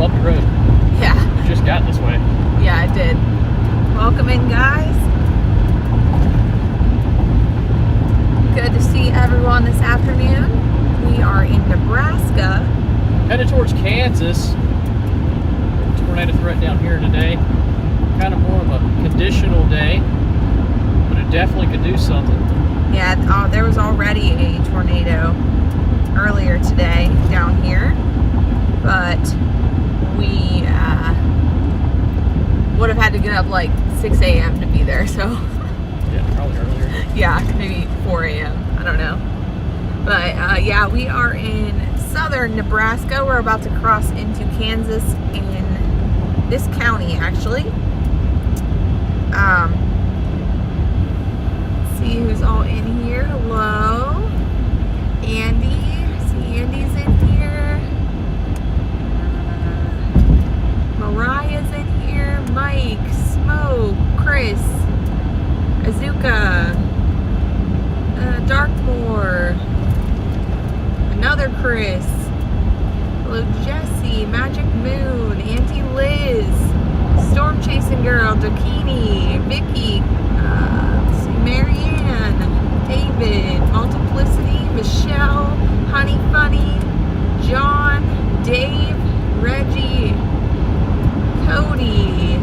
bumpy road. Yeah. You just got this way. Yeah, I did. Welcome in, guys. Good to see everyone this afternoon. We are in Nebraska. Headed towards Kansas. Tornado threat down here today. Kind of more of a conditional day, but it definitely could do something. Yeah, there was already a tornado earlier today down here, but we would have had to get up like 6 a.m. to be there, so. Yeah, probably earlier. Yeah, maybe 4 a.m. I don't know. But yeah, we are in southern Nebraska. We're about to cross into Kansas in this county, actually. See who's all in here. Hello. Andy. See Andy's in here. Mariah's in here. Mike, Smoke, Chris, Azuka, Darkmore, another Chris. Hello, Jesse, Magic Moon, Auntie Liz, Storm Chasing Girl, Dakini, Vicky, let's see, Marianne, David, Multiplicity, Michelle, Honey Funny, John, Dave, Reggie, Cody,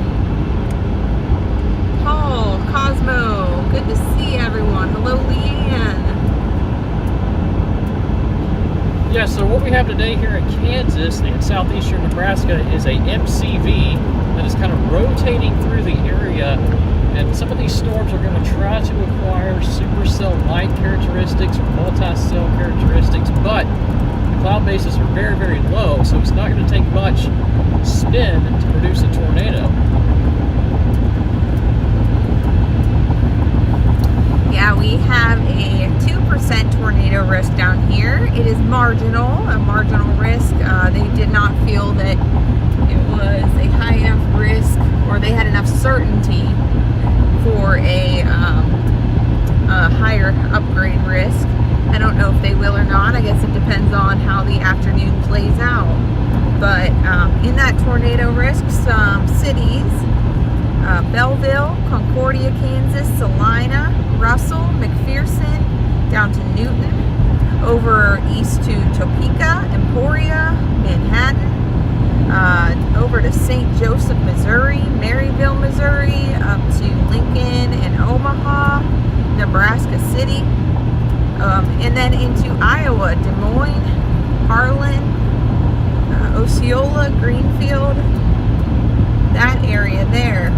Paul, Cosmo. Good to see everyone. Hello, Leanne. Yeah, so what we have today here in Kansas and southeastern Nebraska is a MCV that is kind of rotating through the area, and some of these storms are going to try to acquire supercell-like characteristics or multi-cell characteristics, but the cloud bases are very, very low, so it's not going to take much spin to produce a tornado. Yeah, we have a 2% tornado risk down here. It is marginal, a marginal risk. They did not feel that it was a high enough risk, or they had enough certainty for a higher upgrade risk. I don't know if they will or not. I guess it depends on how the afternoon plays out. But in that tornado risk, some cities, Belleville, Concordia, Kansas, Salina, Russell, McPherson, down to Newton, over east to Topeka, Emporia, Manhattan, over to St. Joseph, Missouri, Maryville, Missouri, up to Lincoln and Omaha, Nebraska City, and then into Iowa, Des Moines, Harlan, Osceola, Greenfield, that area there.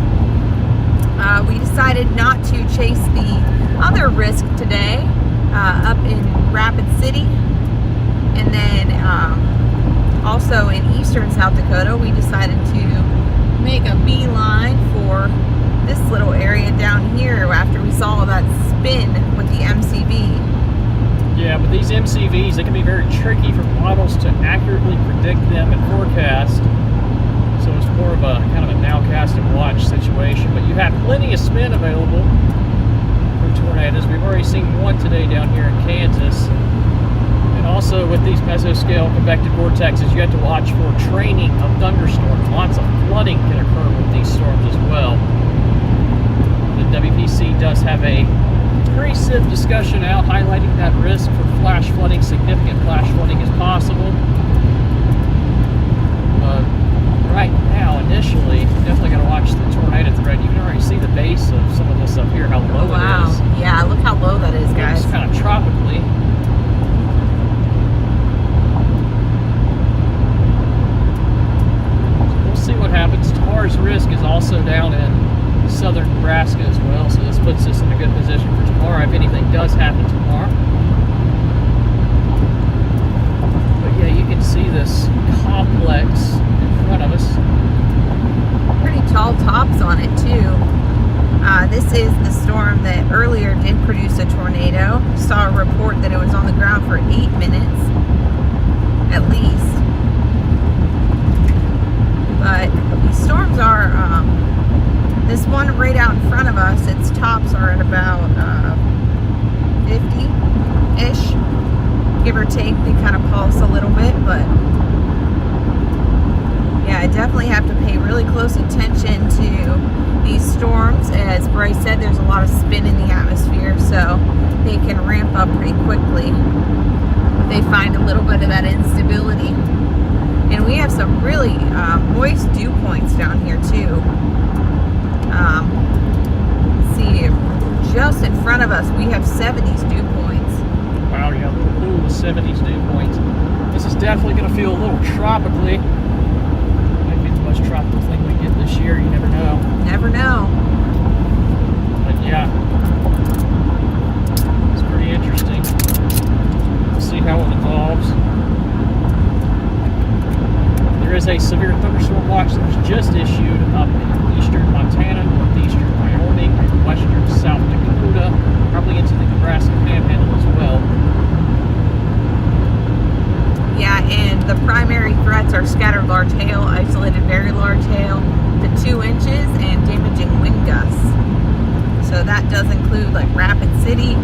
We decided not to chase the other risk today up in Rapid City, and then also in eastern South Dakota we decided to make a beeline for this little area down here after we saw that spin with the MCV. Yeah, but these MCVs, they can be very tricky for models to accurately predict them and forecast. So it's more of a kind of a nowcast and watch situation. But you have plenty of spin available for tornadoes. We've already seen one today down here in Kansas. And also with these mesoscale convective vortexes, you have to watch for training of thunderstorms. Lots of flooding can occur with these storms as well. The WPC does have a pre-SIP discussion out highlighting that risk for flash flooding. Significant flash flooding is possible. Right now, initially, definitely got to watch the tornado threat. You can already see the base of some of this up here, how low it is. Yeah, look how low that is, guys. It's kind of tropically. We'll see what happens. Tomorrow's risk is also down in southern Nebraska as well, so this puts us in a good position for tomorrow if anything does happen tomorrow. But yeah, you can see this complex of us. Pretty tall tops on it too. This is the storm that earlier did produce a tornado. Saw a report that it was on the ground for 8 minutes at least. But these storms are this one right out in front of us, its tops are at about 50-ish, give or take. They kind of pulse a little bit, but yeah, definitely have to pay really close attention to these storms. As Bryce said, there's a lot of spin in the atmosphere, so they can ramp up pretty quickly if they find a little bit of that instability. And we have some really moist dew points down here too. See, just in front of us, we have 70s dew points. Wow, yeah, a little pool with 70s dew points. This is definitely going to feel a little tropically. Might be the most tropical thing we get this year. You never know. Never know. But yeah, it's pretty interesting. We'll see how it evolves. There is a severe thunderstorm watch that was just issued up in eastern Montana, northeastern Wyoming, and western South Dakota, probably into the Nebraska Panhandle as well. Yeah, and the primary threats are scattered large hail, isolated very large hail, to 2 inches, and damaging wind gusts. So that does include like Rapid City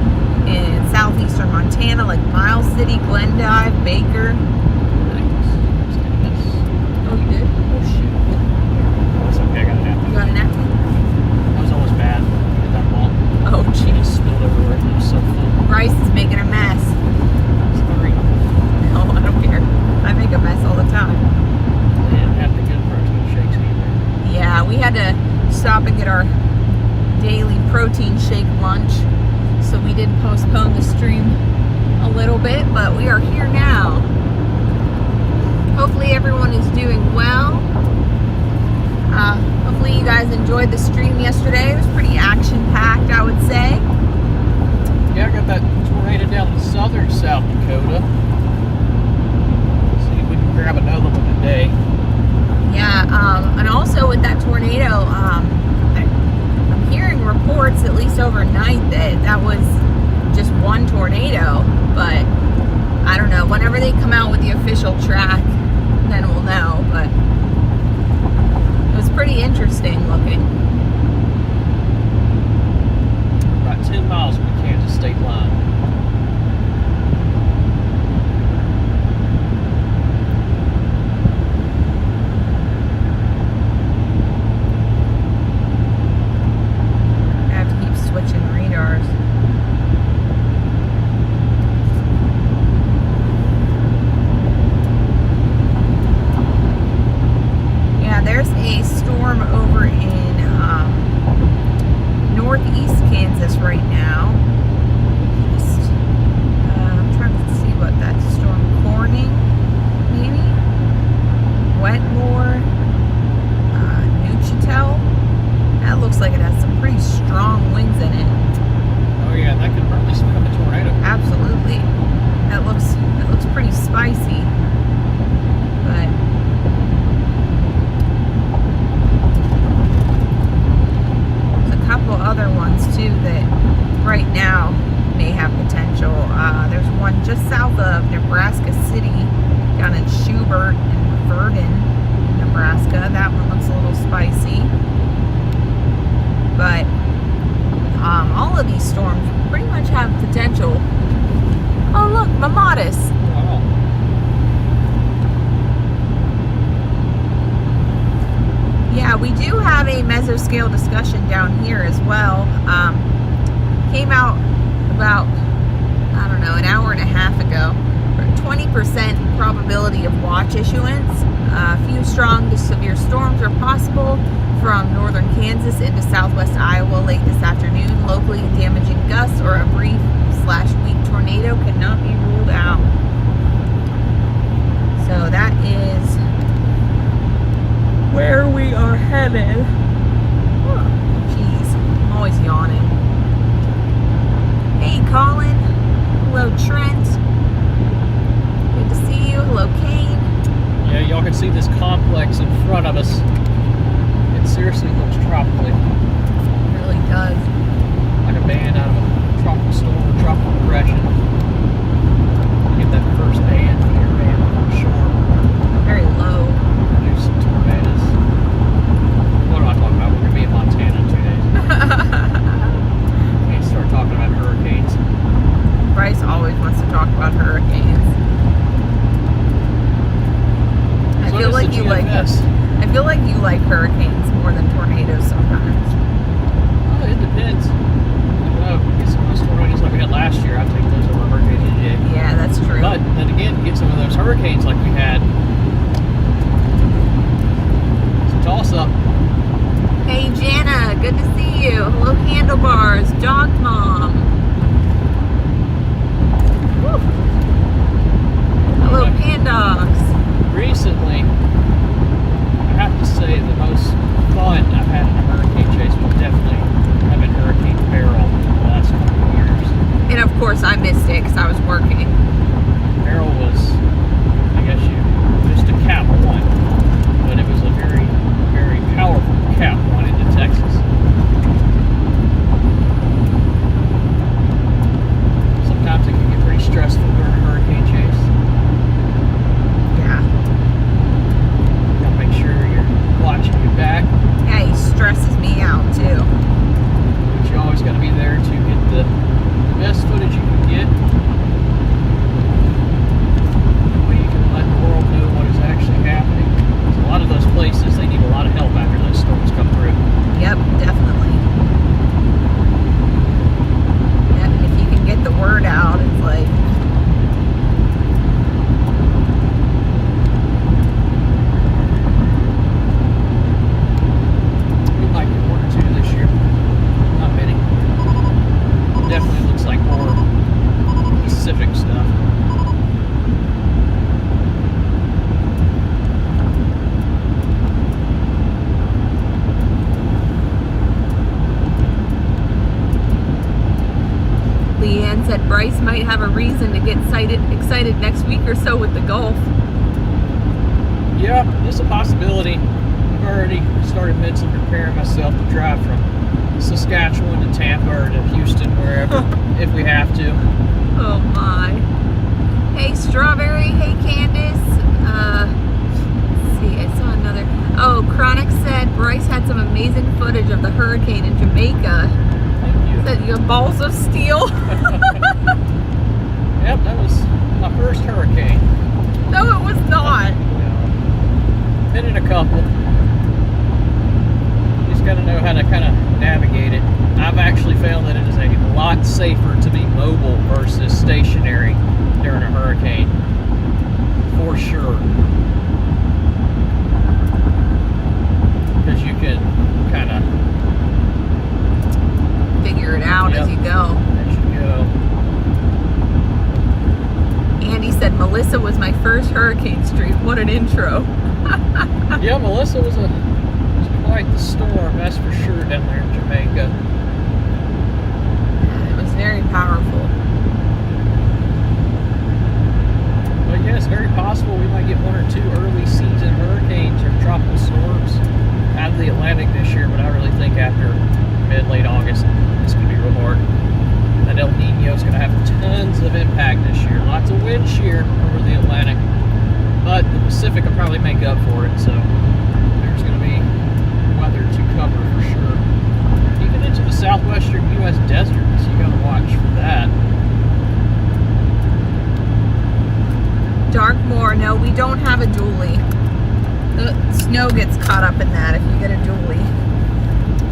in southeastern Montana, like Miles City, Glendive, Baker. Oh, you did? Oh, shoot. Oh, it's okay, I got a napkin. You got a napkin? That was almost bad. Get that ball. Oh, It jeez. just spilled everywhere. It was so full. Bryce is making a mess. Sorry. No, I don't care. I make a mess all the time. They didn't have the good protein shakes either. Yeah, we had to stop and get our daily protein shake lunch. So we did postpone the stream a little bit, but we are here now. Hopefully everyone is doing well. Hopefully you guys enjoyed the stream yesterday. It was pretty action-packed, I would say. Yeah, I got that tornado down in southern South Dakota. See if we can grab another one today. Yeah, and also with that tornado, I'm hearing reports, at least overnight, that was just one tornado. But I don't know. Whenever they come out with the official track, then we'll know. But it was pretty interesting looking. About 10 miles from the Kansas state line. I have to keep switching radars. Yeah, there's a storm over in northeast Kansas right now. Just, I'm trying to see what that storm, Corning, maybe? Wetmore, Neuchatel. That looks like it has some pretty strong winds in it. Oh yeah, that could probably spin up a tornado. Absolutely. That looks pretty spicy. But there's a couple other ones too that right now may have potential. There's one just south of Nebraska City down in Schubert and Verdon, Nebraska. That one looks a little spicy. But all of these storms pretty much have potential. Oh look, Mamatis. Wow. Yeah, we do have a mesoscale discussion down here as well. Came out about, I don't know, an hour and a half ago. 20% probability of watch issuance. A few strong to severe storms are possible from northern Kansas into southwest Iowa late this afternoon. Locally damaging gusts or a brief/weak tornado cannot be ruled out. So that is where we are headed. Jeez, I'm always yawning. Hey, Colin. Hello, Trent. Good to see you. Hello, Kane. Yeah, y'all can see this complex in front of us. It seriously looks tropically. It really does. Like a band out of a tropical storm or tropical depression. Get that first band, air band on shore. Very low. Produce some tornadoes. What am I talking about? We're going to be in Montana in 2 days. Can't start talking about hurricanes. Bryce always wants to talk about hurricanes. I So feel does like the you like GFS. I feel like you like hurricanes more than tornadoes sometimes. Well, it depends. Get some of those tornadoes like we had last year. I'd take those over a hurricane any day. Yeah, that's true. But then again, get some of those hurricanes like we had. It's a toss-up. Hey, Jana, good to see you. Hello, Handlebars, Dog Mom. Woo. Hello, Pandogs. Recently, I have to say the most fun I've had in a hurricane chase was definitely having Hurricane Beryl the last couple of years. And of course, I missed it because I was working. Beryl was, I guess just a Cat 1, but it was a very, very powerful Cat 1 into Texas. Sometimes it can get pretty stressful during a hurricane chase. Yeah. Gotta make sure you're watching your back. Yeah, he stresses me out too. But you always got to be there to get the best footage you can get. That way you can let the world know what is actually happening. A lot of those places, they need a lot of help after those storms come through. Yep, definitely. Yep, if you can get the word out, it's like... We might get 1 or 2 this year. Not many. Definitely looks like more Pacific stuff. Leanne said Bryce might have a reason to get excited next week or so with the golf. Yeah, it's a possibility. I've already started mentally preparing myself to drive from Saskatchewan to Tampa or to Houston, wherever, if we have to. Oh my. Hey Strawberry, hey Candace. Let's see, I saw another. Oh, Chronic said Bryce had some amazing footage of the hurricane in Jamaica. Thank you. Said your balls of steel. Yep, that was my first hurricane. No, it was not. Been in a couple. You just got to know how to kind of navigate it. I've actually found that it is a lot safer to be mobile versus stationary during a hurricane. For sure. Because you can kind of Figure it out as you go. As you go. Andy said Melissa was my first hurricane streak. What an intro. Yeah, Melissa was quite the storm, that's for sure, down there in Jamaica. It was very powerful. But yeah, it's very possible we might get 1 or 2 early season hurricanes or tropical storms out of the Atlantic this year, but I really think after mid-late August, it's going to be real hard. That El Nino is going to have tons of impact this year. Lots of wind shear over the Atlantic, but the Pacific will probably make up for it, so there's going to be weather to cover for sure. Even into the southwestern U.S. desert, so you got to watch for that. Darkmoor, no, we don't have a dually. The snow gets caught up in that if you get a dually.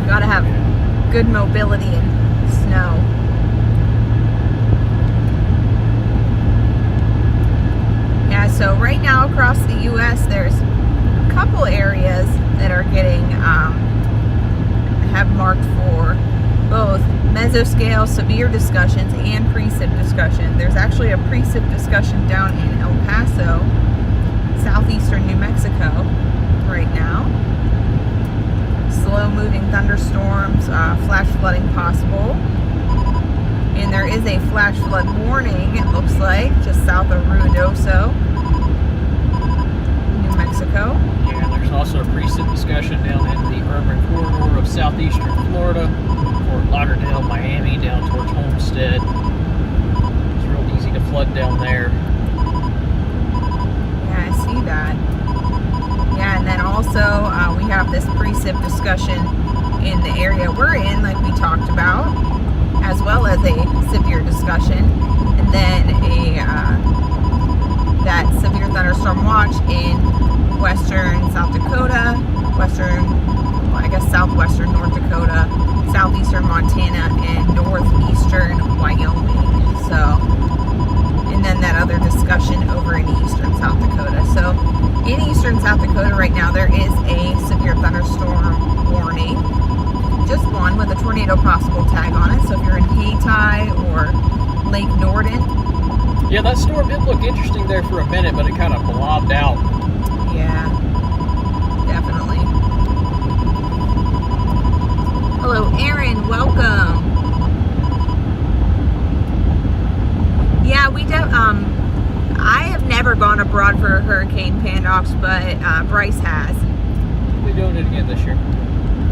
You gotta have good mobility in snow. Yeah, so right now across the U.S. there's a couple areas that are getting, have marked for both mesoscale severe discussions and precip discussion. There's actually a precip discussion down in El Paso, southeastern New Mexico right now. Slow moving thunderstorms, flash flooding possible. And there is a flash flood warning, it looks like, just south of Ruidoso, New Mexico. Yeah, there's also a precip discussion down in the urban corridor of southeastern Florida, Fort Lauderdale, Miami, down towards Homestead. It's real easy to flood down there. Yeah, I see that. Yeah, and then also we have this precip discussion in the area we're in, like we talked about, as well as a severe discussion, and then a that severe thunderstorm watch in western South Dakota, southwestern North Dakota, southeastern Montana, and northeastern Wyoming. So, and then that other discussion over in eastern South Dakota. So, in eastern South Dakota right now, there is a severe thunderstorm warning. Just one with a tornado possible tag on it. So if you're in Hayti or Lake Norden. Yeah, that storm did look interesting there for a minute, but it kind of blobbed out. Yeah, definitely. Hello, Aaron. Welcome. Yeah, I have never gone abroad for Hurricane Pandox, but Bryce has. We'll be doing it again this year.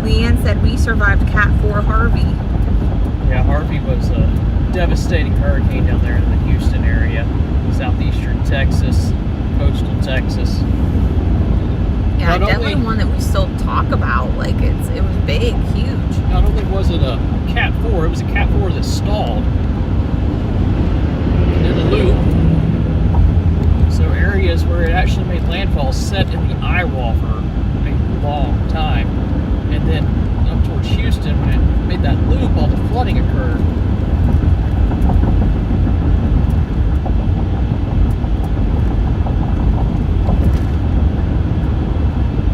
Leanne said we survived Cat 4 Harvey. Yeah, Harvey was a devastating hurricane down there in the Houston area, southeastern Texas, coastal Texas. Yeah, definitely one that we still talk about. Like it was big, huge. Not only was it a Cat 4, it was a Cat 4 that stalled in the loop. So areas where it actually made landfall set in the eye wall for a long time. And then up towards Houston, when it made that loop, all the flooding occurred.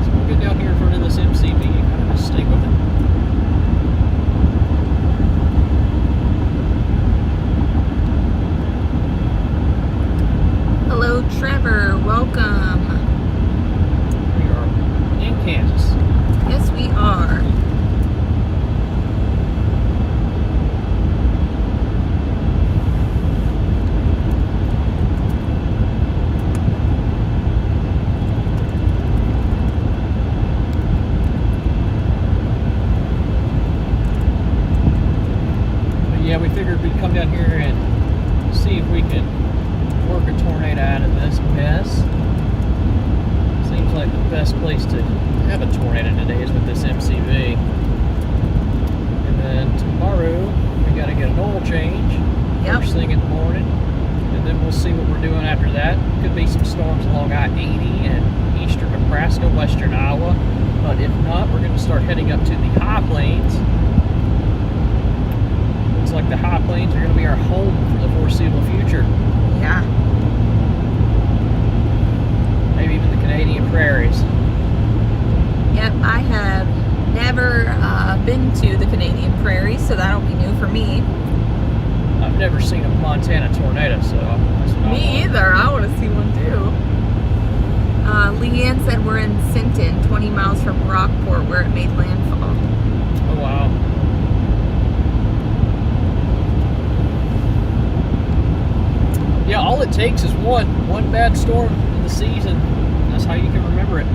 So we'll get down here in front of this MCV and kind of just stay with it. Hello, Trevor. Welcome. We are in Kansas. Yes, we are. But yeah, we figured we'd come down here and see if we could work a tornado out of this mess. Seems like the best place to have a tornado today is with this MCV. And then tomorrow we got to get an oil change first thing in the morning, and then we'll see what we're doing after that. Could be some storms along I-80 and eastern Nebraska, western Iowa, but if not, we're going to start heading up to the high plains. Looks like the high plains are going to be our home for the foreseeable future. Yeah. Maybe even the Canadian prairies. Yep, I have never been to the Canadian prairies, so that'll be new for me. I've never seen a Montana tornado, so that's what Me either. I want to see one too. Leanne said we're in Sinton, 20 miles from Rockport, where it made landfall. Oh, wow. Yeah, all it takes is one bad storm in the season. That's how you can remember it.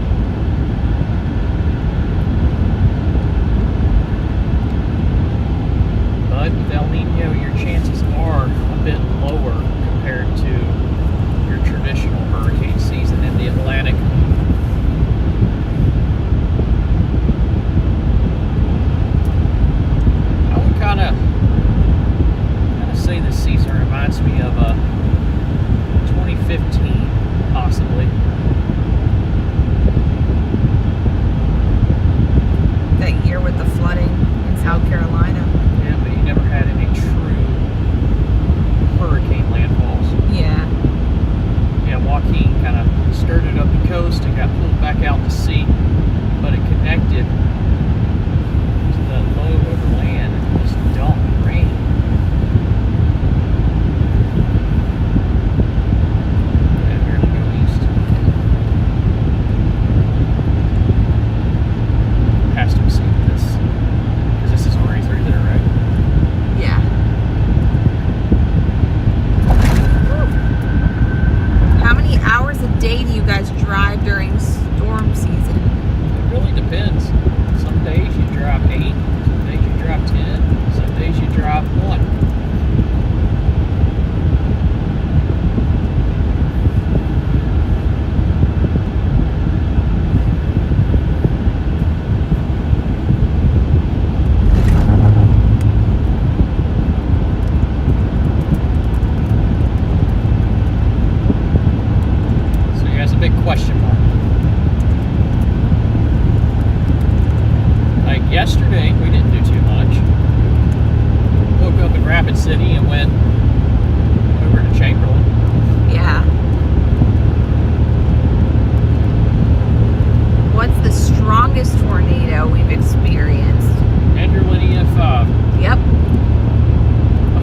But with El Nino, your chances are a bit lower compared to your traditional hurricane season in the Atlantic. I would kind of say this season reminds me of 2015, possibly. That year with the flooding in South Carolina. Yeah, but you never had any true hurricane landfalls. Yeah. Yeah, Joaquin kind of stirred it up the coast and got pulled back out to sea, but it connected to the low over land and just dumped rain. And here to go east. Has to have seen this, because this is already through there, right? Yeah. How many hours a day do you guys drive during storm season? It really depends. Some days you drive 8, some days you drive 10, some days you drive 1. So yeah, it's a big question mark. yesterday we didn't do too much. Woke up in Rapid City and went over to Chamberlain. Yeah. What's the strongest tornado we've experienced? Enderlin EF5. Yep.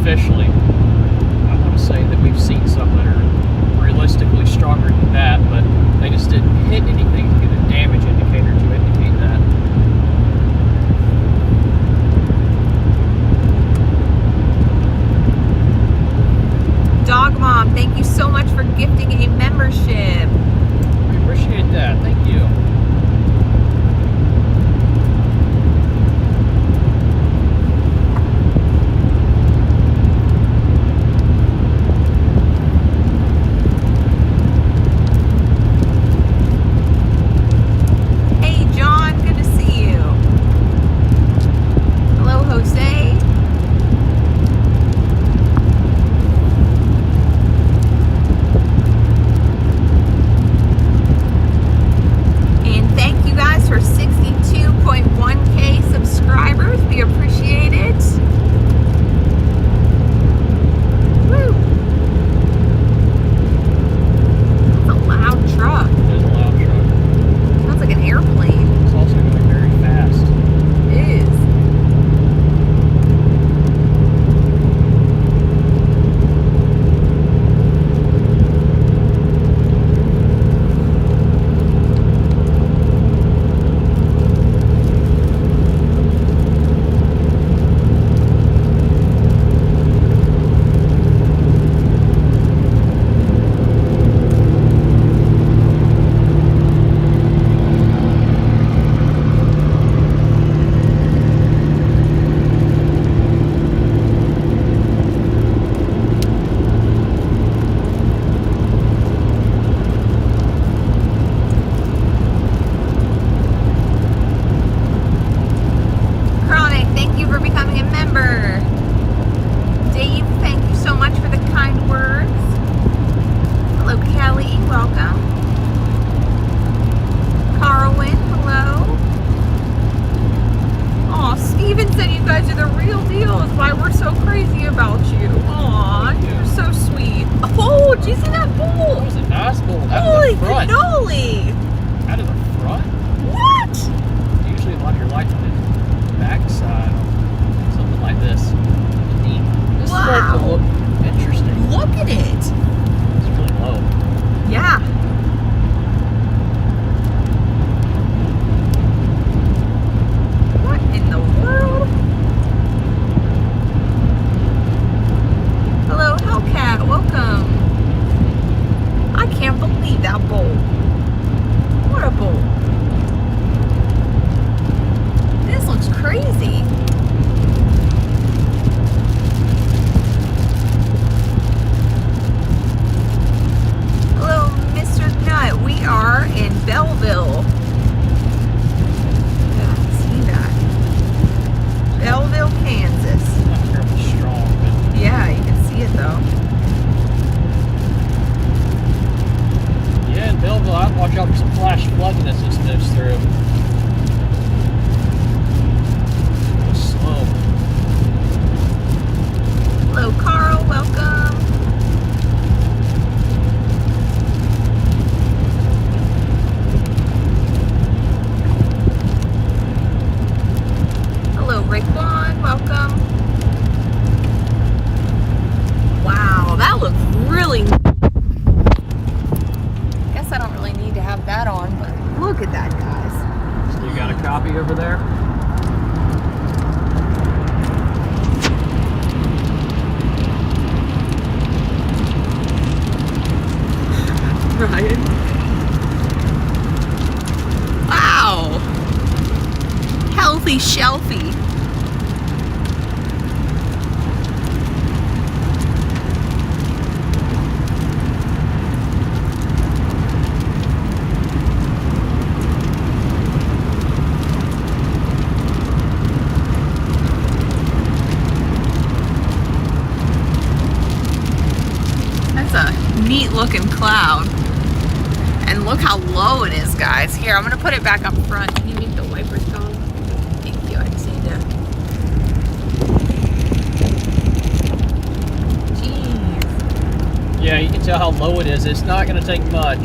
Officially. I want to say that we've seen some that are realistically stronger than that, but they just didn't hit anything to get a damage indicator to indicate that. Dog Mom, thank you so much for gifting a membership. I appreciate that. Thank you. Hey John, good to see you. Hello Jose. And thank you guys for 62.1K subscribers. We appreciate it. Woo! That's a loud truck. It is a loud truck. Sounds like an airplane. It's also going very fast. It is. Chronic, thank you for becoming a member. Dave, thank you so much for the kind words. Hello, Kelly, welcome. Carwin, hello. Aw, Steven said you guys are the real deal. Is why we're so crazy about you. Aw, Thank you. you're so sweet. Oh, did you see that That bull? was a nice bull. Out Holy of the front. cannoli! Out of the front? What? Usually a lot of your lights on the backside. Something like this. Neat. This is starting to Wow. look interesting. Look at it. It's really low. Yeah. What in the world? Hello, Hellcat. Welcome. I can't believe that bull. What a bull. This looks crazy. Hello, Mr. Nut. We are in Belleville. Yeah, I see that. Belleville, Kansas. Not terribly strong, but Yeah, you can see it though. yeah, in Belleville, I'd watch out for some flash flooding as this moves through. It's slow. Hello, Carl. Welcome. Hello, Raekwon. Welcome. Wow, that looks really. Guess I don't really need to have that on, but look at that, guys. So you got a copy over there? Ryan. Wow. Healthy shelfie. That's a neat looking cloud. And look how low it is, guys. Here, I'm gonna put it back up front. Can you make the wipers go? Thank you. I just Yeah, you can tell how low it is. It's not going to take much.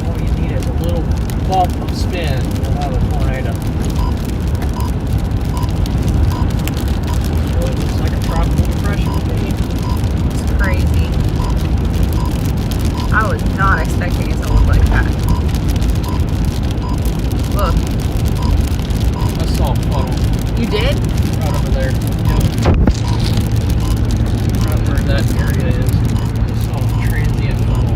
All you need is a little bump of spin. You'll have a tornado. Really looks like a tropical depression to me. It's crazy. I was not expecting it to look like that. Look. I saw a funnel. You did? Right over there. Right where that area is. I saw a transient funnel.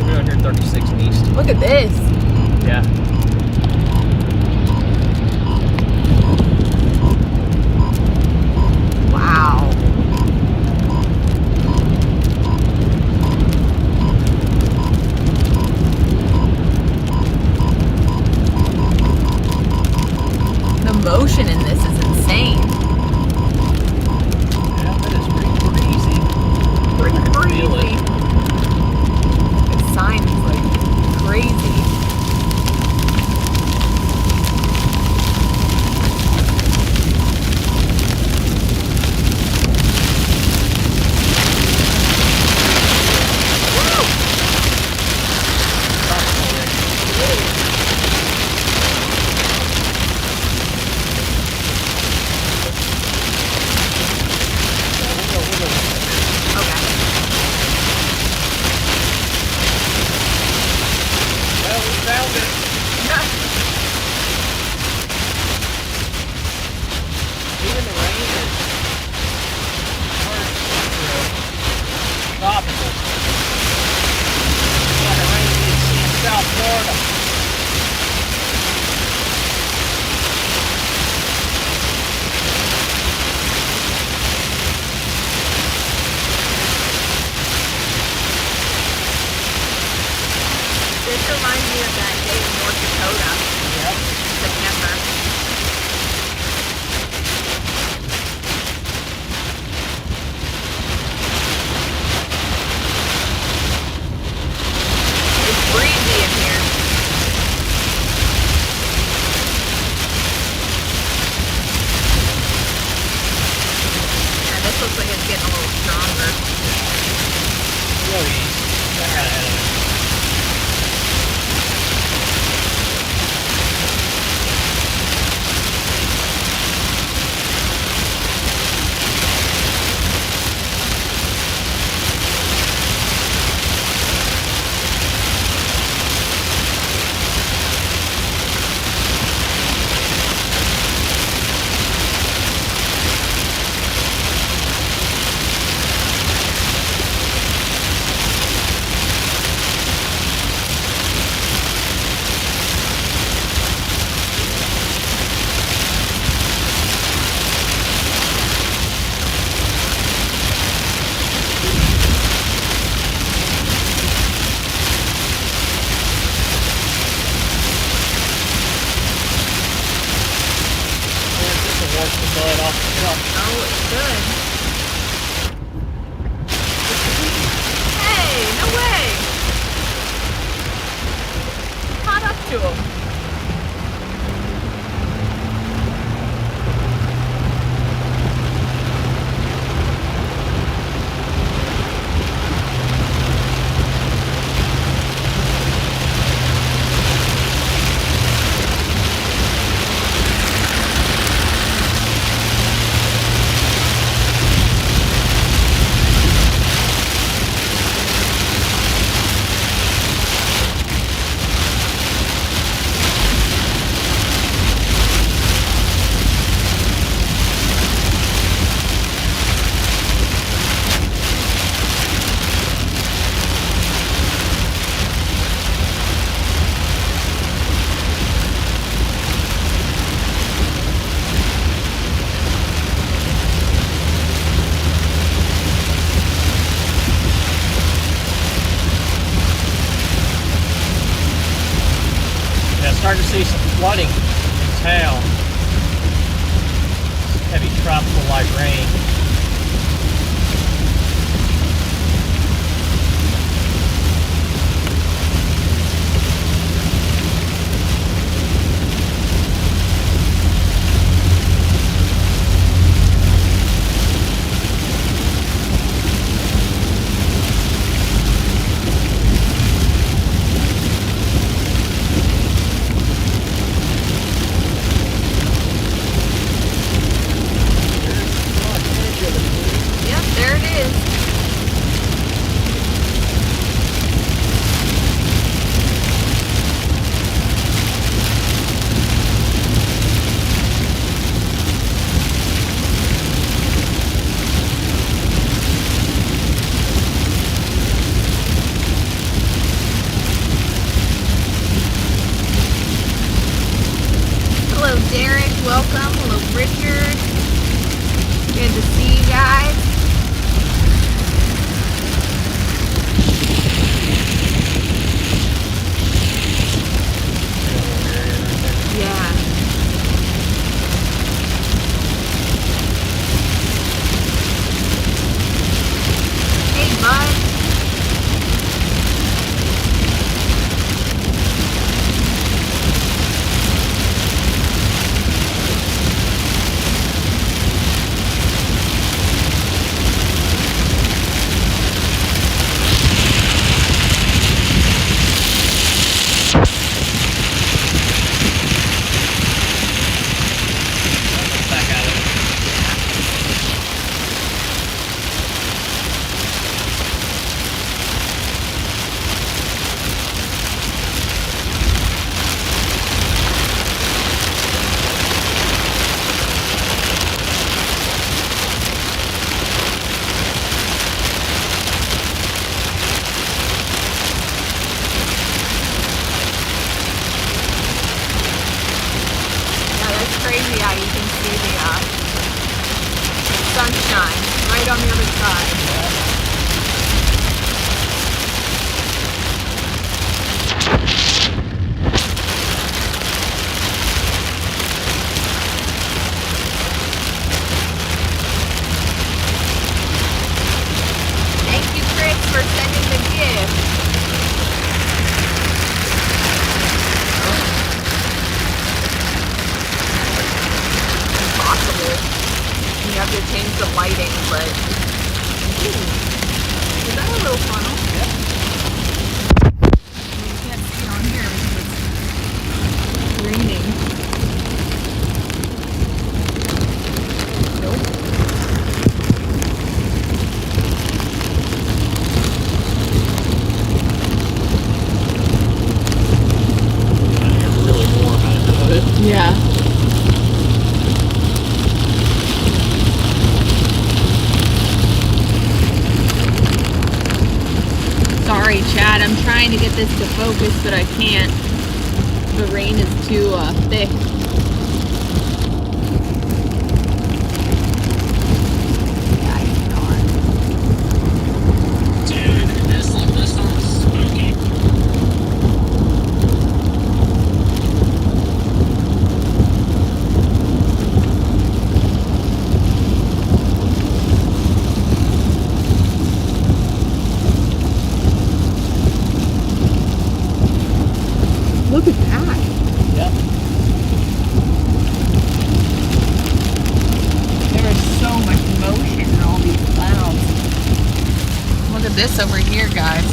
We're down here 36 east. Look at this. Yeah. Wow. The motion in this is insane. Yeah, that is pretty crazy. Pretty I can feel crazy. it. The sign is like crazy. This reminds me of that day in North Dakota. Yep. September. It's breezy in here. And this looks like it's getting a little stronger. Real easy. That kind of editing. Wash the mud off the truck. Oh, it's good. Hey, no way! Caught up to him. Starting to see some flooding in town. Heavy tropical light rain. Thank you, Chris, for sending the gift. Impossible. You have to change the lighting, but ooh, is that a little funnel? Yep. You can't see it on here because it's raining. Nope. It's really warm out of it. Yeah. Sorry, Chad. I'm trying to get this to focus, but I can't. The rain is too thick. Yeah, I cannot. Dude, this one's spooky. Look at that. Yep. There is so much motion in all these clouds. Look at this over here, guys.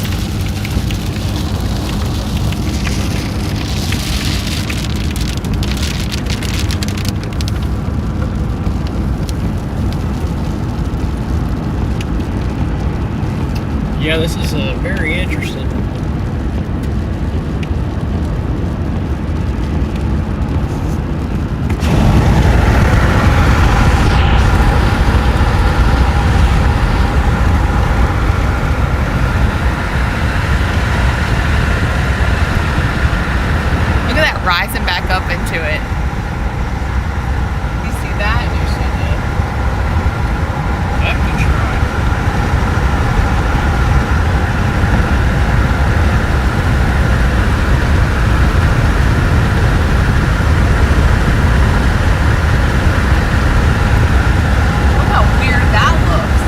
Yeah, this is very interesting. Look at that rising back up into it. You see that? You see that? I can try. Look how weird that looks.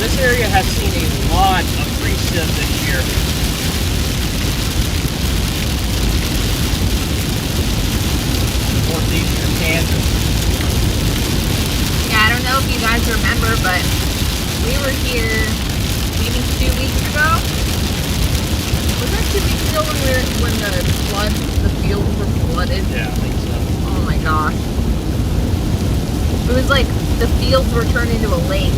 this area has seen a lot of precip this year. Northeastern Kansas. Yeah, I don't know if you guys remember, but we were here maybe 2 weeks ago. Was that 2 weeks ago when the fields were flooded? Yeah, I think so. Oh my gosh. It was like the fields were turned into a lake.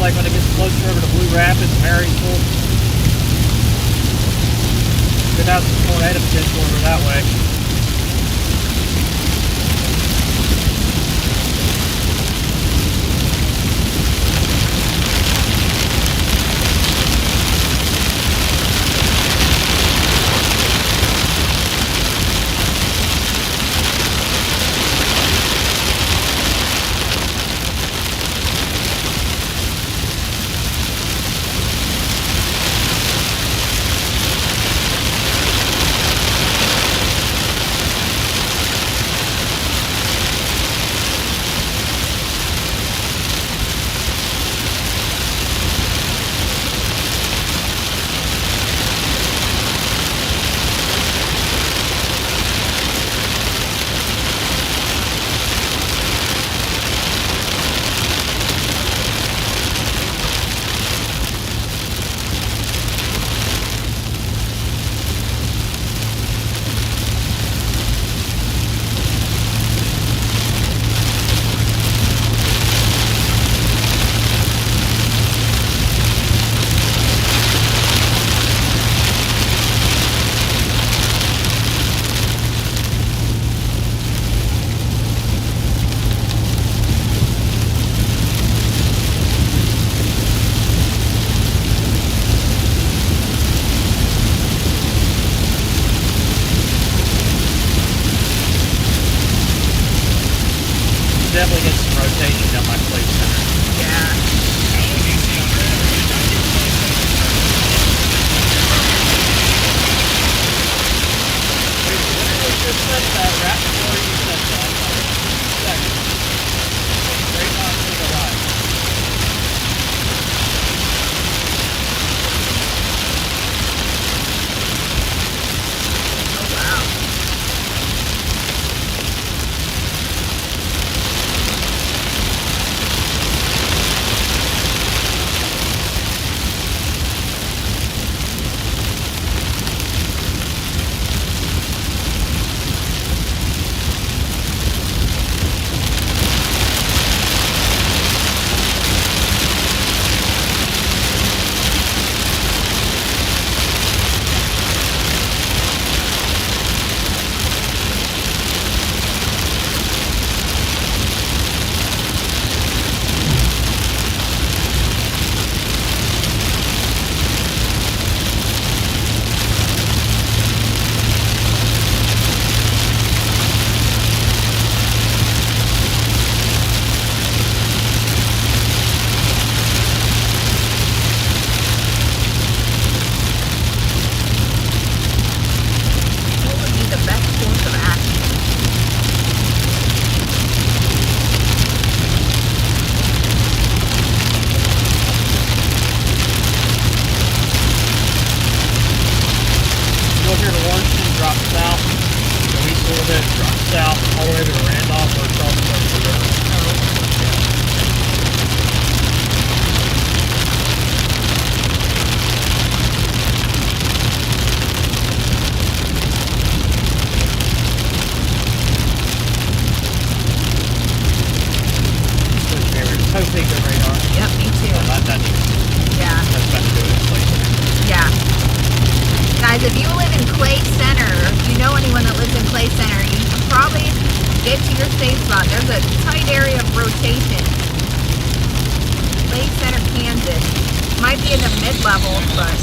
Like when it gets closer over to Blue Rapids, Marysville. Could have some tornado potential over that way. Definitely get some rotation down my plate center. Yeah. Just set that right before you set that. Second. Straight on to the right. Oh wow. Topeka radar. Yep, me too. Oh, that needs, Yeah. that's about to do it. Like, Yeah. Guys, if you live in Clay Center, or if you know anyone that lives in Clay Center, you should probably get to your safe spot. There's a tight area of rotation. Clay Center, Kansas. Might be in the mid-level, but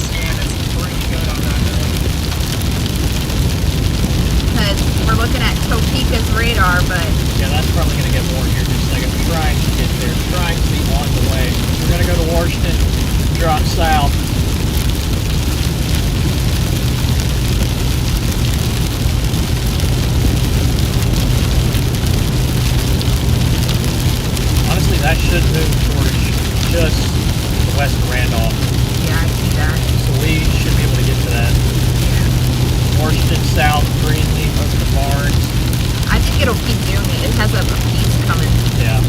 because we're looking at Topeka's radar, but yeah, that's probably going to get more here in just a second. We're trying to get there, trying to be on the way. We're going to go to Washington, drop south. Honestly, that should move towards just west of Randolph. yeah, I see that. So we should be able to get to that. Washington south, Greenleaf, over to Barnes. I think it'll keep doing it. It has a piece coming. Yeah.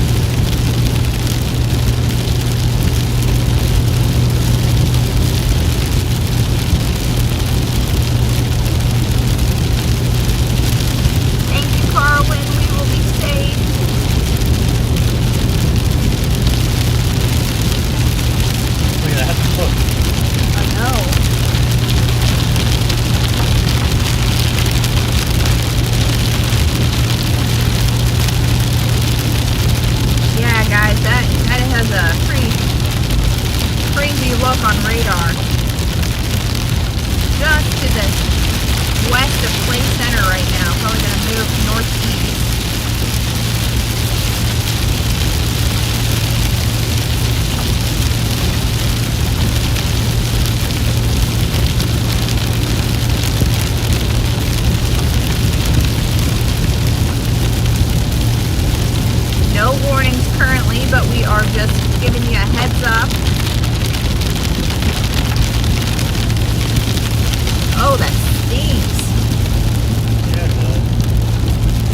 Thank you, Carwin. We will be safe. Look at that. Look. I know. Yeah, guys, that has a pretty crazy look on radar. Just to the west of Clay Center right now. Probably going to move northeast. No warnings currently, but we are just giving you a heads up. Oh, that stinks. Yeah, it does.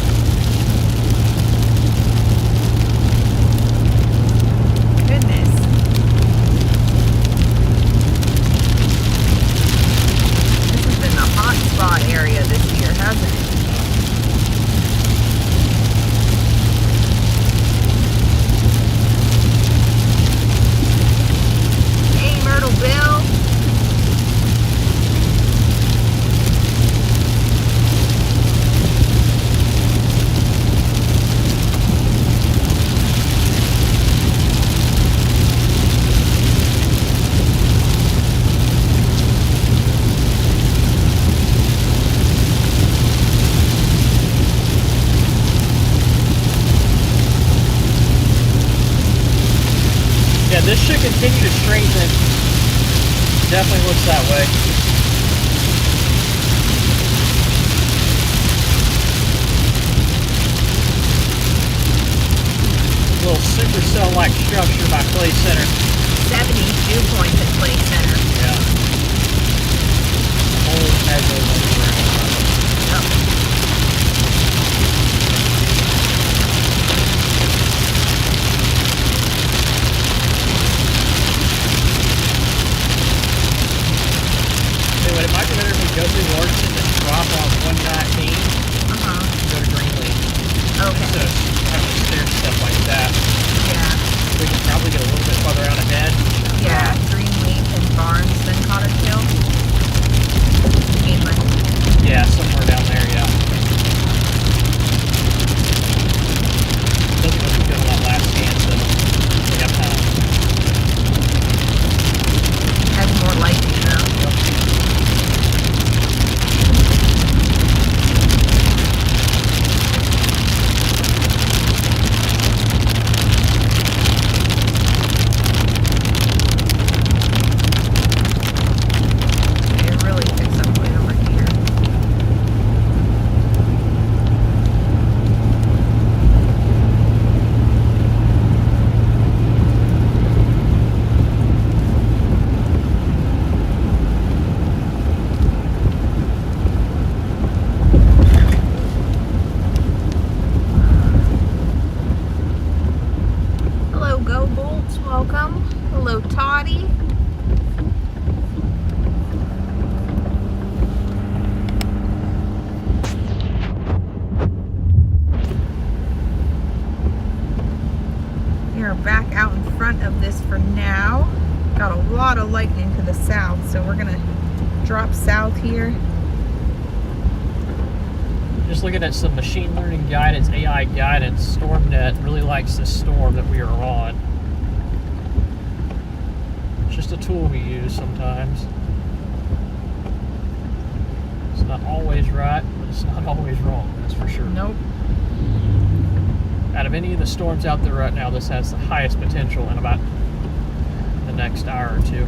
Goodness. This has been the hot spot area this year, hasn't it? Hey, Myrtle Bill. Yeah, this should continue to strengthen. Definitely looks that way. Little supercell-like structure by Clay Center. 70 dew points at Clay Center. Yeah. Whole measure of around. Oh. Anyway, it might be better if we go through Washington and drop on 119 Uh-huh. go to Greenleaf. Okay. Instead of having to stair stuff like that. Yeah. We can probably get a little bit farther out ahead. Yeah. Greenleaf and Barnes, then Cottage Hill. Mainland. Yeah, somewhere down there, yeah. Doesn't look good on that last scan, so we have time. Has more lightning though. It really picks up way over here. Hello, Go Bolts. Welcome. Hello, Toddy. her back out in front of this for now. Got a lot of lightning to the south, so we're gonna drop south here. Just looking at some machine learning guidance, AI guidance, StormNet really likes this storm that we are on. It's just a tool we use sometimes. It's not always right, but it's not always wrong, that's for sure. Nope. Out of any of the storms out there right now, this has the highest potential in about the next hour or two.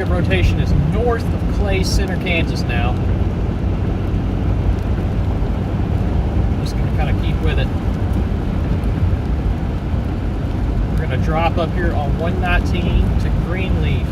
Rotation is north of Clay Center, Kansas now. Just going to kind of keep with it. We're going to drop up here on 119 to Greenleaf.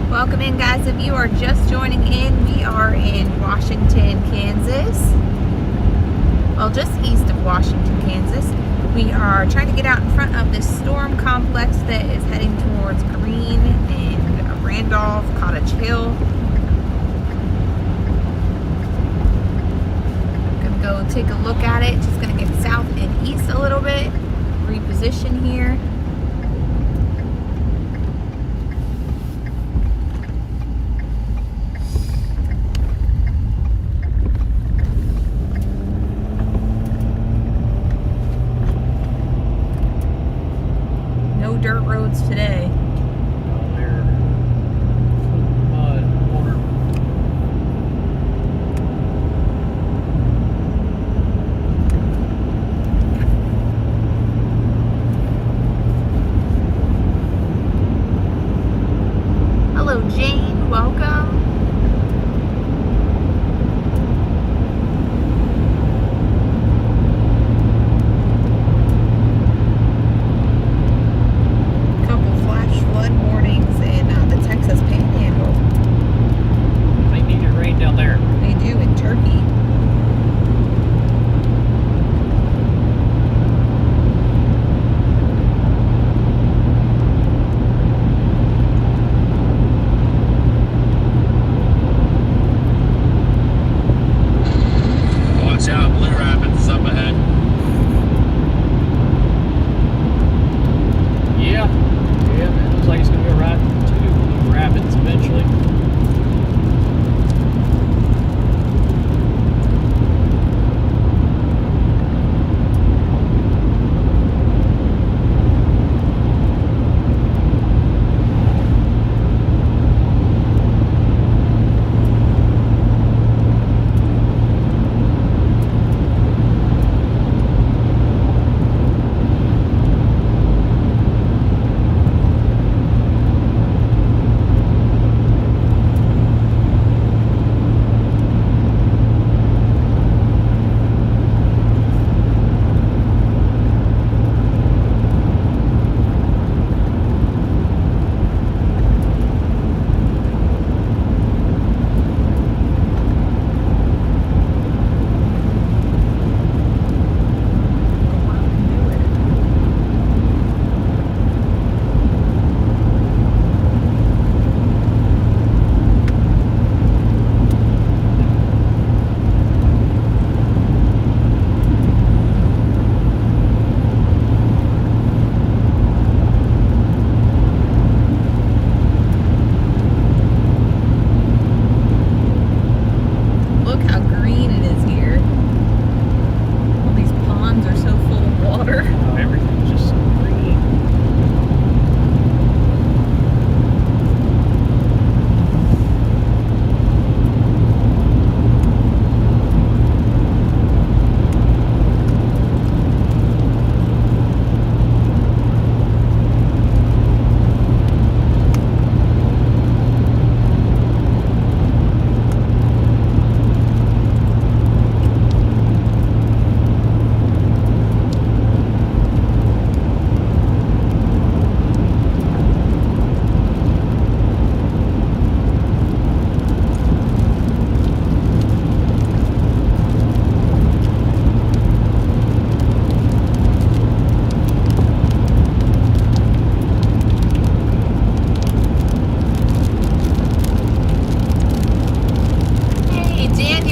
Welcome in, guys. If you are just joining in, we are in Washington, Kansas. Well, just east of Washington, Kansas. We are trying to get out in front of this storm complex that is heading towards Greene and Randolph, Cottage Hill. Gonna go take a look at it. Just gonna get south and east a little bit. Reposition here. Dirt roads today. They're full of mud, water.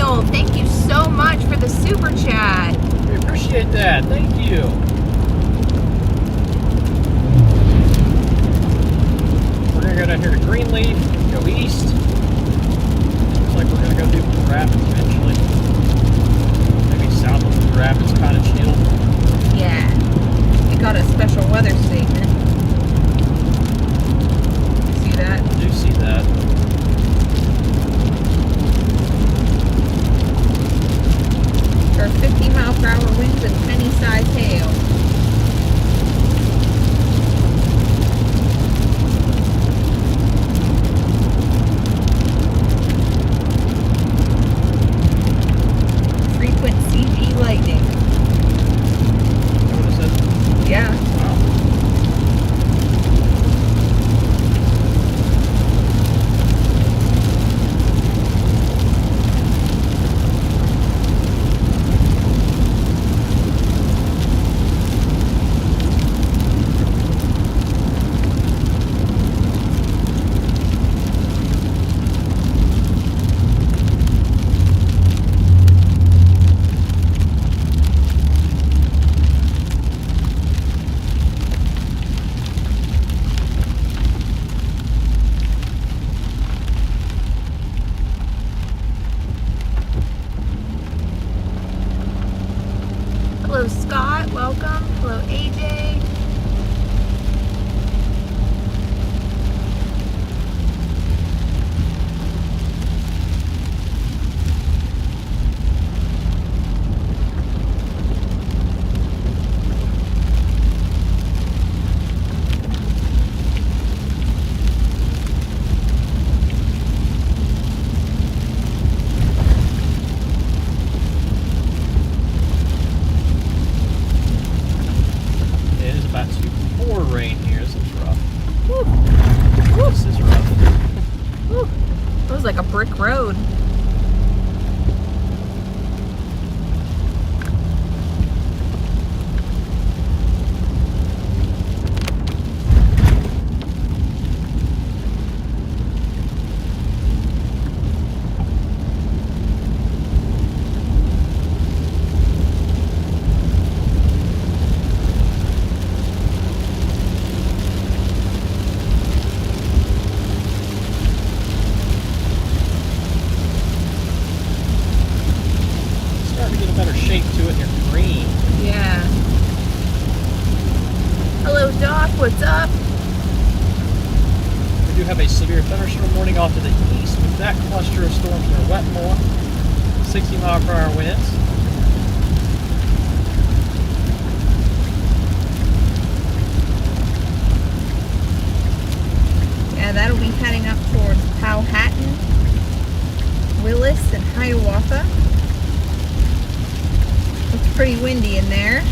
Daniel, thank you so much for the super chat. We appreciate that. Thank you. We're going to go down here to Greenleaf, go east. Looks like we're going to go do Blue Rapids eventually. Maybe south of Blue Rapids, Cottage Hill. Yeah. We got a special weather statement. See that? I do see that. There are 50-mile-per-hour winds and penny-sized hail. Frequent CV lightning. What is it? Yeah. Wow. Hello, Scott. Welcome. Hello, AJ. It is about to pour rain here. This is rough. Woo. This is rough. Whew. It was like a brick road. Starting to get a better shape to it. You're green. Yeah. Hello, Doc. What's up? We do have a severe thunderstorm warning off to the east with that cluster of storms near Wetmore. 60-mile-per-hour winds. Yeah, that'll be heading up towards Powhatan, Willis, and Hiawatha. It's pretty windy in there.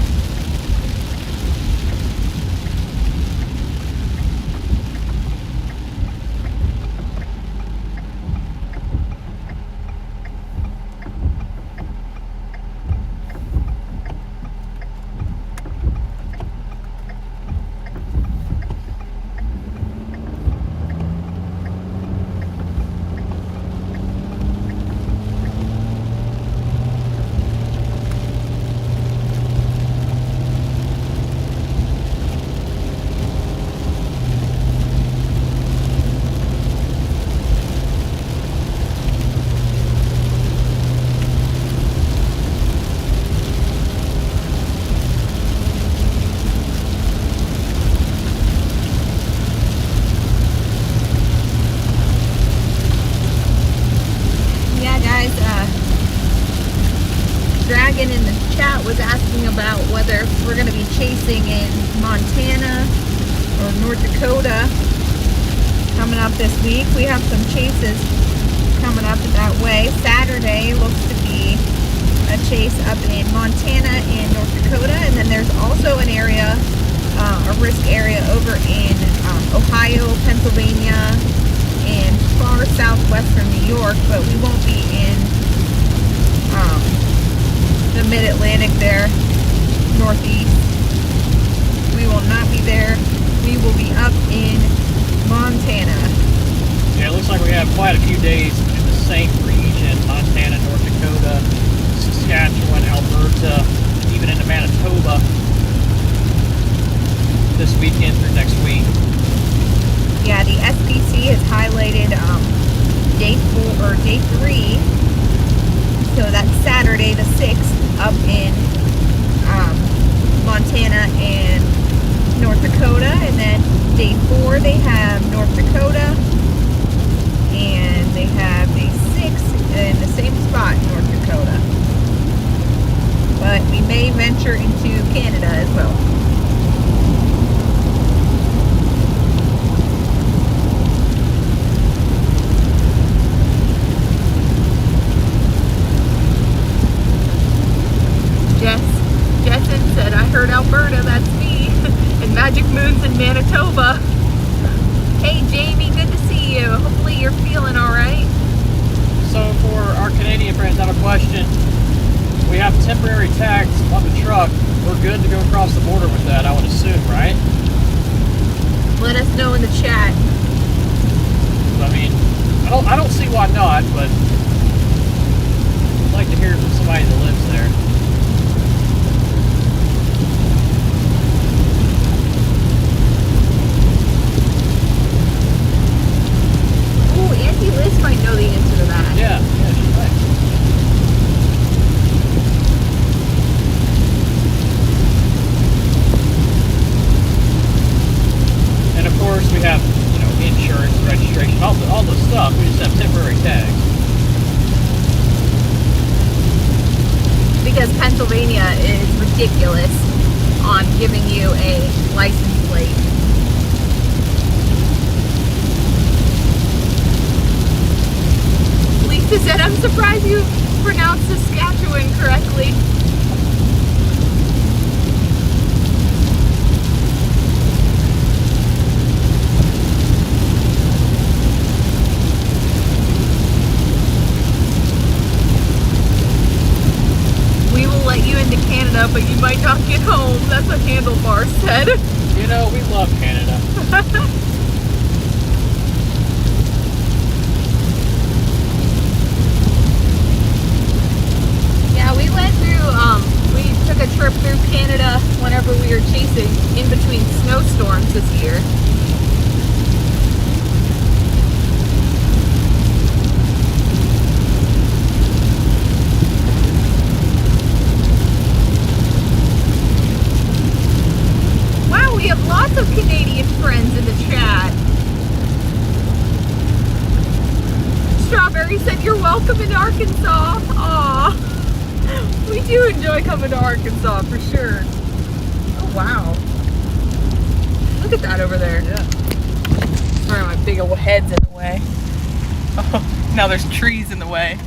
Dragon in the chat was asking about whether we're going to be chasing in Montana or North Dakota coming up this week. We have some chases coming up that way. Saturday looks to be a chase up in Montana and North Dakota, and then there's also an area, a risk area over in Ohio, Pennsylvania, and far southwestern New York, but we won't be in the mid-Atlantic there, northeast. We will not be there. We will be up in Montana. Yeah, it looks like we have quite a few days in the same region, Montana, North Dakota. even into Manitoba this weekend through next week. Yeah, the SPC has highlighted day 3. So that's Saturday the 6th up in Montana and North Dakota, and then day 4 they have North Dakota, and they have day 6 in the same spot in North Dakota. But we may venture into Canada as well. Jessen said, I heard Alberta, that's me. And Magic Moon's in Manitoba. Hey Jamie, good to see you. Hopefully you're feeling alright. So for our Canadian friends, I have a question. We have temporary tags on the truck. We're good to go across the border with that, I would assume, right? Let us know in the chat. I mean, I don't see why not, but I'd like to hear from somebody that lives there. Auntie Liz might know the answer to that. Yeah, she's right. And of course, we have, insurance, registration, all the stuff. We just have temporary tags. Because Pennsylvania is ridiculous on giving you a license plate. Lisa said, I'm surprised you pronounced Saskatchewan correctly. We will let you into Canada, but you might not get home. That's what Handlebar said. We love Canada. We went through, we took a trip through Canada whenever we were chasing in between snowstorms this year. Wow, we have lots of Canadian friends in the chat. Strawberry said, you're welcome in Arkansas. Aww. We do enjoy coming to Arkansas for sure. Oh wow. Look at that over there. Yeah. Sorry, my big old head's in the way. Oh, now there's trees in the way.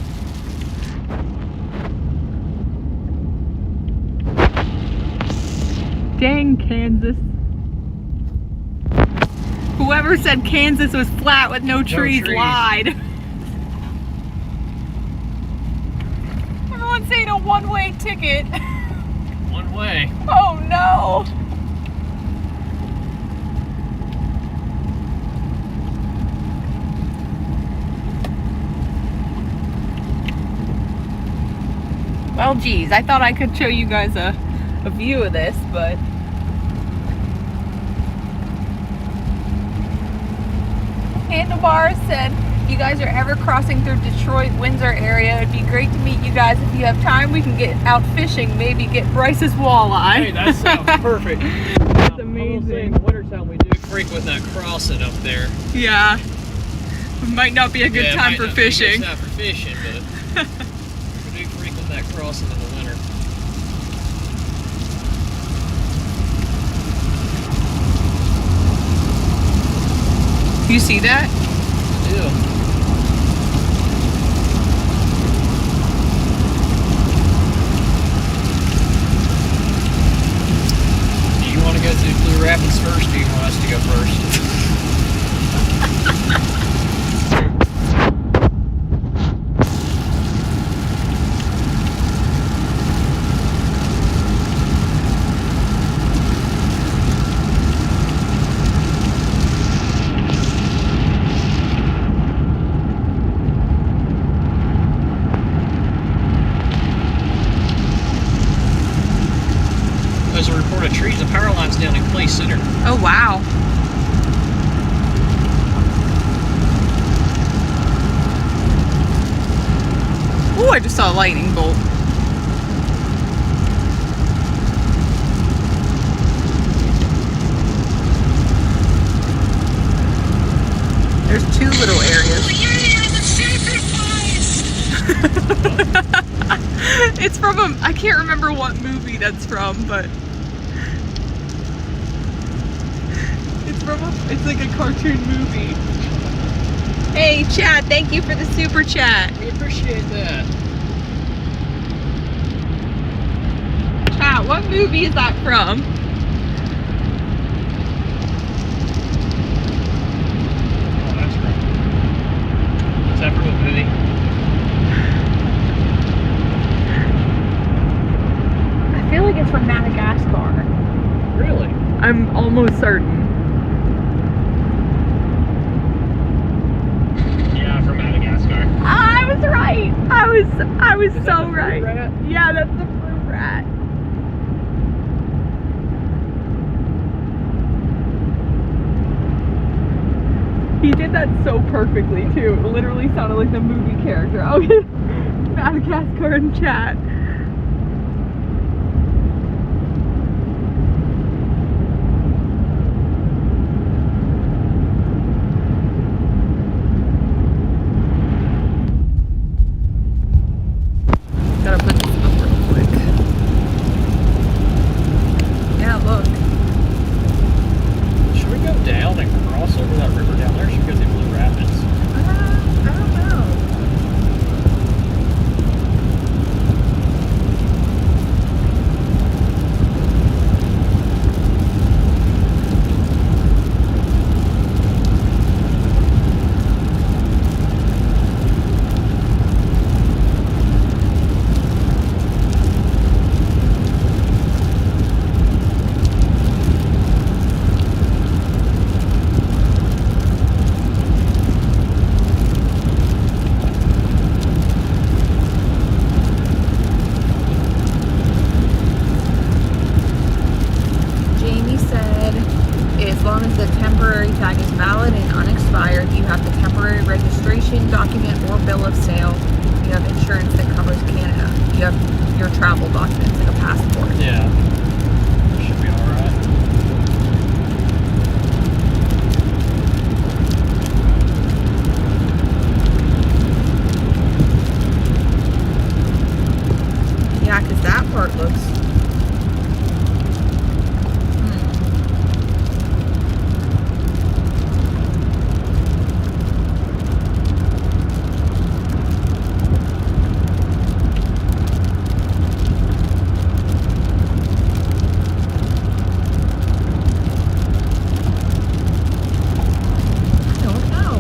Dang Kansas. Whoever said Kansas was flat with no trees lied. Saying a one-way ticket. One way. Oh no. Well, geez, I thought I could show you guys a view of this, but Handlebar said, you guys are ever crossing through Detroit, Windsor area, it'd be great to meet you guys. If you have time, we can get out fishing, maybe get Bryce's walleye. Hey, that sounds perfect. That's amazing. In the wintertime, we do frequent that crossing up there. Yeah. It might not be a good time for fishing. It might not be a good time for fishing, but we do frequent that crossing in the winter. You see that? Yeah. Go to Blue Rapids first, or do you want us to go first? trees. The power line's down in Clay Center. Oh, wow. Oh, I just saw a lightning bolt. There's two little areas. It's from I can't remember what movie that's from, but it's like a cartoon movie. Hey, Chad, thank you for the super chat. We appreciate that. Chat, what movie is that from? Oh, that's right. Is that from a movie? I feel like it's from Madagascar. Really? I'm almost certain. Yeah, from Madagascar. I was right. I was Is that so the fruit right. rat? Yeah, that's the fruit rat. He did that so perfectly too. It literally sounded like the movie character. Oh, Madagascar in chat. Gotta put this up real quick. Yeah, look. Should we go down and cross over that river down there? Should we go through Blue Rapids? I don't know. Jamie said, as long as the temporary tag is valid and unexpired, you have the temporary registration document or bill of sale. You have insurance that covers Canada. You have your travel documents and a passport. Yeah. Should be alright. Yeah, because that part looks... I don't know.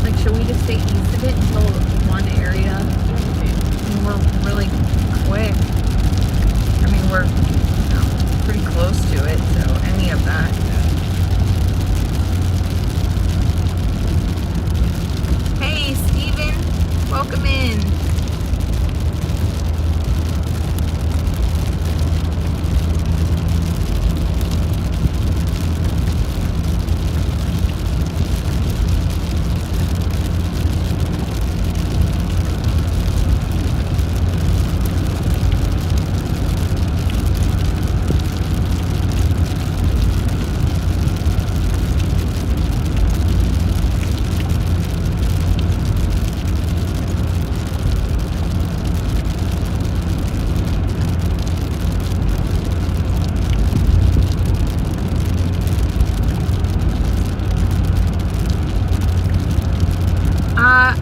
Like, should we just stay east of it until one area? I mean, we're really quick. I mean, we're pretty close to it, so any of that. Hey, Steven. Welcome in.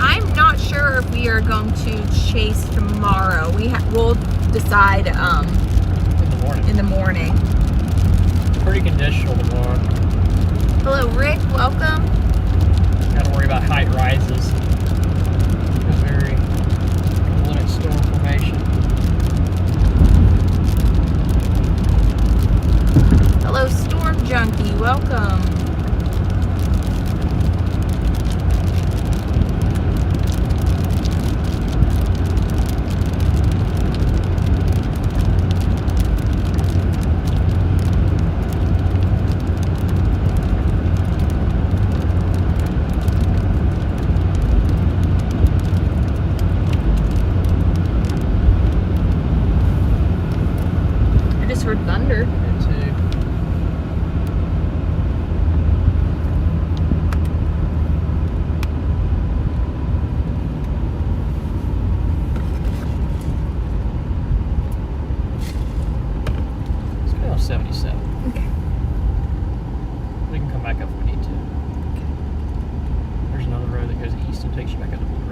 I'm not sure if we are going to chase tomorrow. We'll decide In the morning. in the morning. Pretty conditional tomorrow. Hello, Rick. Welcome. Gotta worry about height rises. It's very limit storm formation. Hello, Storm Junkie. Welcome.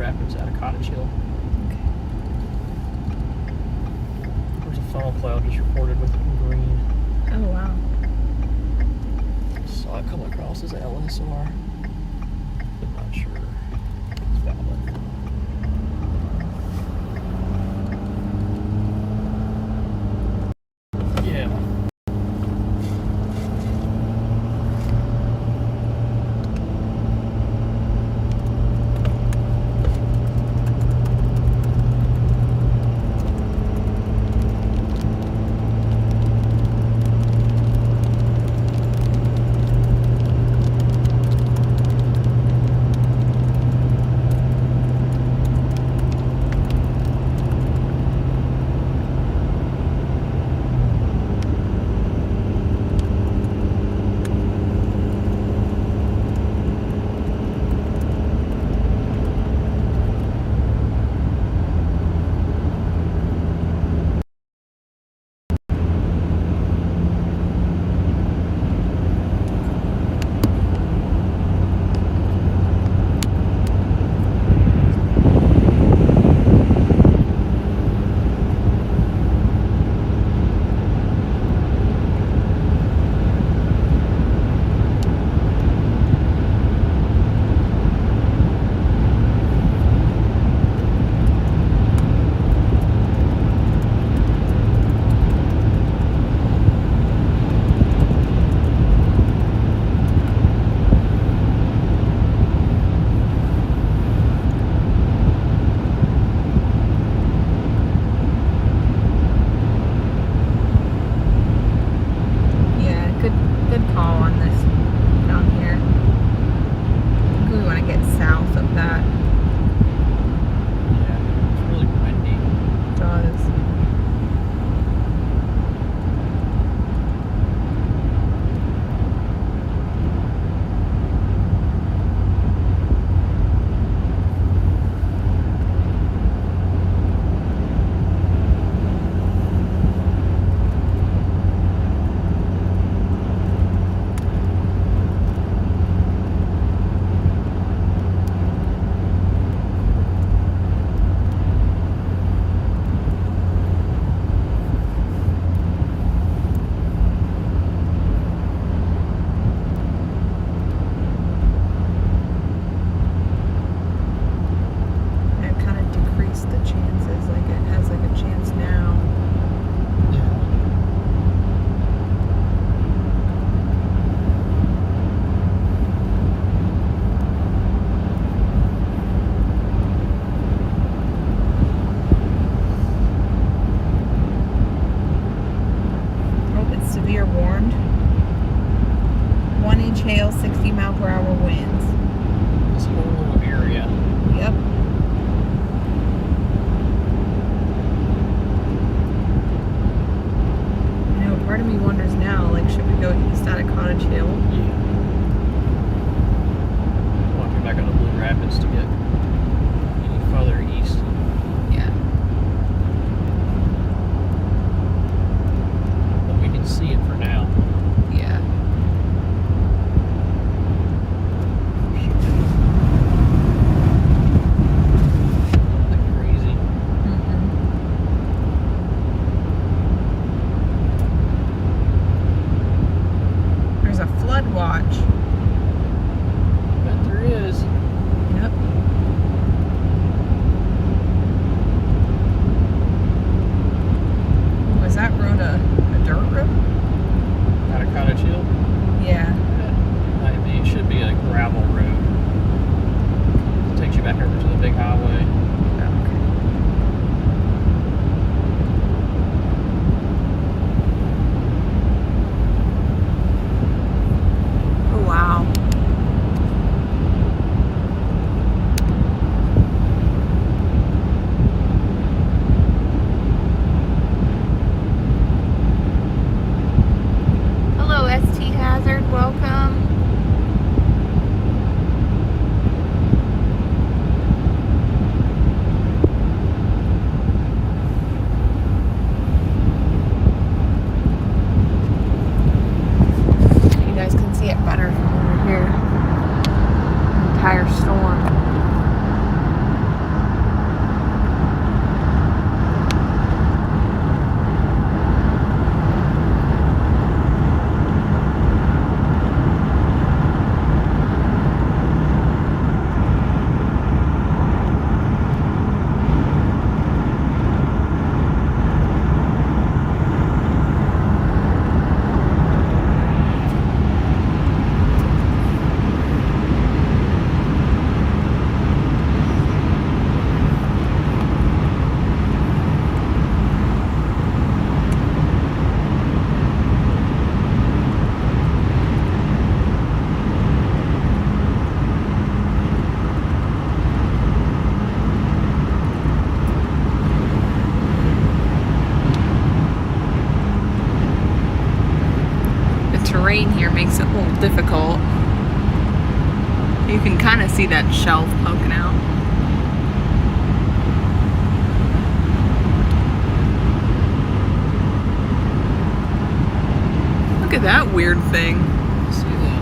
Rapids out of Cottage Hill. Okay. There's a funnel cloud just reported with it in green. Oh, wow. Saw it come across as LSR. I'm not sure it's valid. Yeah. Good call on this down here. I think we want to get south of that. Yeah, it's really windy. It does. Severe warned. 1-inch hail, 60-mile-per-hour winds. This whole little area. Yep. You know, part of me wonders now, like, should we go east out of Cottage Hill? Yeah. Walking back on the Blue Rapids to get any further east. Yeah. See it for now. Yeah. Like crazy. Mm-hmm. There's a flood makes it a little difficult. You can kind of see that shelf poking out. Look at that weird thing. See that?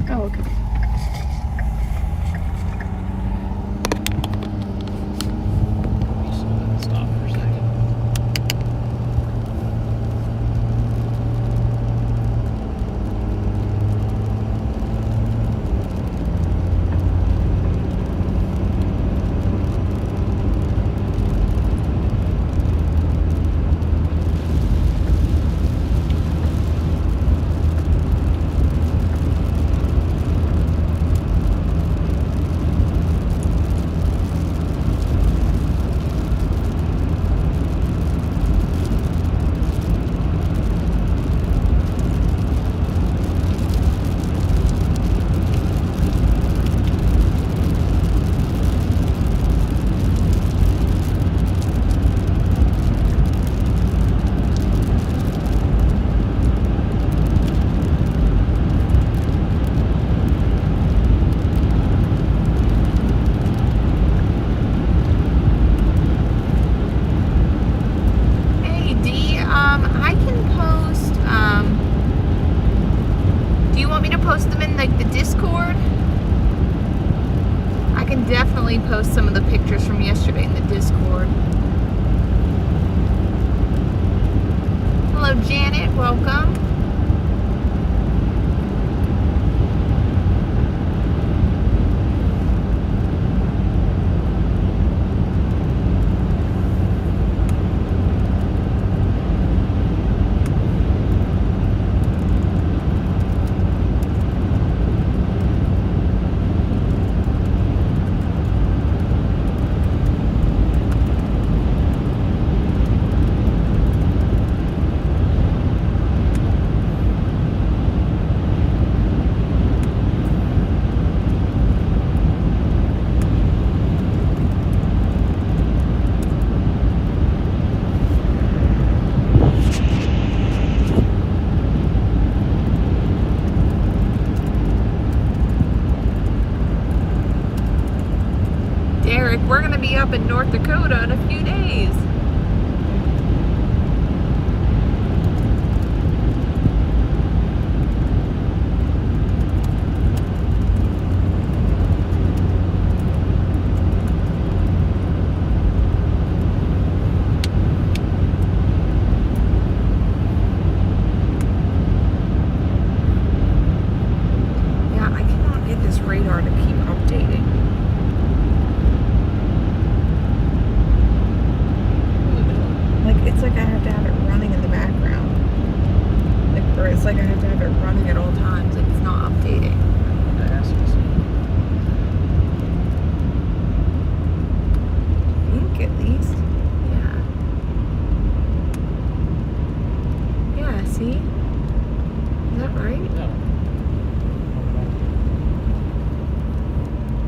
Oh, okay. Stop for a second. Post some of the pictures from yesterday in the Discord. Hello, Janet. Welcome. We're going to be up in North Dakota in a few days. Yeah, I cannot get this radar to keep updating. It's like I have to have it running in the background. Or it's like I have to have it running at all times and it's not updating. I think at least. Yeah. Yeah, see? Is that right? No.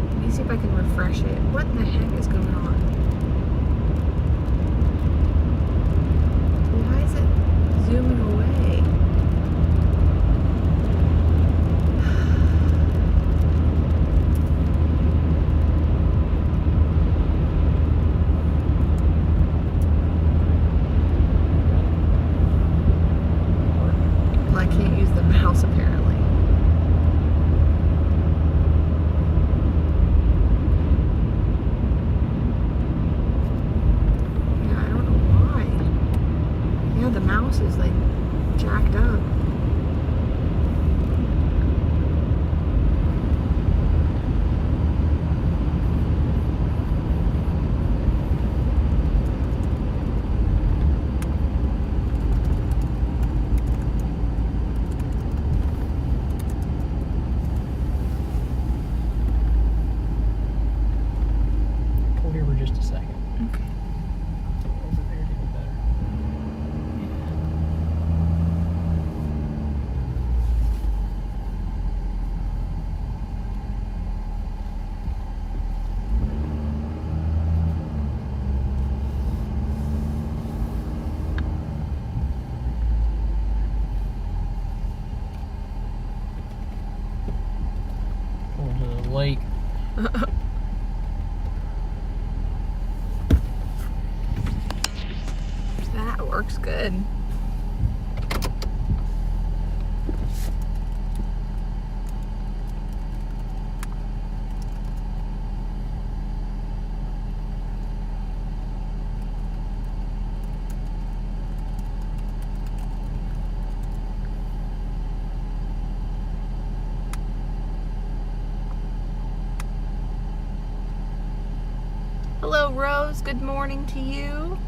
Let me see if I can refresh it. What in the heck is going on? Zooming away. Well, I can't use the mouse apparently. Yeah, I don't know why. Yeah, the mouse is like jacked up. That works good. Hello, Rose. Good morning to you.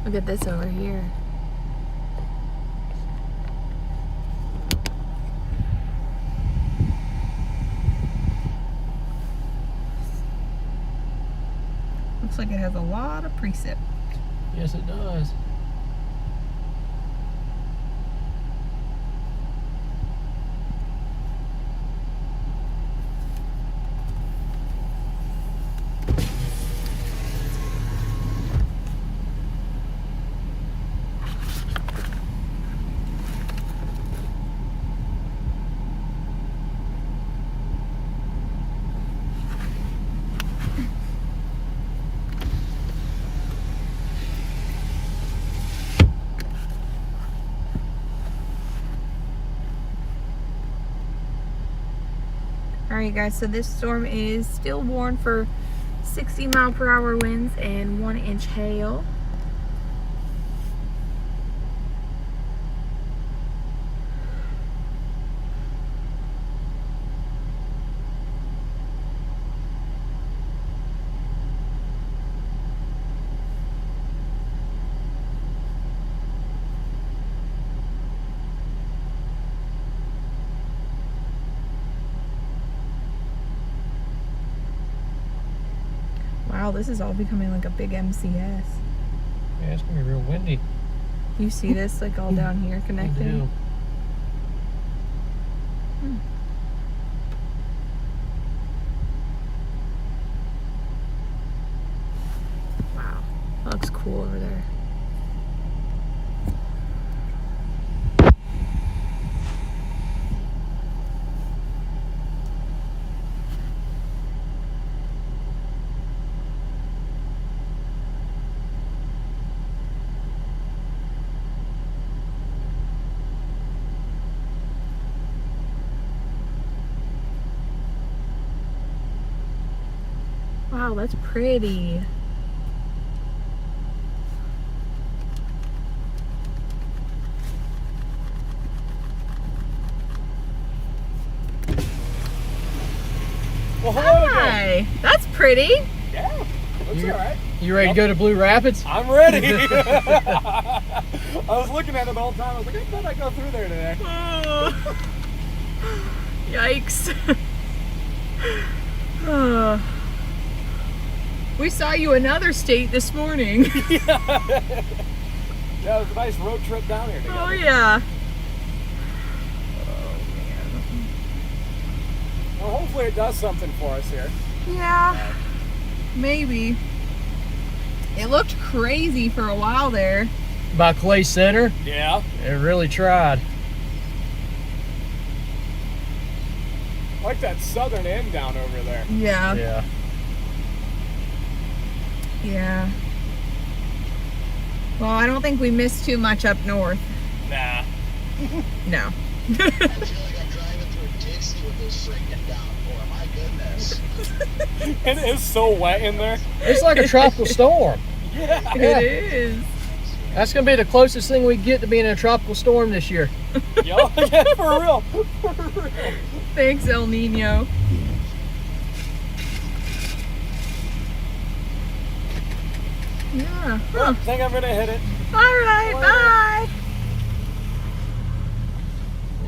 Look at this over here. Looks like it has a lot of precip. Yes, it does. Alright guys, so this storm is still warned for 60-mile-per-hour winds and 1-inch hail. Wow, this is all becoming like a big MCS. Yeah, it's gonna be real windy. You see this like all down here connected? I do. Wow, that looks cool over there. Wow, that's pretty. Well, hello Hi, again. that's pretty. Yeah, looks all right. You ready to go to Blue Rapids? I'm ready. I was looking at it the whole time. I was like, I thought I'd go through there today. Yikes. We saw you another state this morning. Yeah, it was a nice road trip down here together. Oh yeah. Well, hopefully it does something for us here. Yeah, maybe. It looked crazy for a while there. By Clay Center? Yeah. It really tried. I like that southern end down over there. Yeah. Yeah. Yeah. Well, I don't think we missed too much up north. Nah. No. I feel like I'm driving through Dixie with this freaking downpour. My goodness. It is so wet in there. It's like a tropical storm. Yeah. It is. That's gonna be the closest thing we get to being in a tropical storm this year. Yo, yeah, for real. Thanks, El Nino. Yeah. Well, Huh. I think I'm gonna hit it. All right. Later. Bye.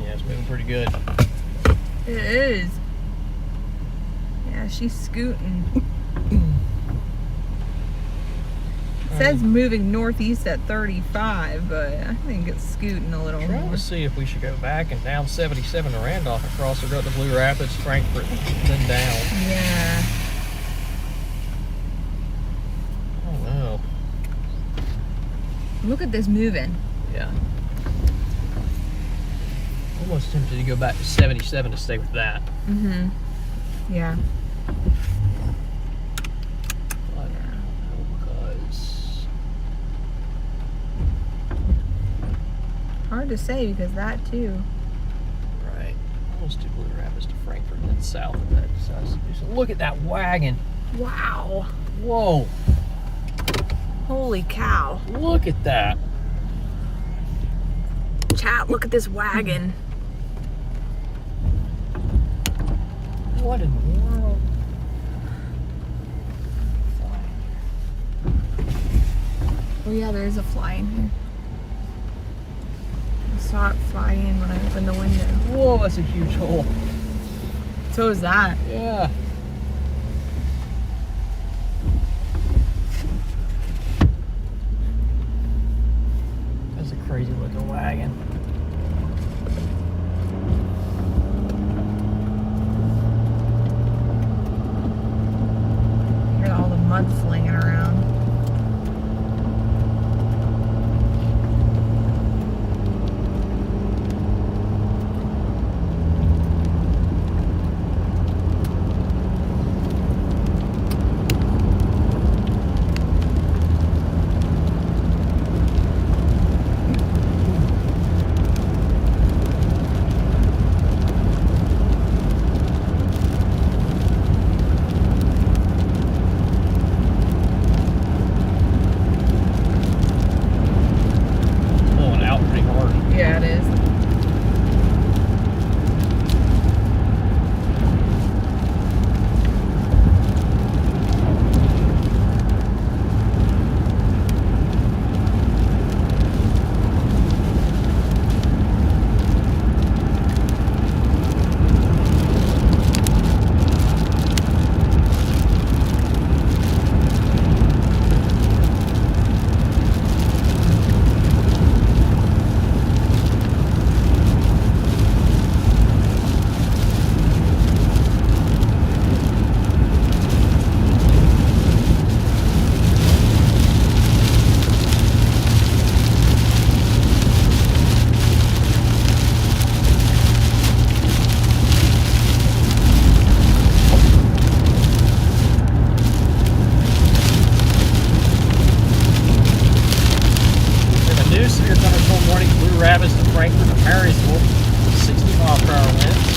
Yeah, it's moving pretty good. It is. Yeah, she's scooting. It says moving northeast at 35, but I think it's scooting a little Trying more. to see if we should go back and down 77 to Randolph and cross the road to Blue Rapids, Frankfort, then down. Yeah. I don't know. Look at this moving. Yeah. Almost tempted to go back to 77 to stay with that. Mm-hmm. Yeah. But, because Hard to say because that too. right, almost do Blue Rapids to Frankfort and then south of that. So look at that wagon. Wow. Whoa, Holy cow. look at that. Chat, look at this wagon. What in the world? Oh yeah, there is a fly in here. I saw it fly in when I opened the window. Whoa, that's a huge hole. So is that. Yeah. That's a crazy looking wagon. Hear all the mud flinging around. Pulling out pretty hard. Yeah, it is. And the new severe thunderstorm warning, Blue Rapids to Frankfort to Marysville, 60 mile per hour winds.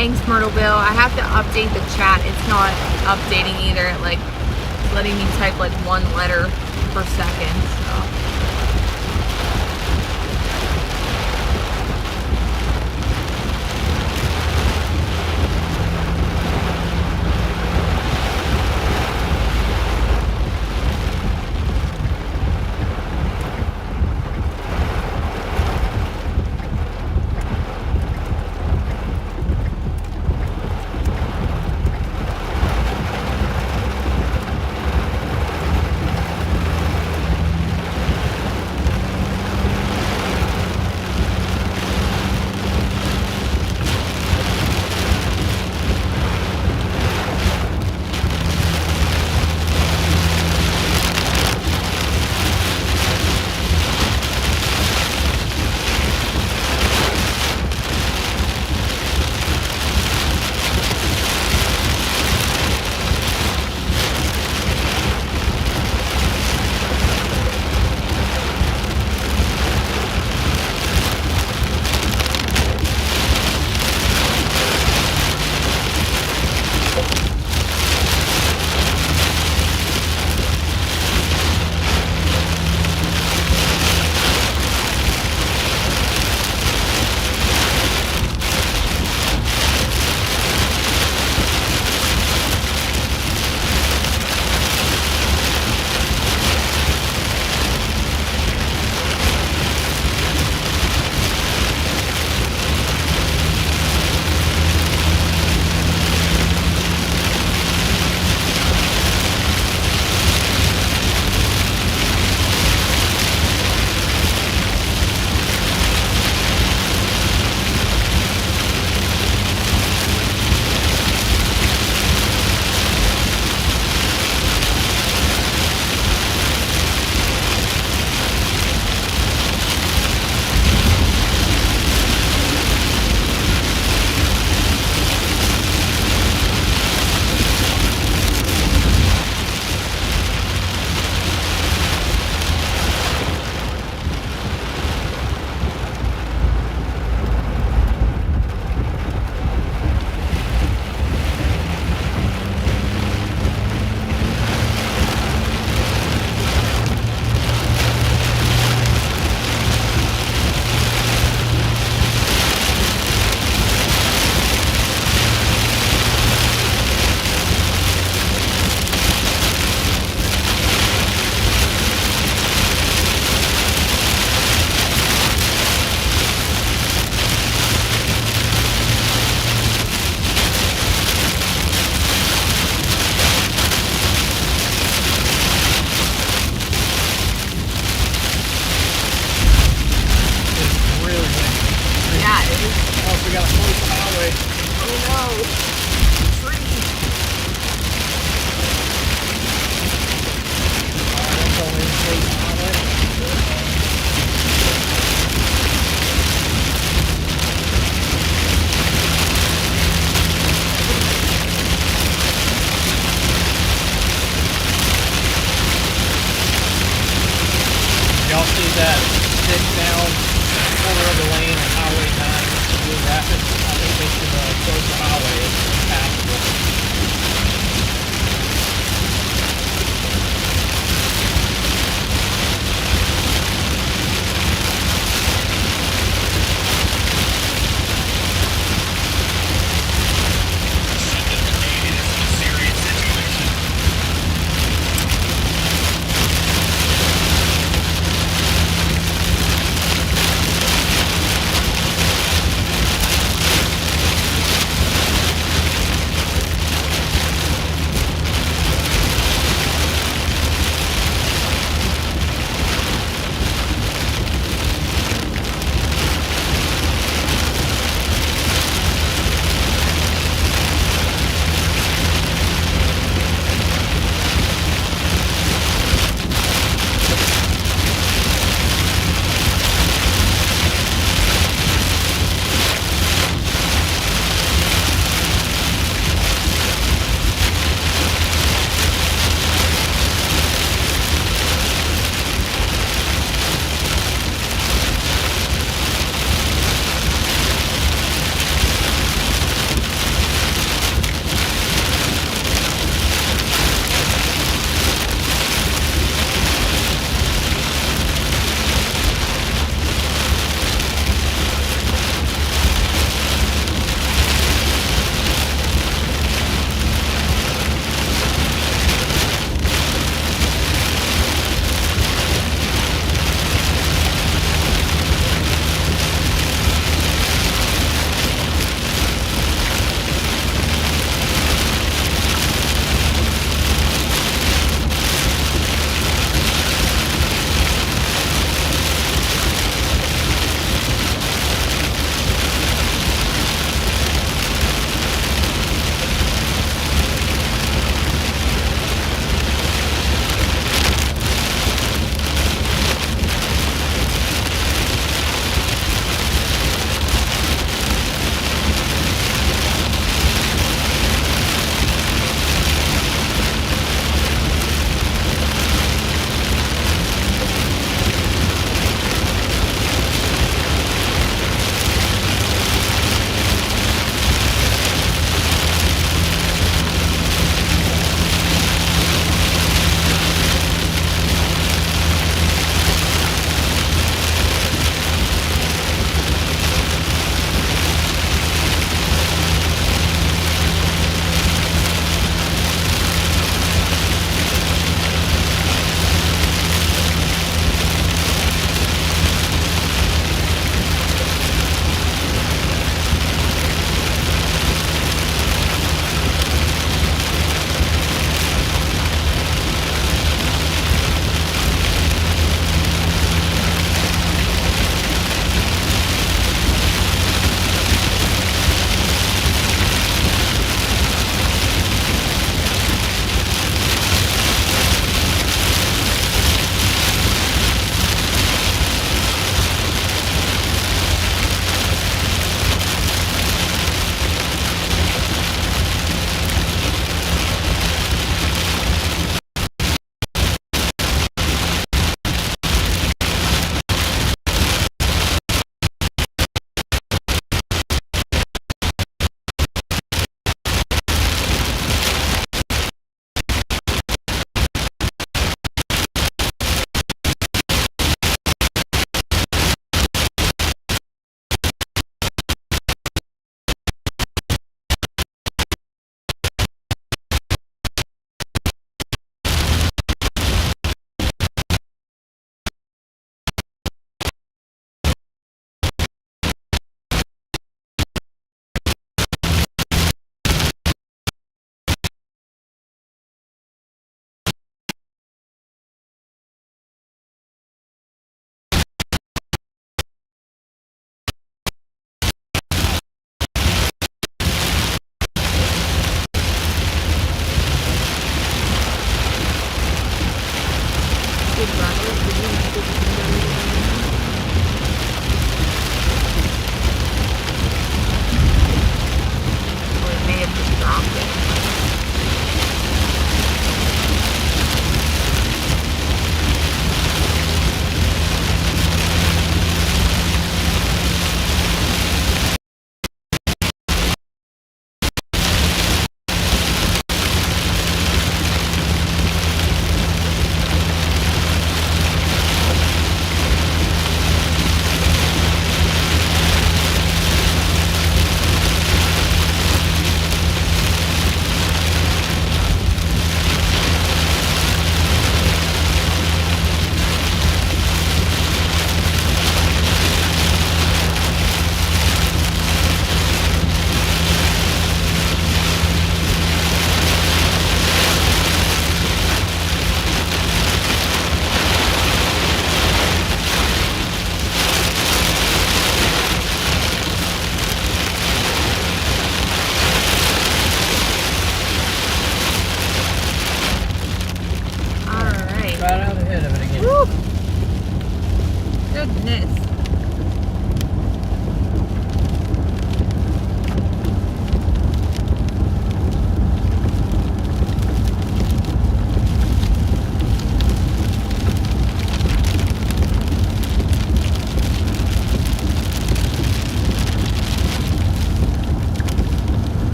Thanks, Myrtleville. I have to update the chat. It's not updating either. It like letting me type like one letter per second. So. Y'all see that stick down corner of the lane on Highway 9 in Blue Rapids? I think they should close the highway. It's impassable.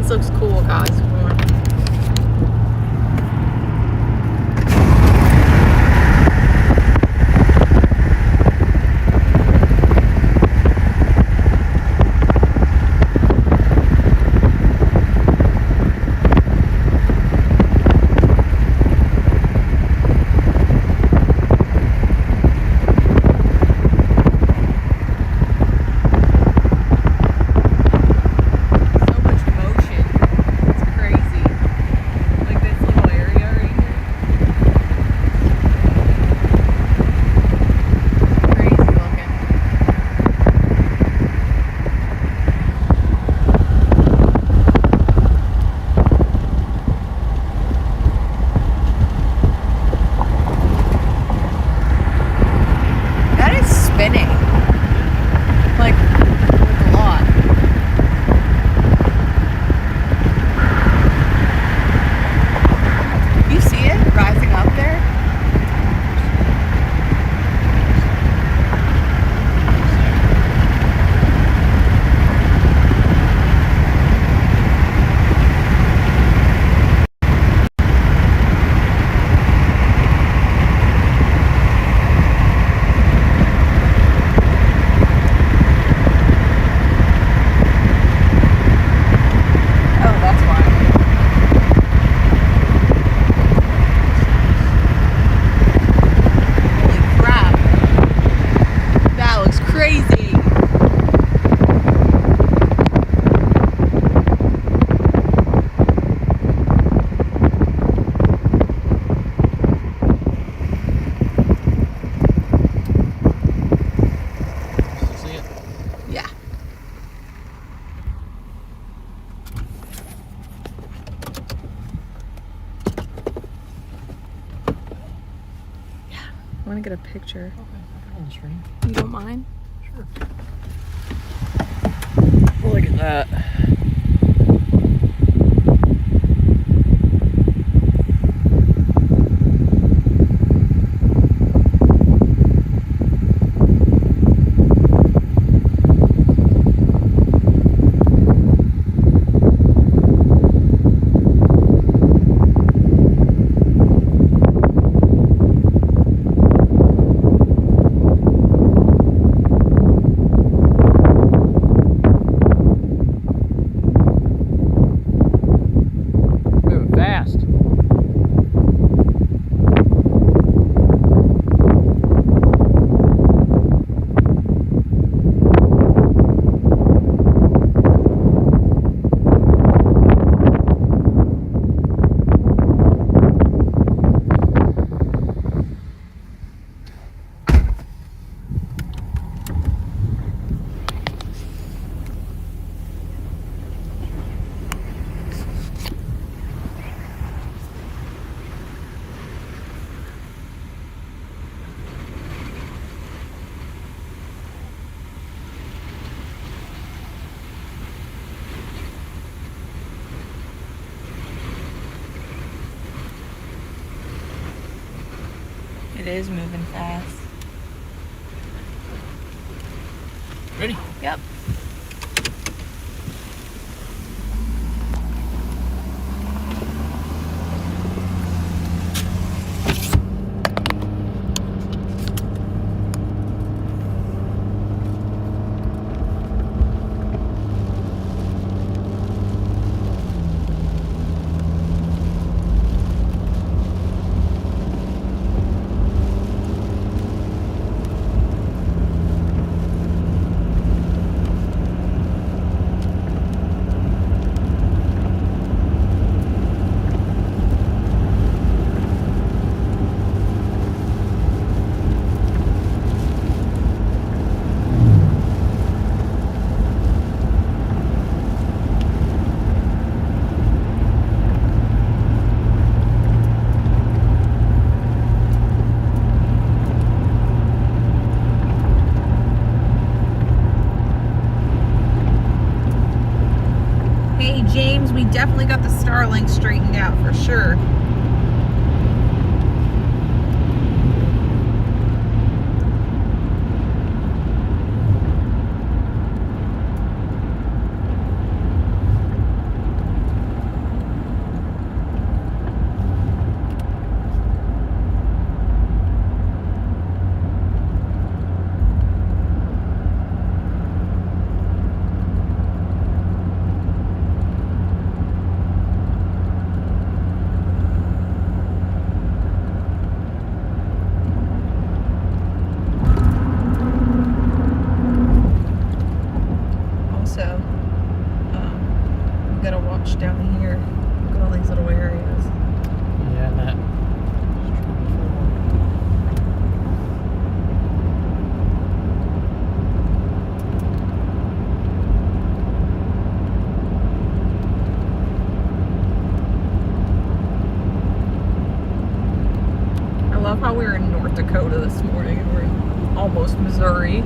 This looks cool, guys. Come on. I want to get a picture. Okay, on the screen. You don't mind? Sure. Look at that. It is moving fast. Ready? Yep. James, we definitely got the Starlink straightened out for sure. much down here. Look at all these little areas. Yeah, and that. I love how we were in North Dakota this morning and we're in almost Missouri.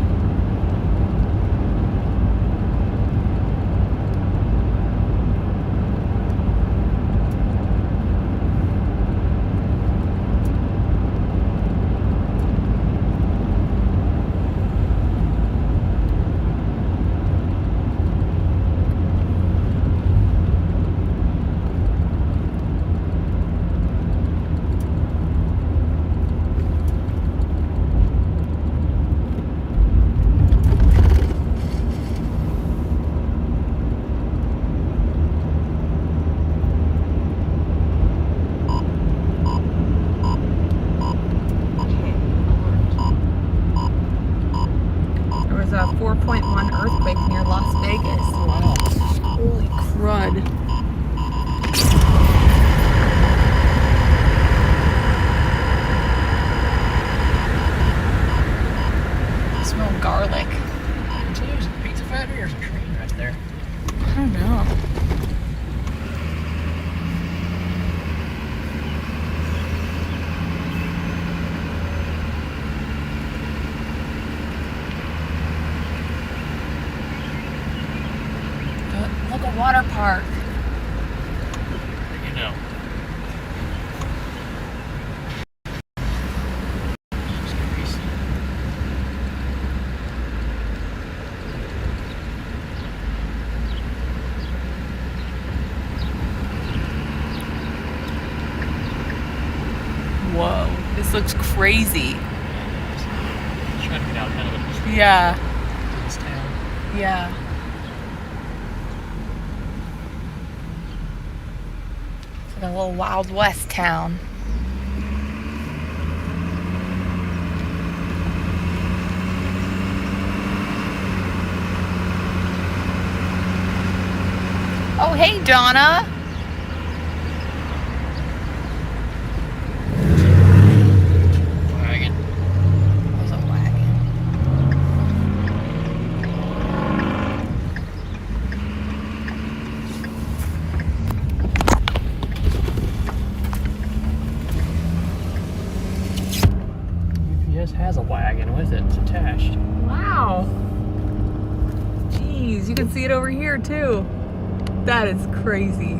A 4.1 earthquake near Las Vegas. Wow. Holy crud. I smell garlic. Is it a pizza factory or is it a train right there? I don't know. Look, a water park. You know. It's crazy. Whoa, this looks crazy. Trying to get out kind of Yeah, this town. yeah. It's like a little Wild West town. Oh, hey, Donna. Wagon. There's a wagon. UPS has a wagon with it. It's attached. Wow. Jeez, you can see it over here too. That is crazy.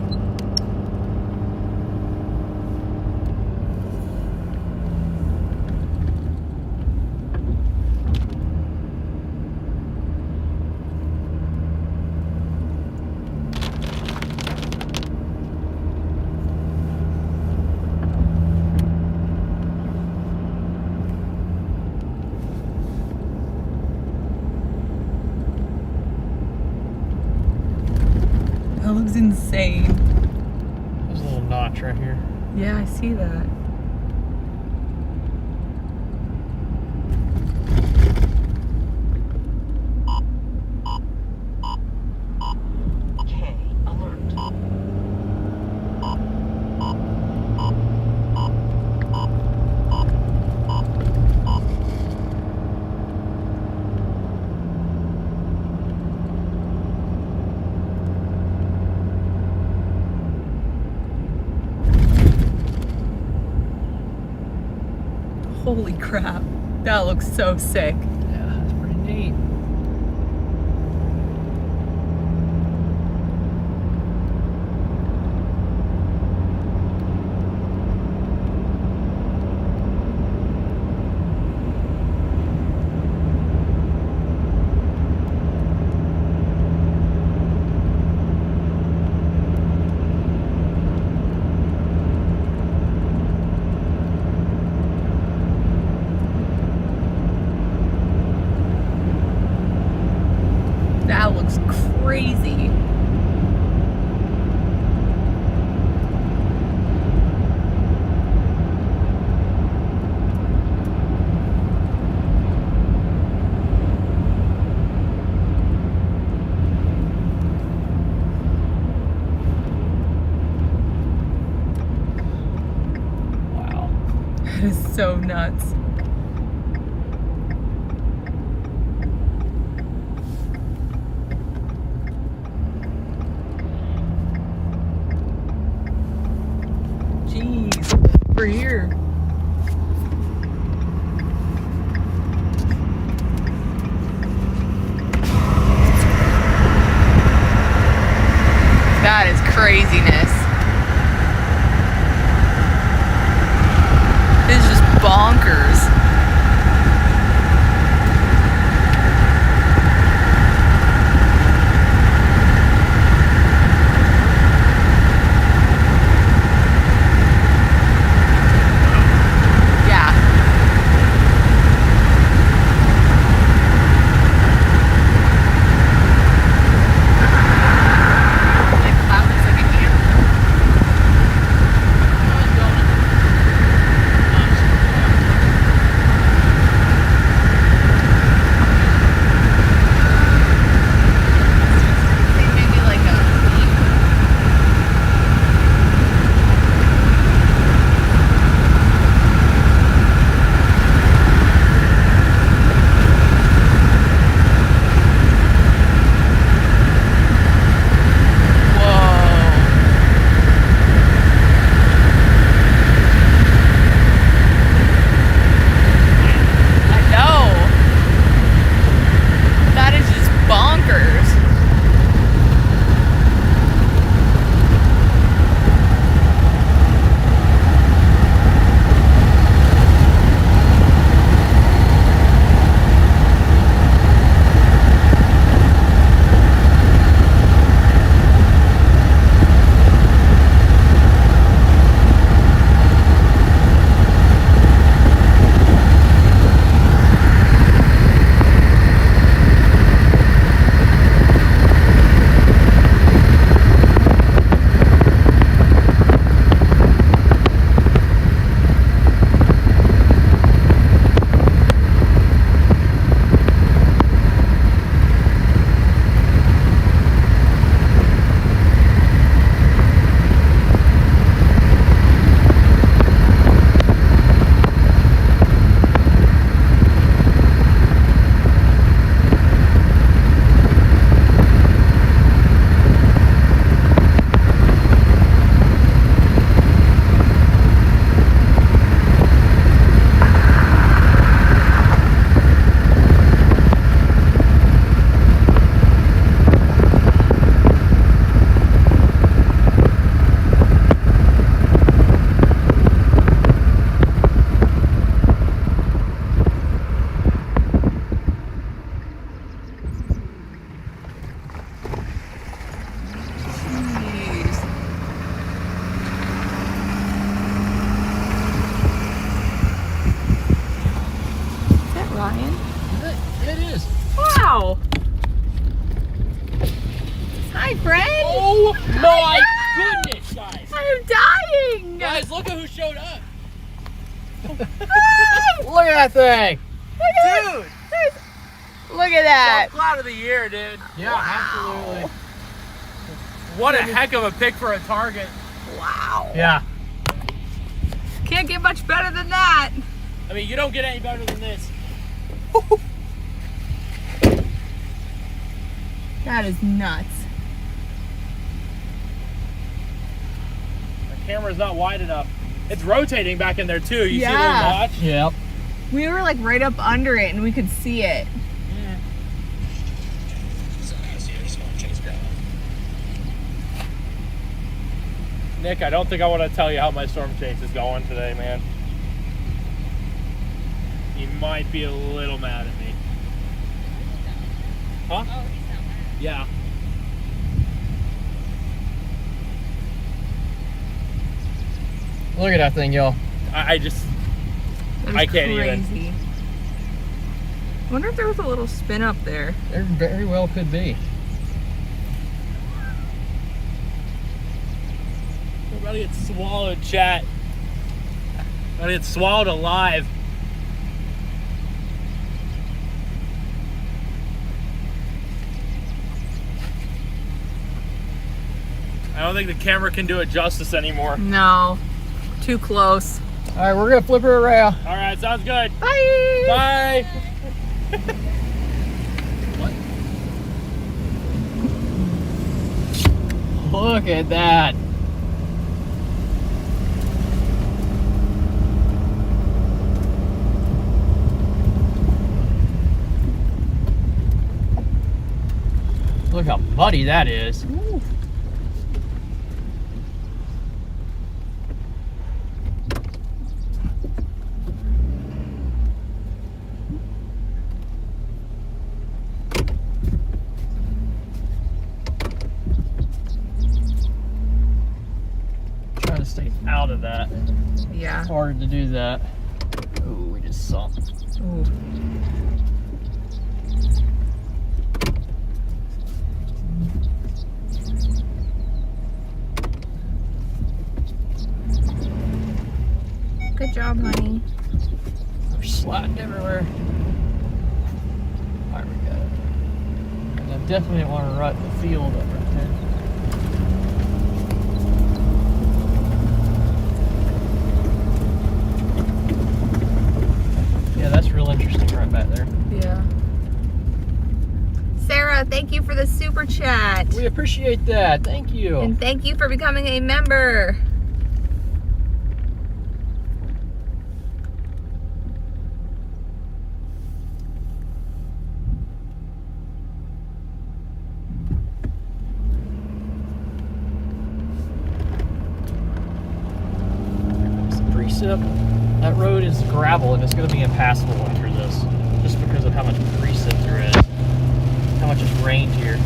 That looks insane. There's a little notch right here. Yeah, I see that. Okay, alert. Holy crap. That looks so sick. Yeah, that's pretty neat. That is so nuts. Jeez, over here. That is craziness. It's just bonkers. Yeah. That cloud looks like an ant. Maybe like a I know. That is just bonkers. Jeez. Is that Ryan? It is. Wow. Hi, friend. Oh my goodness, guys! I'm dying. Guys, look at who showed up. Hi. Look at that thing. Dude. Look at that. Cloud of the year, dude. Yeah, absolutely. What a heck of a pick for a target. Wow. Yeah. Can't get much better than that. I mean, you don't get any better than this. That is nuts. The camera's not wide enough. It's rotating back in there too. You see the little Yeah. notch? Yep. We were like right up under it and we could see it. Nick, I don't think I want to tell you how my storm chase is going today, man. You might be a little mad at me. Huh? Oh, he's not mad. Yeah. Look at that thing, y'all. I just, That is I can't even. crazy. I wonder if there was a little spin up there. There very well could be. We're about to get swallowed, chat. About to get swallowed alive. I don't think the camera can do it justice anymore. No, too close. All right, we're gonna flip her around. All right, sounds good. Bye. Bye. Look at that. Look how muddy that is. Ooh. Trying to stay out of that. Yeah. It's hard to do that. Oh, we just sunk. Ooh. Good job, honey. We're sliding everywhere. Alright, we got it. And I definitely don't want to rut the field up right there. Yeah, that's real interesting right back there. Yeah. Sarah, thank you for the super chat. We appreciate that. Thank you. And thank you for becoming a member. That road is gravel and it's going to be impassable through this just because of how much precip there is, how much it's rained here.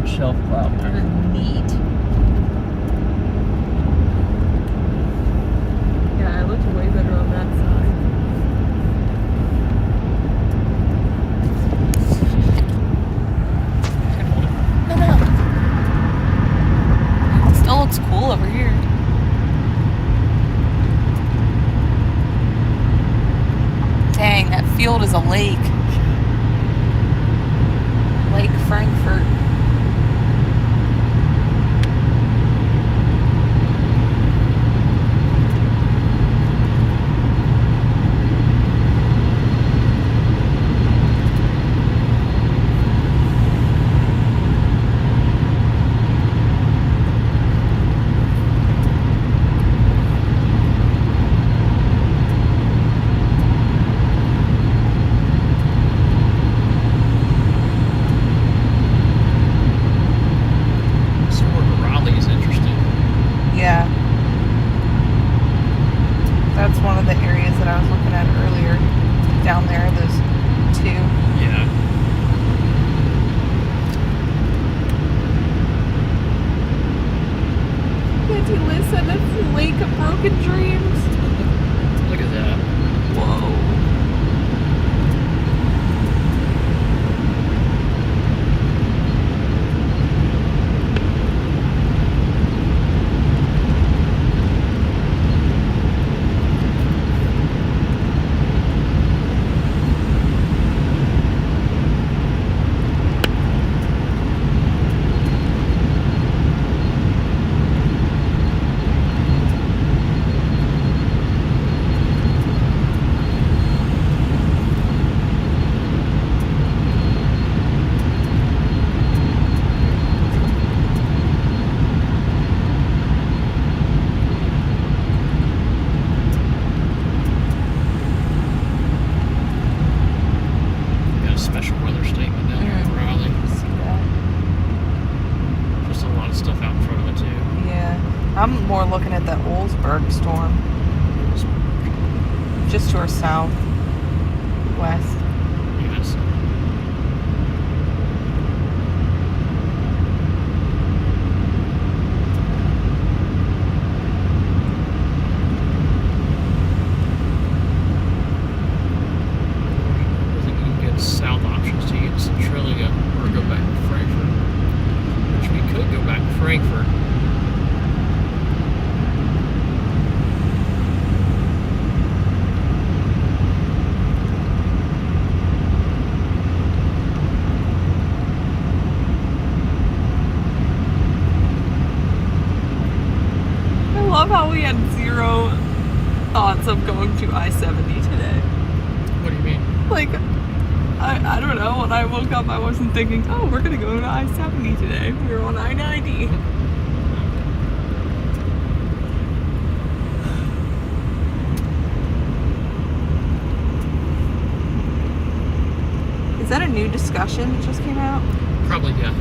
Shelf cloud. Neat. Yeah, it looks way better on that side. No. It still looks cool over here. Dang, that field is a lake. Lake Frankfurt. I'm more looking at the Olsberg storm. Just to our south. West. Yes. I think you can get south options to get Centralia or go back to Frankfurt. Which we could go back to Frankfurt. I love how we had zero thoughts of going to I-70 today. What do you mean? Like, I don't know. When I woke up, I wasn't thinking, oh, we're going to go to I-70 today. We were on I-90. Is that a new discussion that just came out? Probably, yeah.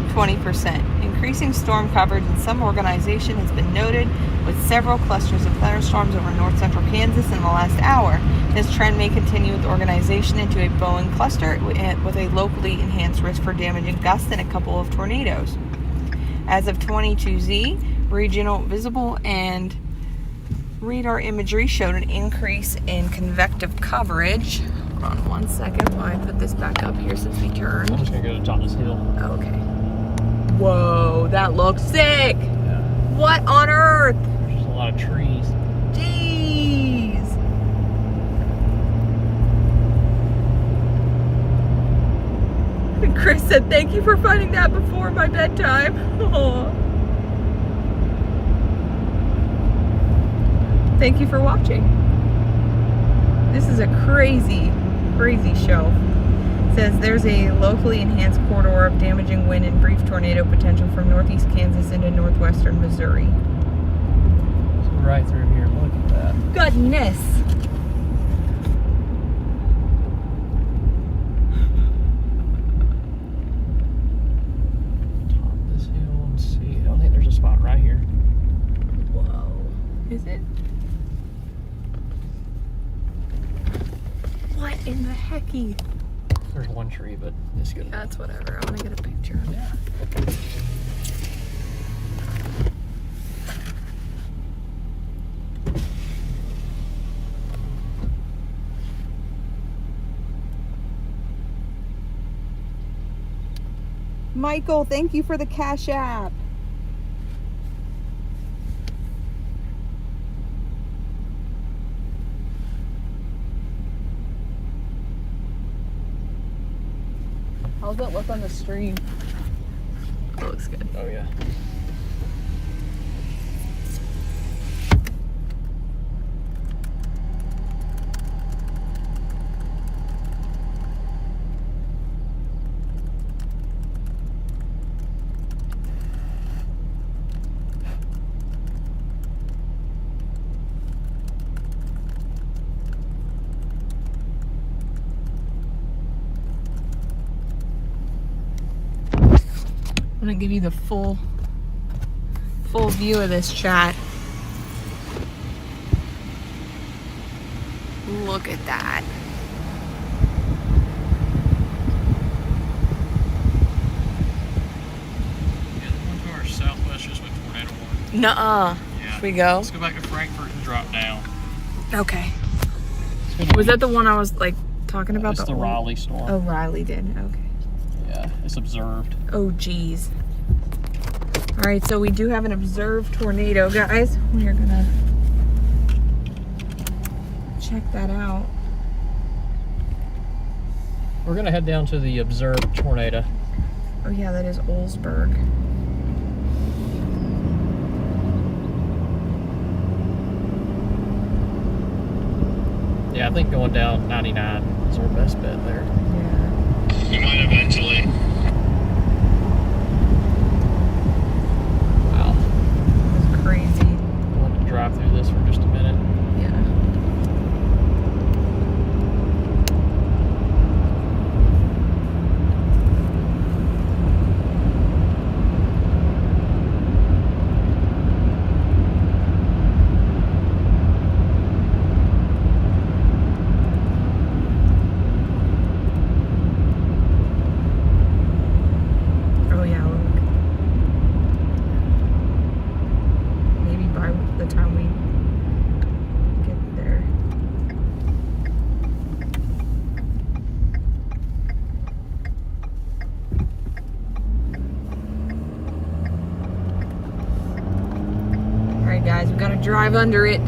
20%. Increasing storm coverage in some organization has been noted, with several clusters of thunderstorms over north central Kansas in the last hour. This trend may continue with organization into a Boeing cluster with a locally enhanced risk for damaging gusts and a couple of tornadoes. As of 22Z, regional visible and radar imagery showed an increase in convective coverage. Hold on one second while I put this back up here since we turned. I'm just going to go to the top of this hill. Okay. Whoa, that looks sick! Yeah. What on earth? There's just a lot of trees. Jeez! And Chris said, thank you for finding that before my bedtime. Aw. Thank you for watching. This is a crazy, crazy show. It says there's a locally enhanced corridor of damaging wind and brief tornado potential from northeast Kansas into northwestern Missouri. So right through here. Look at that. Goodness! Top of this hill. Let's see. I don't think there's a spot right here. Whoa. Is it? What in the hecky? There's one tree, but it's good. That's whatever. I want to get a picture of it. Michael, thank you for the Cash App. How's that look on the stream? It looks good. Oh, yeah. I'm gonna give you the full view of this chat. Look at that. Yeah, the one to our southwest just went tornado warning. Nuh-uh. Yeah. Should we go? Let's go back to Frankfurt and drop down. Okay. It's gonna Was be- that the one I was like talking about? It's the Raleigh storm. Oh, Riley did. Okay. Yeah, it's observed. Oh, geez. All right, so we do have an observed tornado, guys. We're gonna check that out. We're gonna head down to the observed tornado. Oh yeah, that is Olsberg. Yeah, I think going down 99 is our best bet there. Yeah. You might eventually. Wow. That's crazy. We'll have to drive through this for just a minute. Yeah. guys. We've got to drive under it.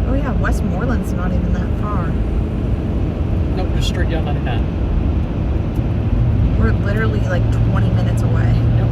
Oh yeah, Westmoreland's not even that far. Nope, just straight down 99. We're literally like 20 minutes away. Yep.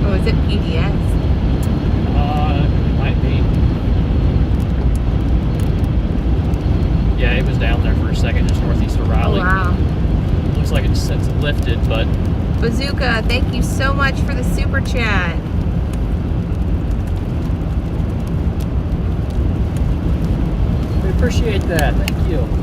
Oh, is it PDS? It might be. Yeah, it was down there for a second, just northeast of Oh Raleigh. wow. Looks like it's since lifted, but Bazooka, thank you so much for the super chat. we appreciate that. Thank you.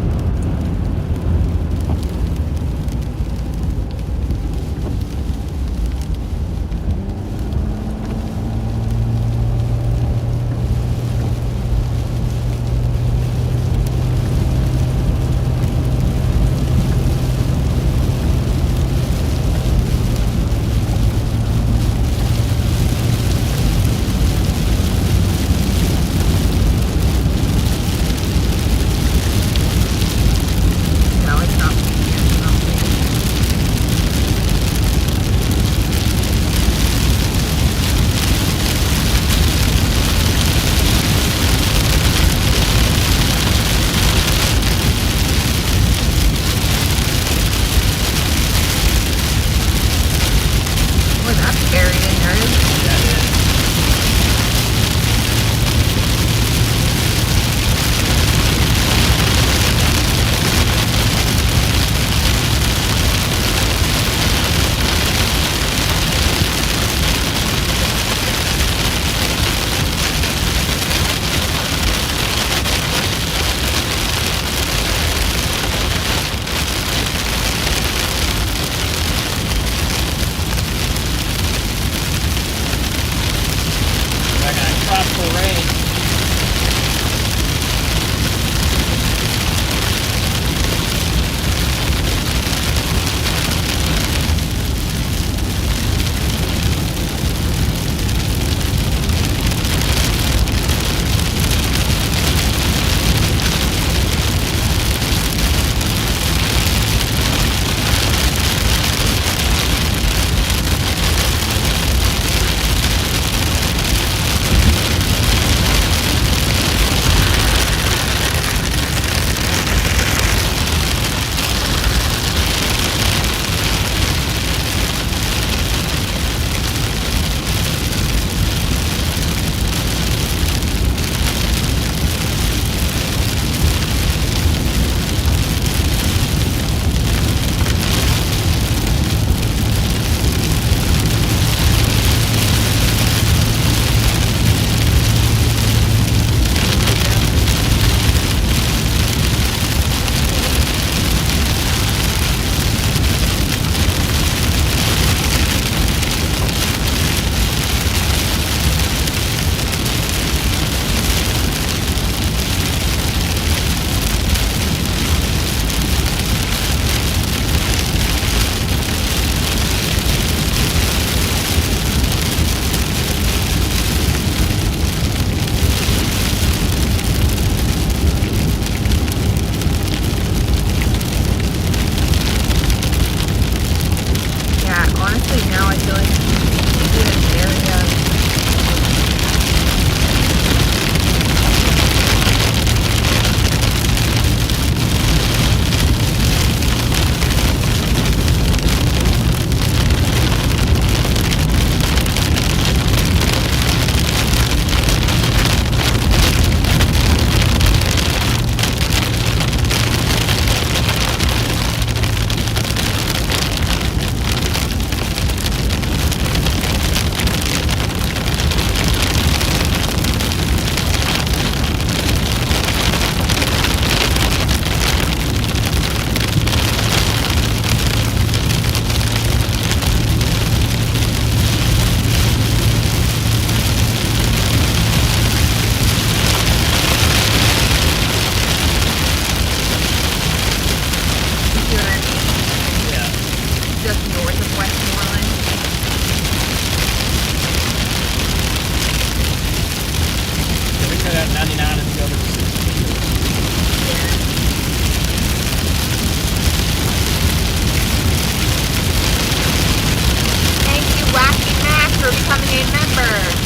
a member.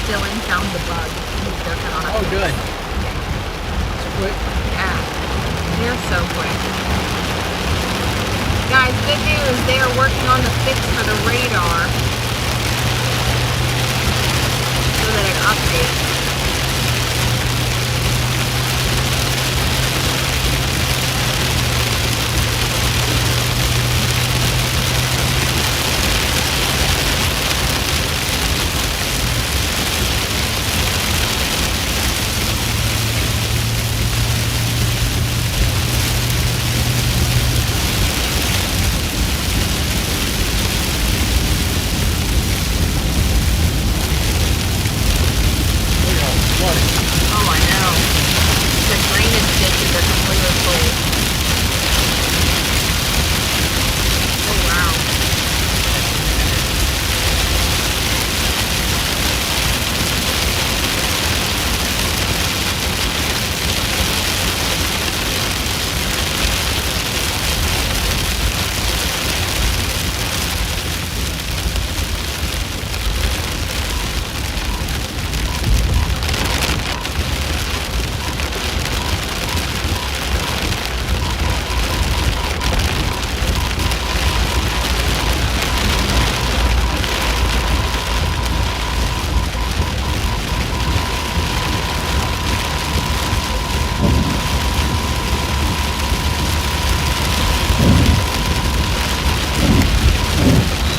Dylan found the bug. He's working on it. Oh, good. It's quick. Yeah. They're so quick. Guys, good news. They are working on the fix for the radar so that it updates. Oh, I know. The drainage ditches are completely full. Oh, wow.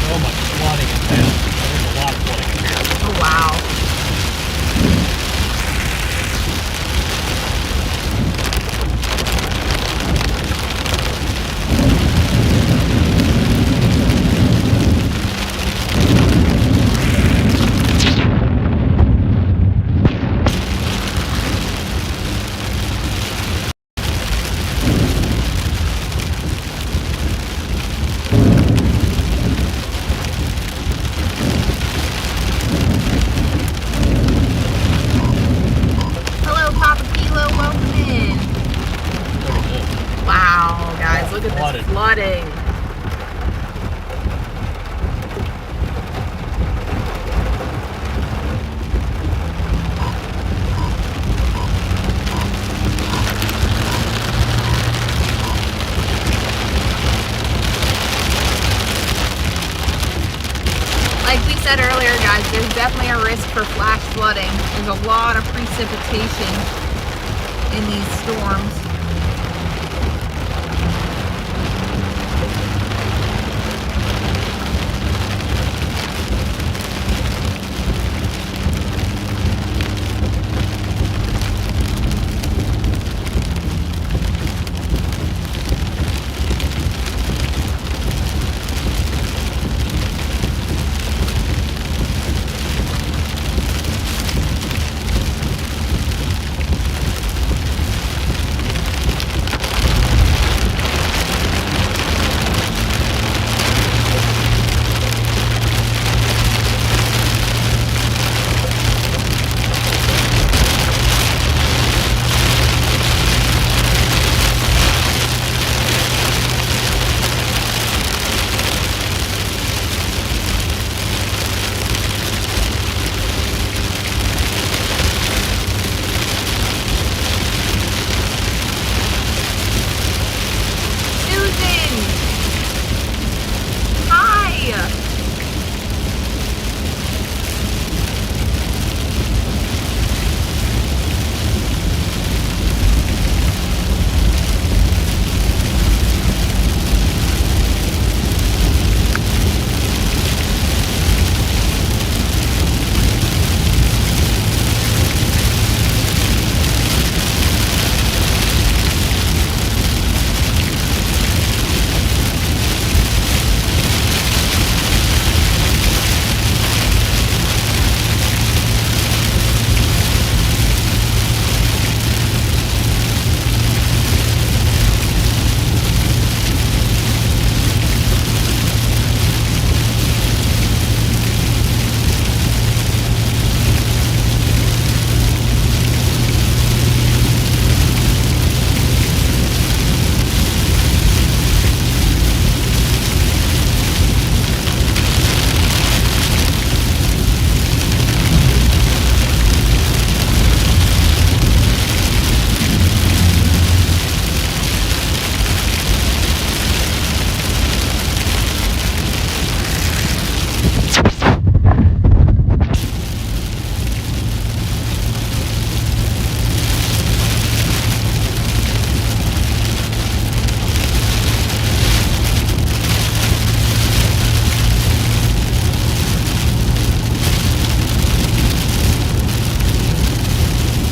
So much flooding in town. There's a lot of flooding in here. Oh, wow. Hello, Papa Kilo. Welcome in. Look at this. Wow, guys, look at Flooded. this flooding. Like we said earlier, guys, there's definitely a risk for flash flooding. There's a lot of precipitation in these storms.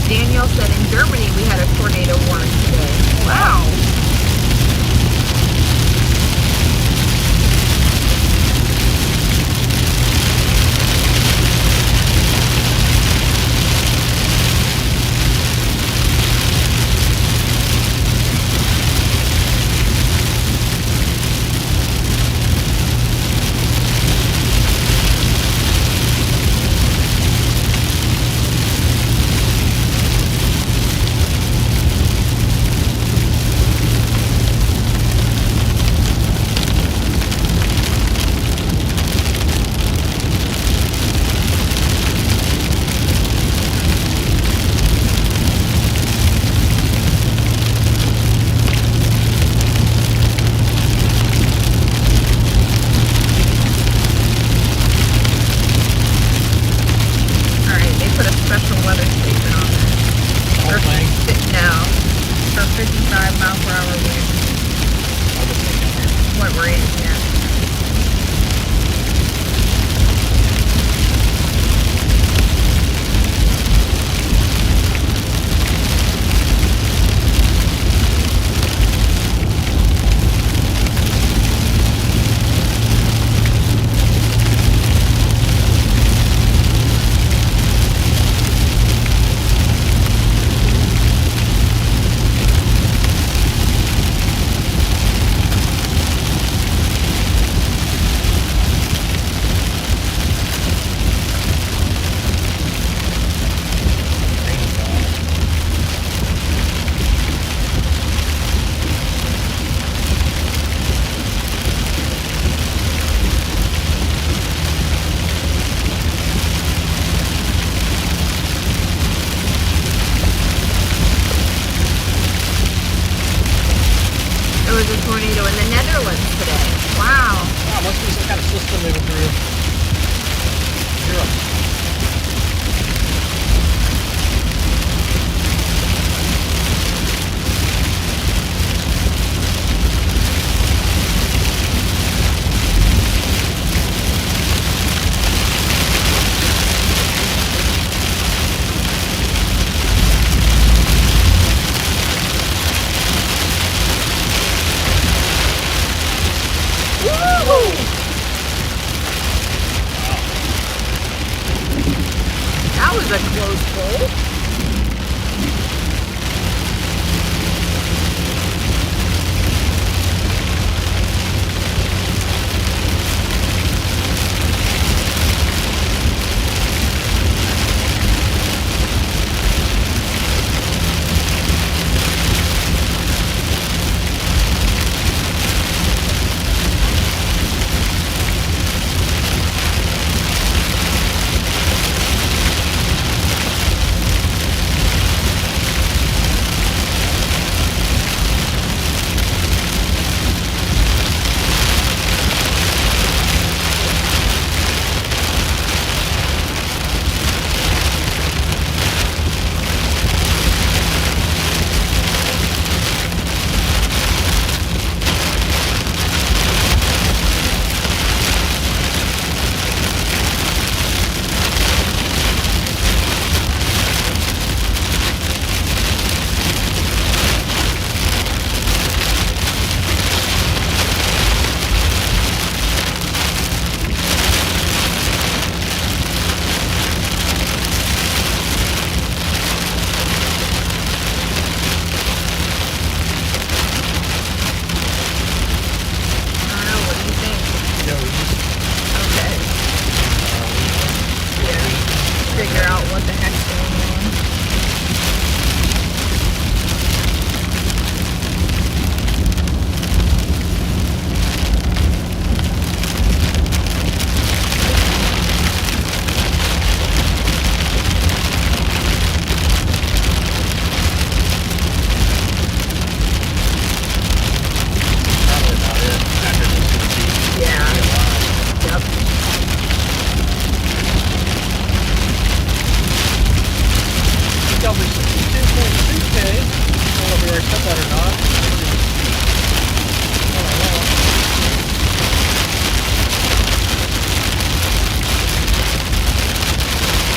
Daniel said in Germany we had a tornado warning today. Wow. Special weather station on there. No. For 55 mile per hour wind. What we're in, yeah. There was a tornado in the Netherlands today. Wow. Wow, must be some kind of system moving through Europe. That was a close pull. Figure out what the heck's going on.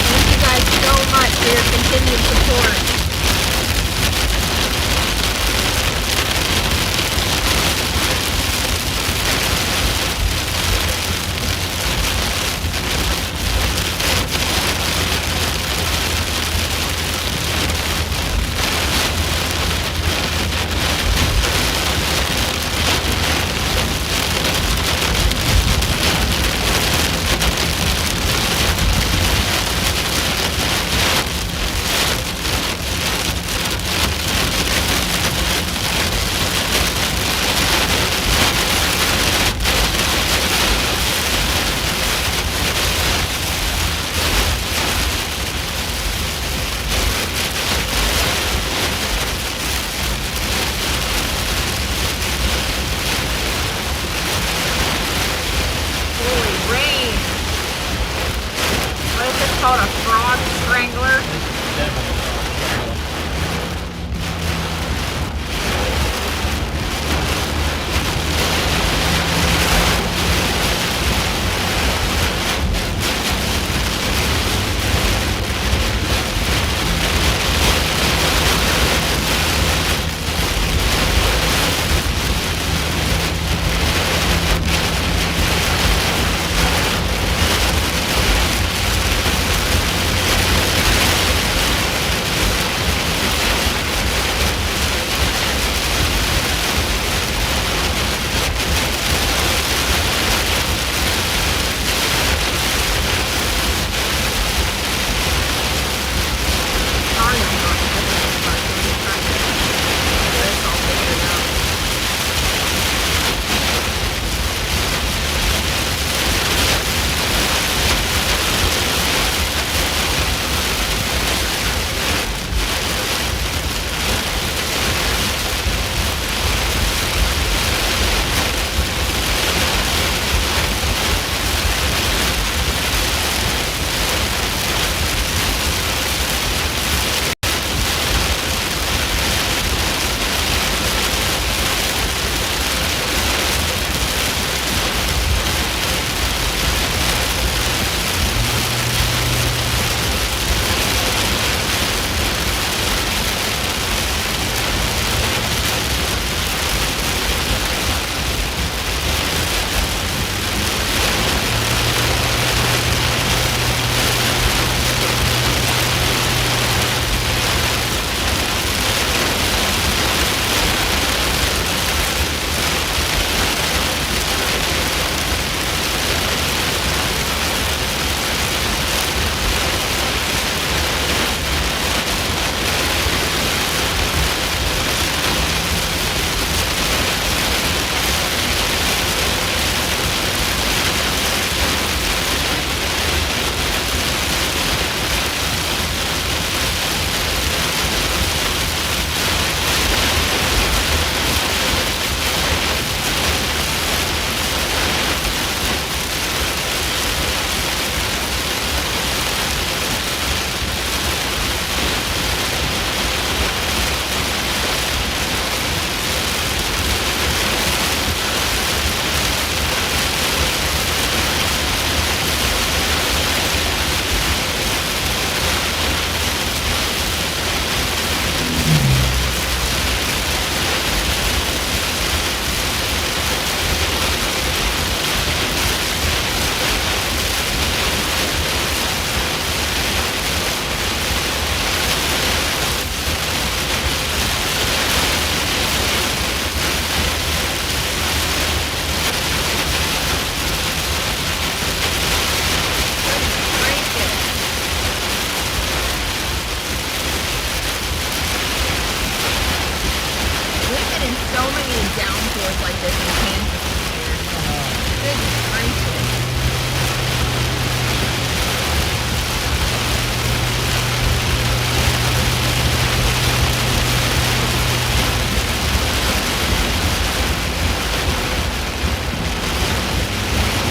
Thank you guys so much for your continued support. like this in Kansas this year. Goodness gracious.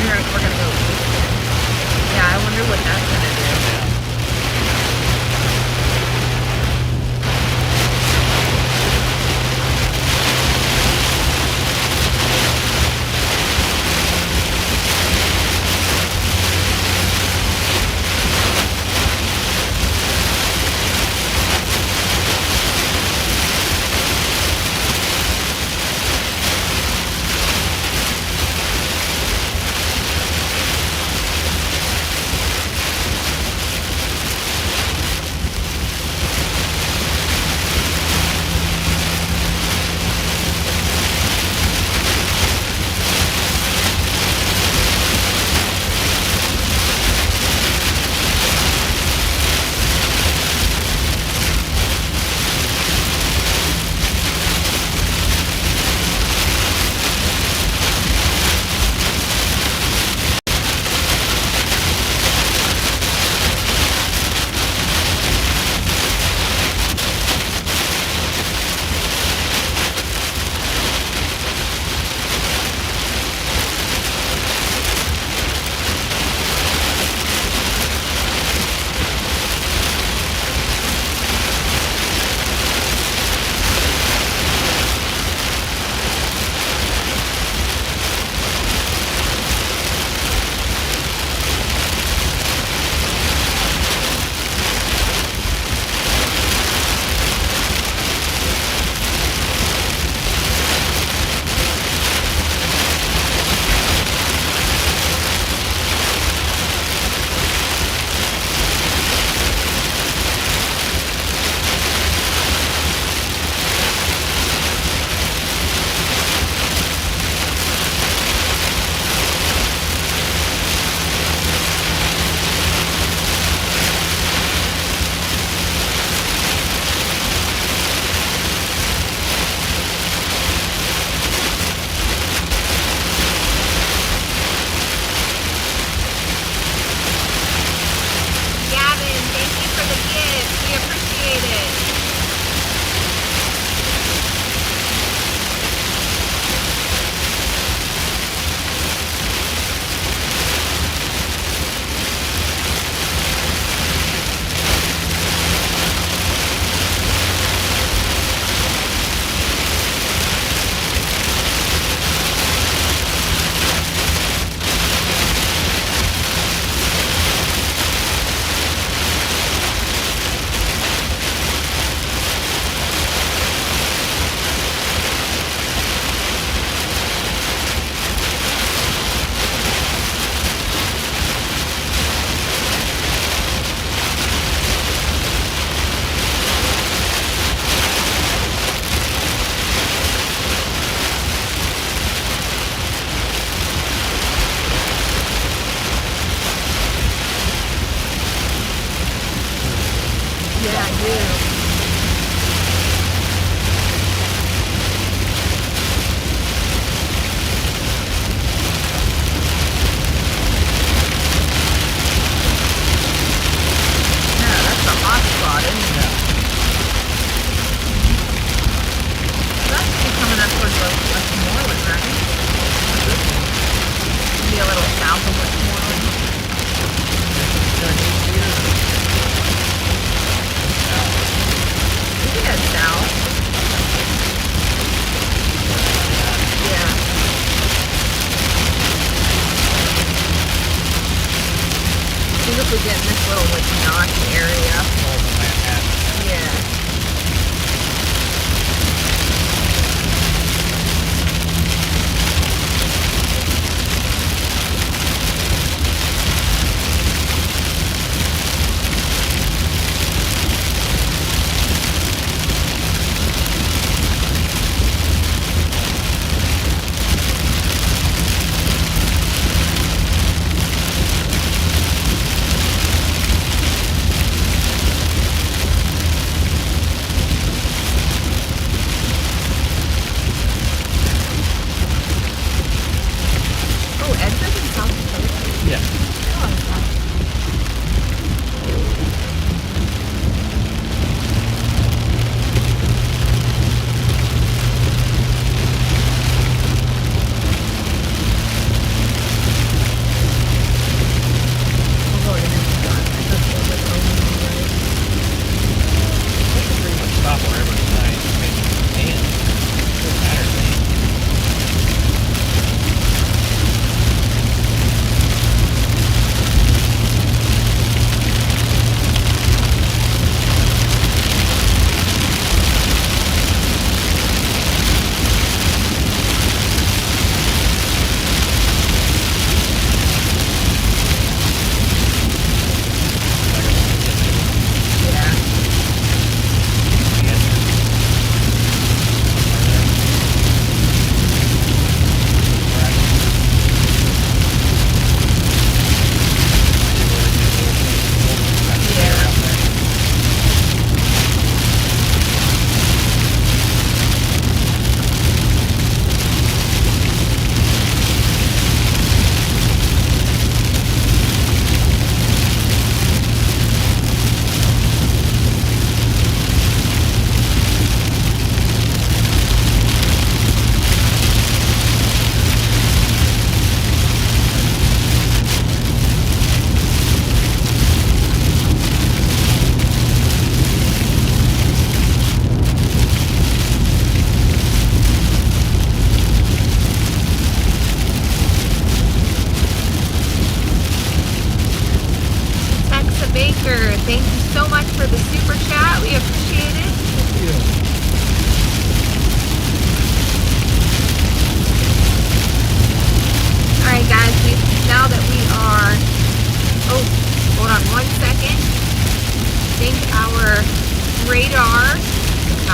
We're gonna go east again. Yeah, I wonder what that's gonna do.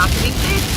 about to be fixed.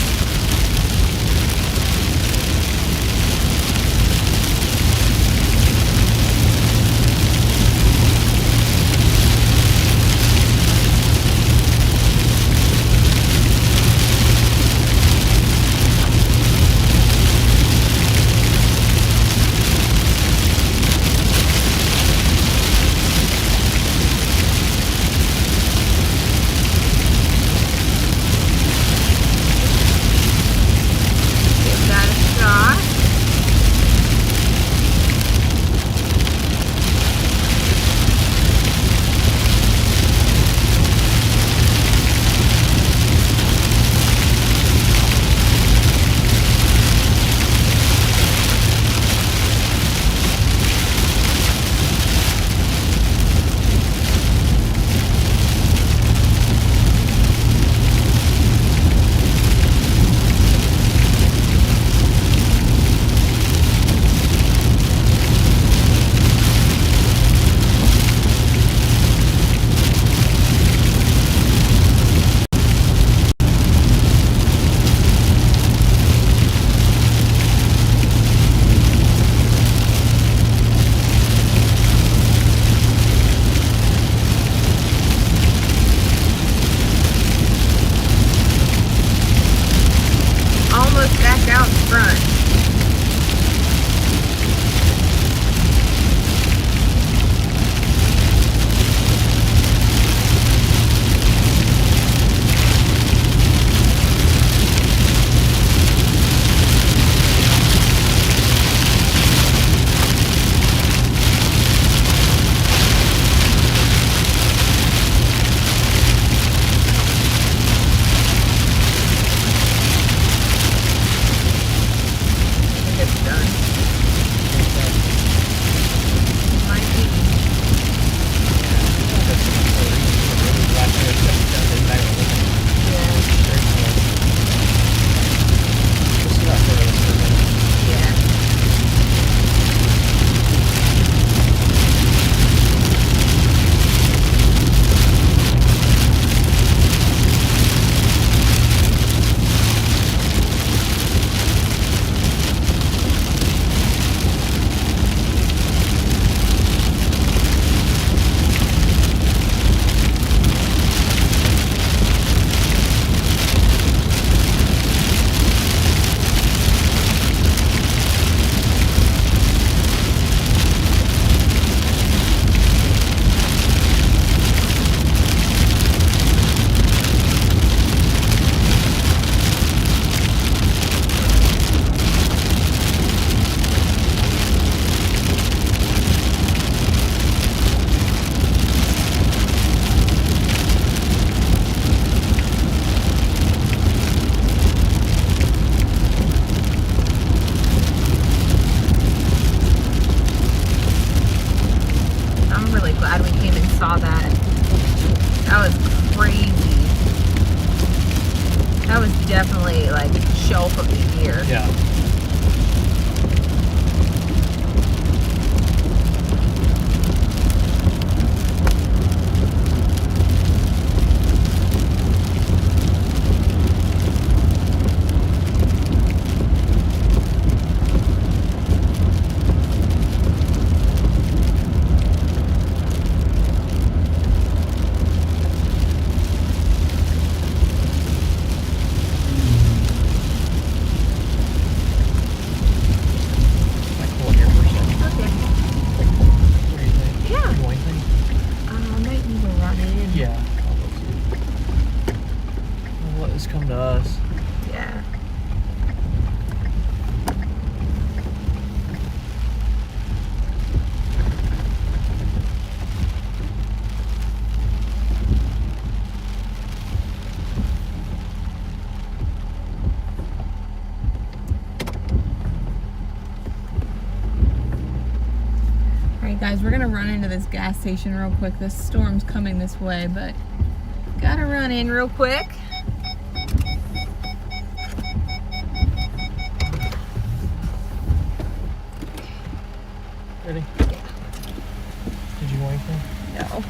Definitely like shelf of the year. Yeah. Come to us. Yeah. Alright guys, we're gonna run into this gas station real quick. This storm's coming this way, but gotta run in real quick. Ready? Yeah. Did you want anything? No.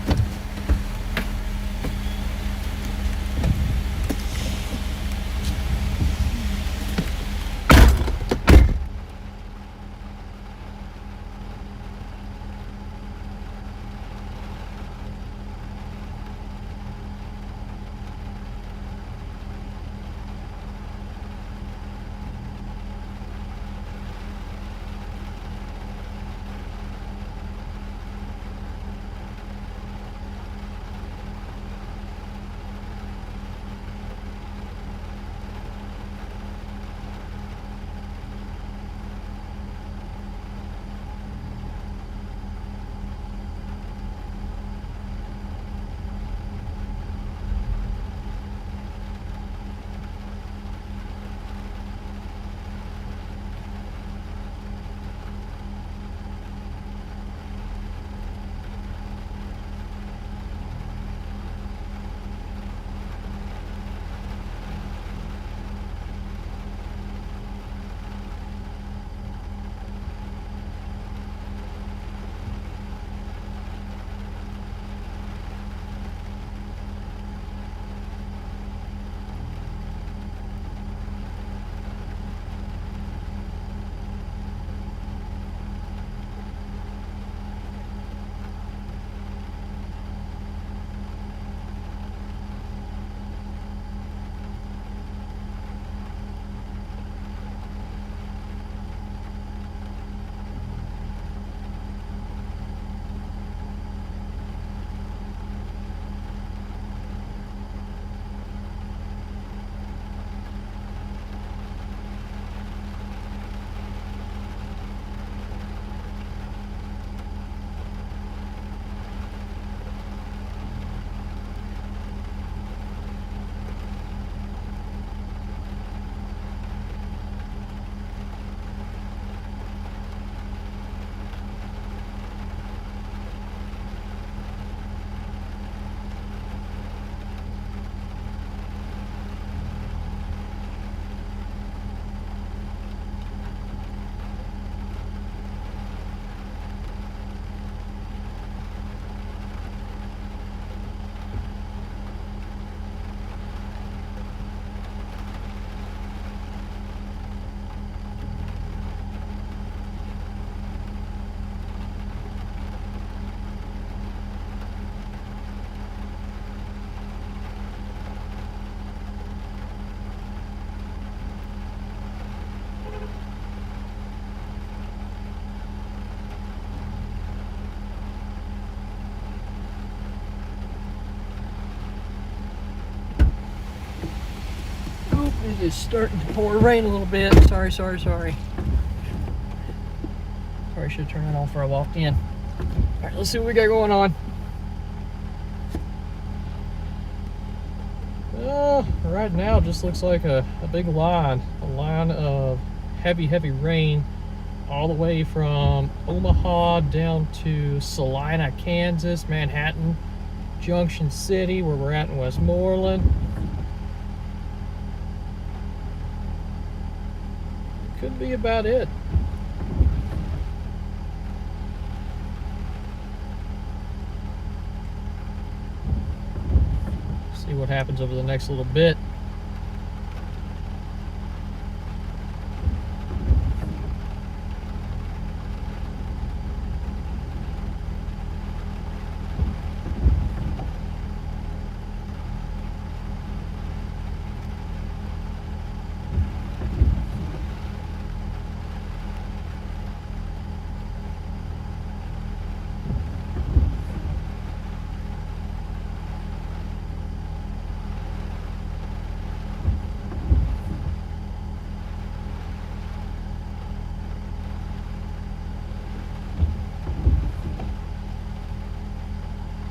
It is starting to pour rain a little bit. Sorry. Sorry, I should turn it on before I walked in. Alright, let's see what we got going on. Right now it just looks like a big line. A line of heavy rain all the way from Omaha down to Salina, Kansas, Manhattan, Junction City, where we're at in Westmoreland. Could be about it. See what happens over the next little bit.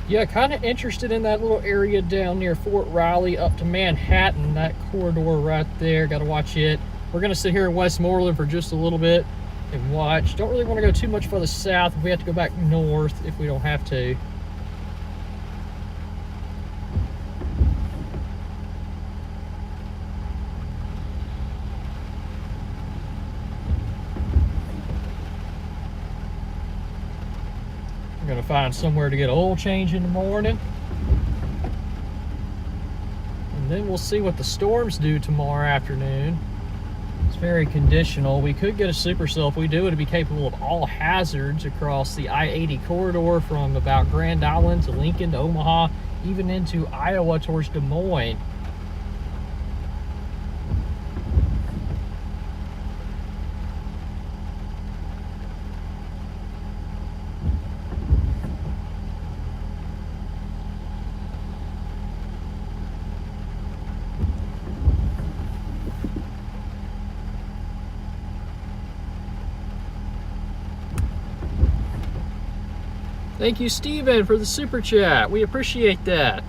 Yeah, kind of interested in that little area down near Fort Riley up to Manhattan, that corridor right there. Got to watch it. We're going to sit here in Westmoreland for just a little bit and watch. Don't really want to go too much further south if we have to go back north if we don't have to. I'm gonna find somewhere to get an oil change in the morning, and then we'll see what the storms do tomorrow afternoon. It's very conditional. We could get a supercell. If we do, it'll be capable of all hazards across the I-80 corridor from about Grand Island to Lincoln to Omaha, even into Iowa towards Des Moines. Thank you, Steven, for the super chat. We appreciate that.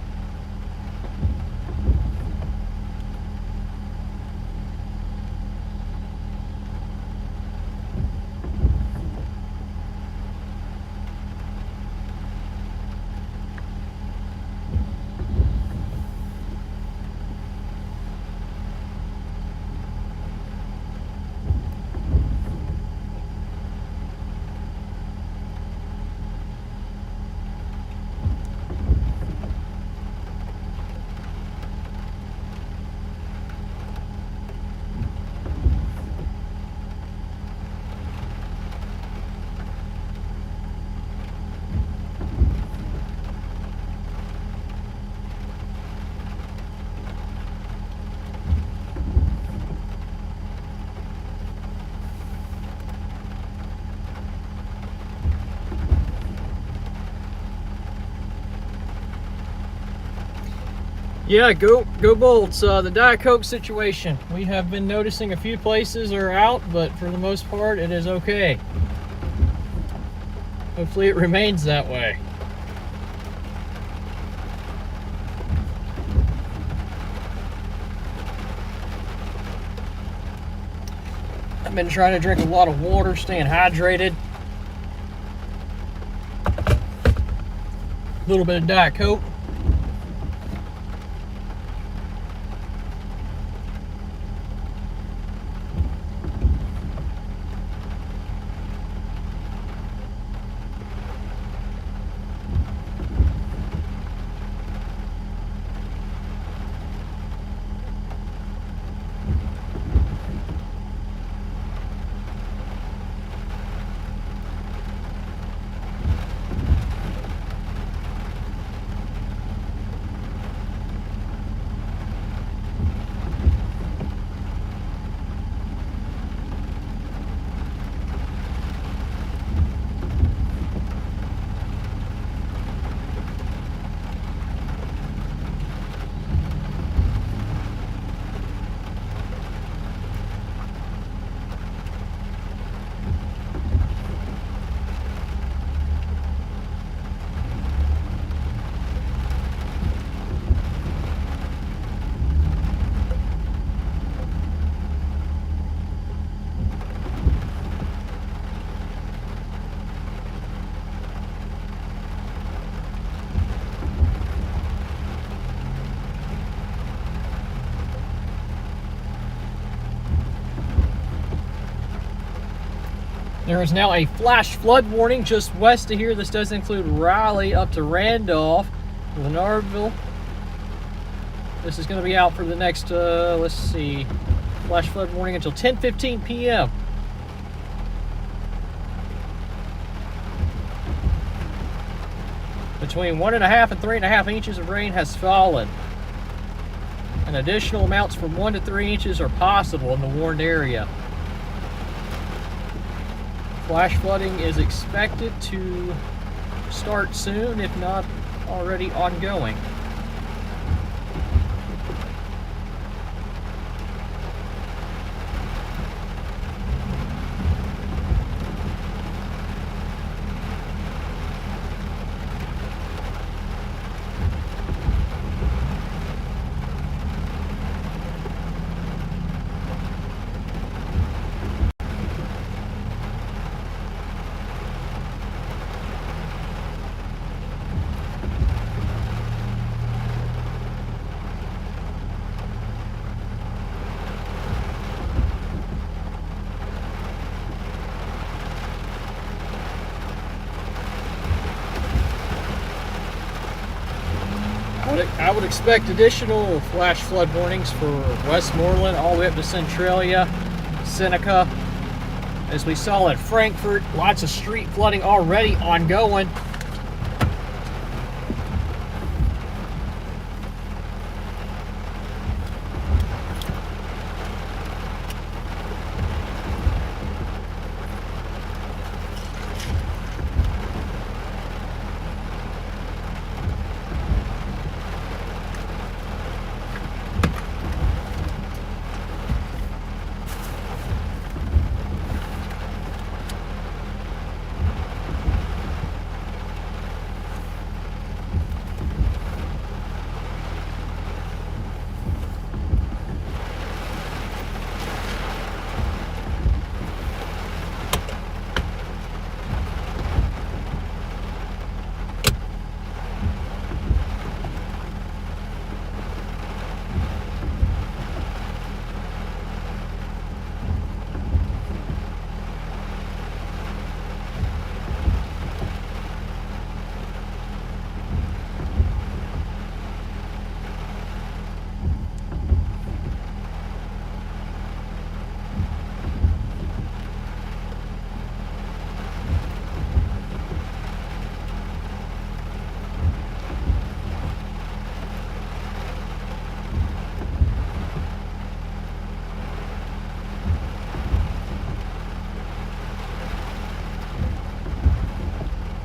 Yeah, go Bolts. The Diet Coke situation. We have been noticing a few places are out, but for the most part, it is okay. Hopefully it remains that way. I've been trying to drink a lot of water, staying hydrated. A little bit of Diet Coke. There is now a flash flood warning just west of here. This does include Raleigh up to Randolph, Lenardville. This is going to be out for the next, let's see, flash flood warning until 10:15 p.m. Between 1.5 and 3.5 inches of rain has fallen. And additional amounts from 1 to 3 inches are possible in the warned area. Flash flooding is expected to start soon, if not already ongoing. I would expect additional flash flood warnings for Westmoreland all the way up to Centralia, Seneca. As we saw at Frankfort, lots of street flooding already ongoing.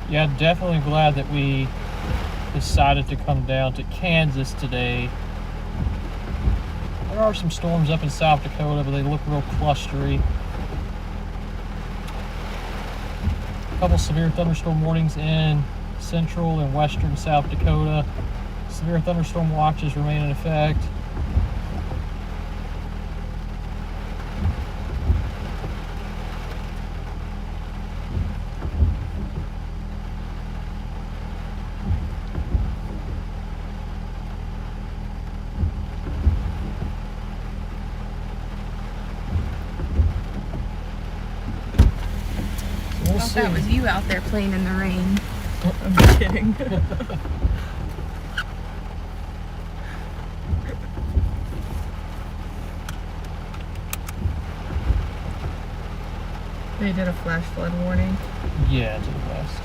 Yeah, definitely glad that we decided to come down to Kansas today. There are some storms up in South Dakota, but they look real clustery. A couple severe thunderstorm warnings in central and western South Dakota. Severe thunderstorm watches remain in effect. I thought that was you out there playing in the rain. I'm kidding. They did a flash flood warning. Yeah, to the west.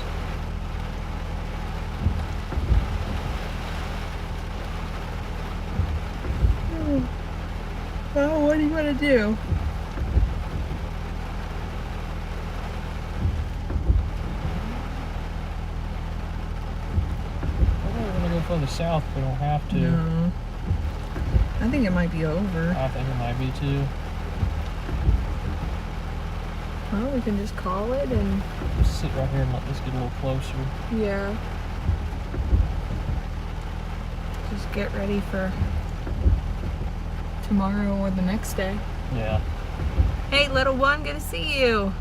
Well, what do you want to do? Further south, we don't have to. No. I think it might be over. I think it might be too. Well, we can just call it and Sit right here and let this get a little closer. yeah. Just get ready for tomorrow or the next day. Yeah. Hey, little one, good to see you.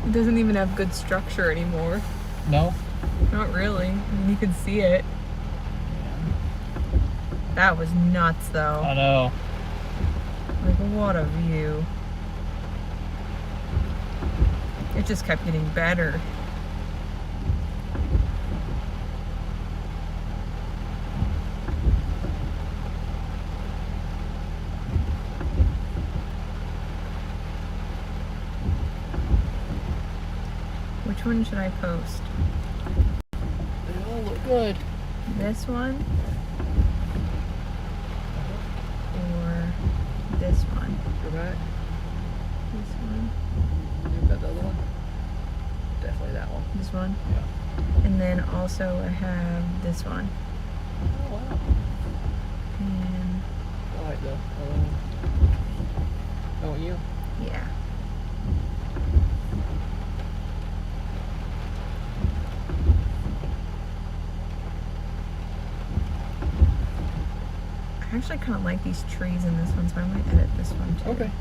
It doesn't even have good structure anymore. No? Not really. I mean, you can see it. That was nuts, though. I know. Like, what a view. It just kept getting better. Which one should I post? They all look good. This one? Or this one? Go back. This one? You've got the other one? Definitely that one. This one? Yeah. And then also I have this one. Oh, wow. And I like the other one. Oh, you? yeah. I actually kind of like these trees in this one, so I might edit this one too. Okay.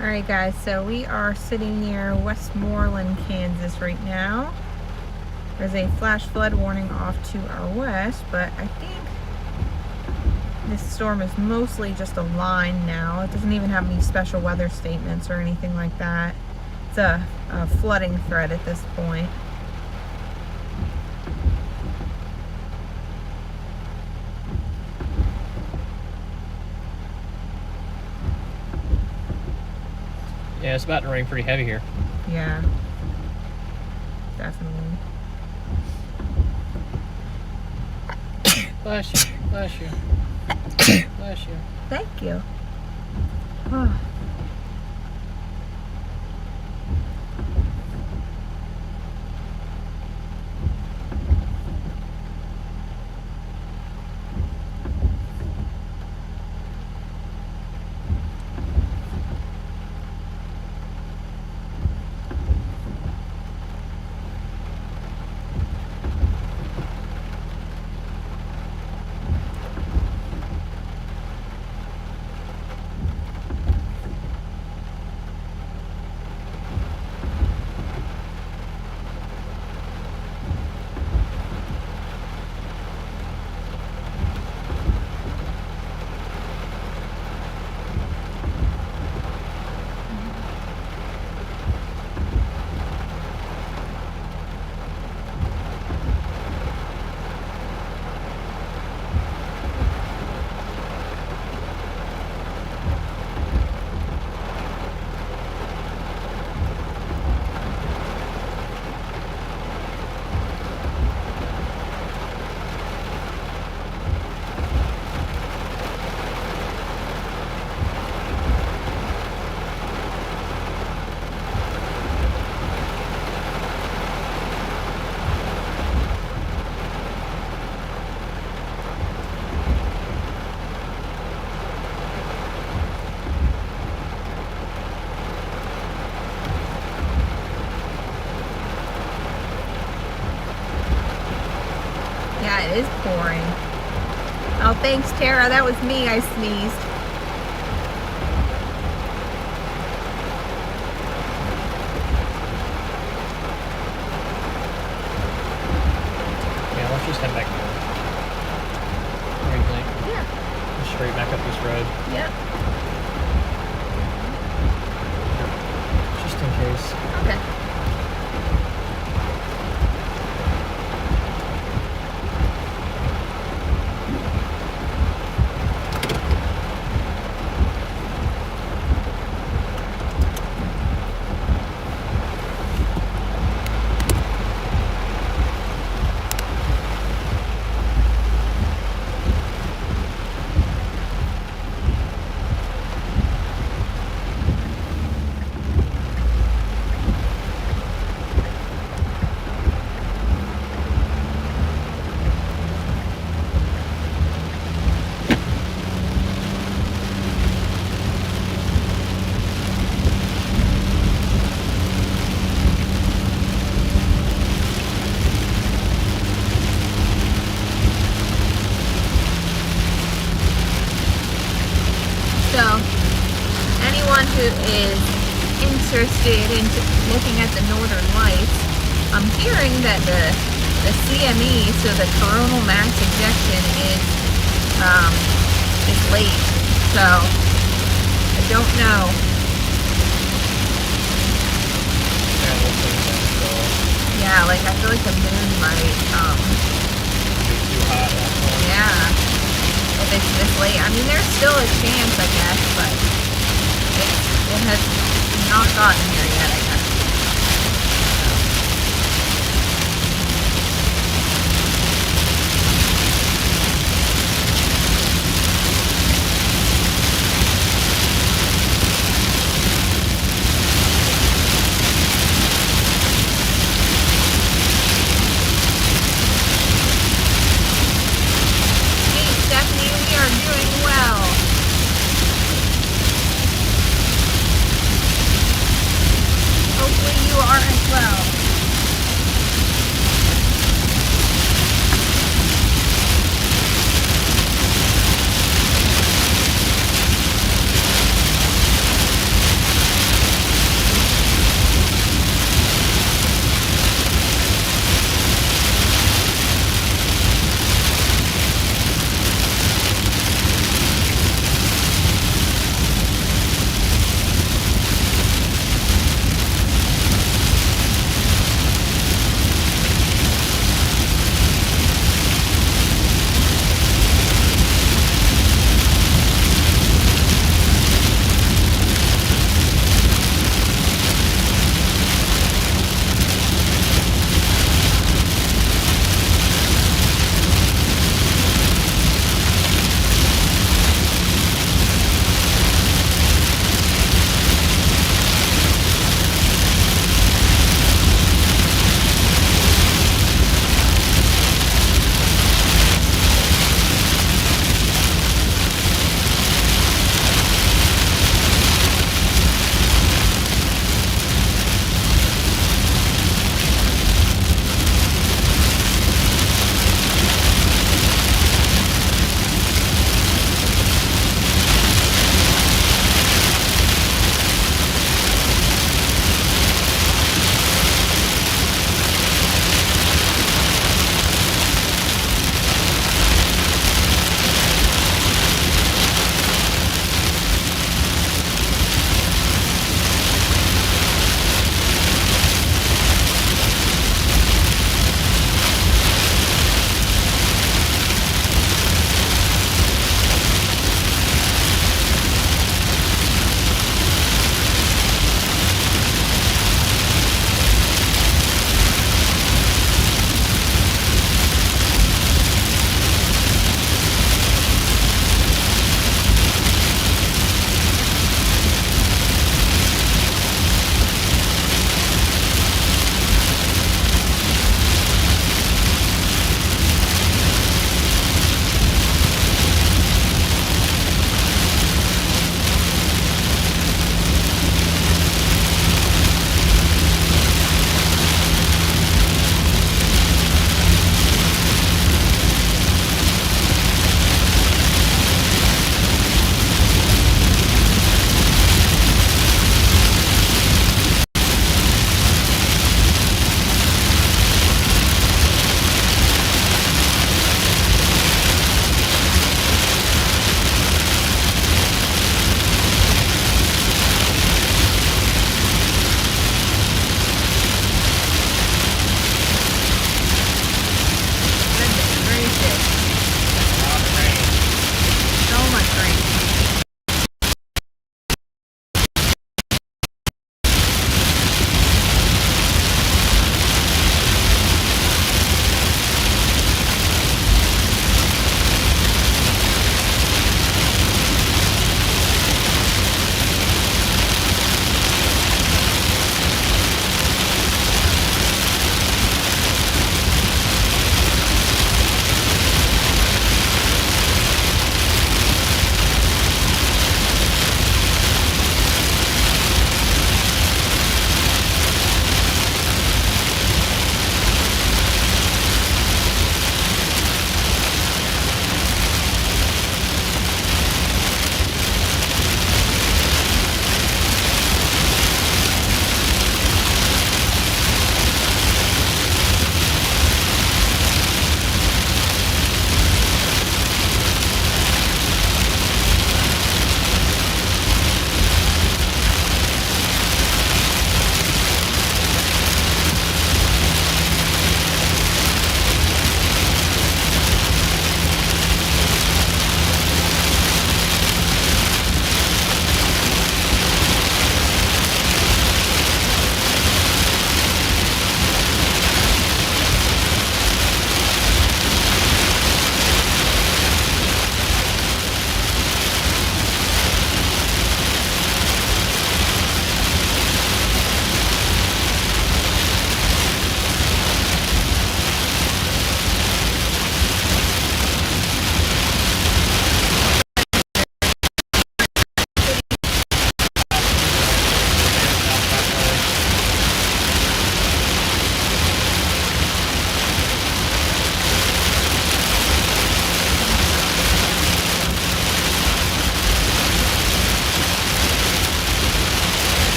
Alright guys, so we are sitting near Westmoreland, Kansas right now. There's a flash flood warning off to our west, but I think this storm is mostly just a line now. It doesn't even have any special weather statements or anything like that. It's a flooding threat at this point. Yeah, it's about to rain pretty heavy here. Yeah, definitely. Bless you. Bless you. Bless you. Thank you. Oh. Yeah, it is pouring. Oh, thanks, Tara. That was me. I sneezed. Yeah, let's just head back north. What do you think? Yeah. Just straight back up this road. Yep. Just in case. Okay. who is interested in looking at the northern lights, I'm hearing that the CME, so the coronal mass ejection, is late. So I don't know. Yeah, we'll see that still. Yeah, like I feel like the moon might Be too hot at that point. yeah. If it's this late. I mean, there's still a chance, I guess, but it has not gotten here yet, I guess. Hey, Stephanie, we are doing well.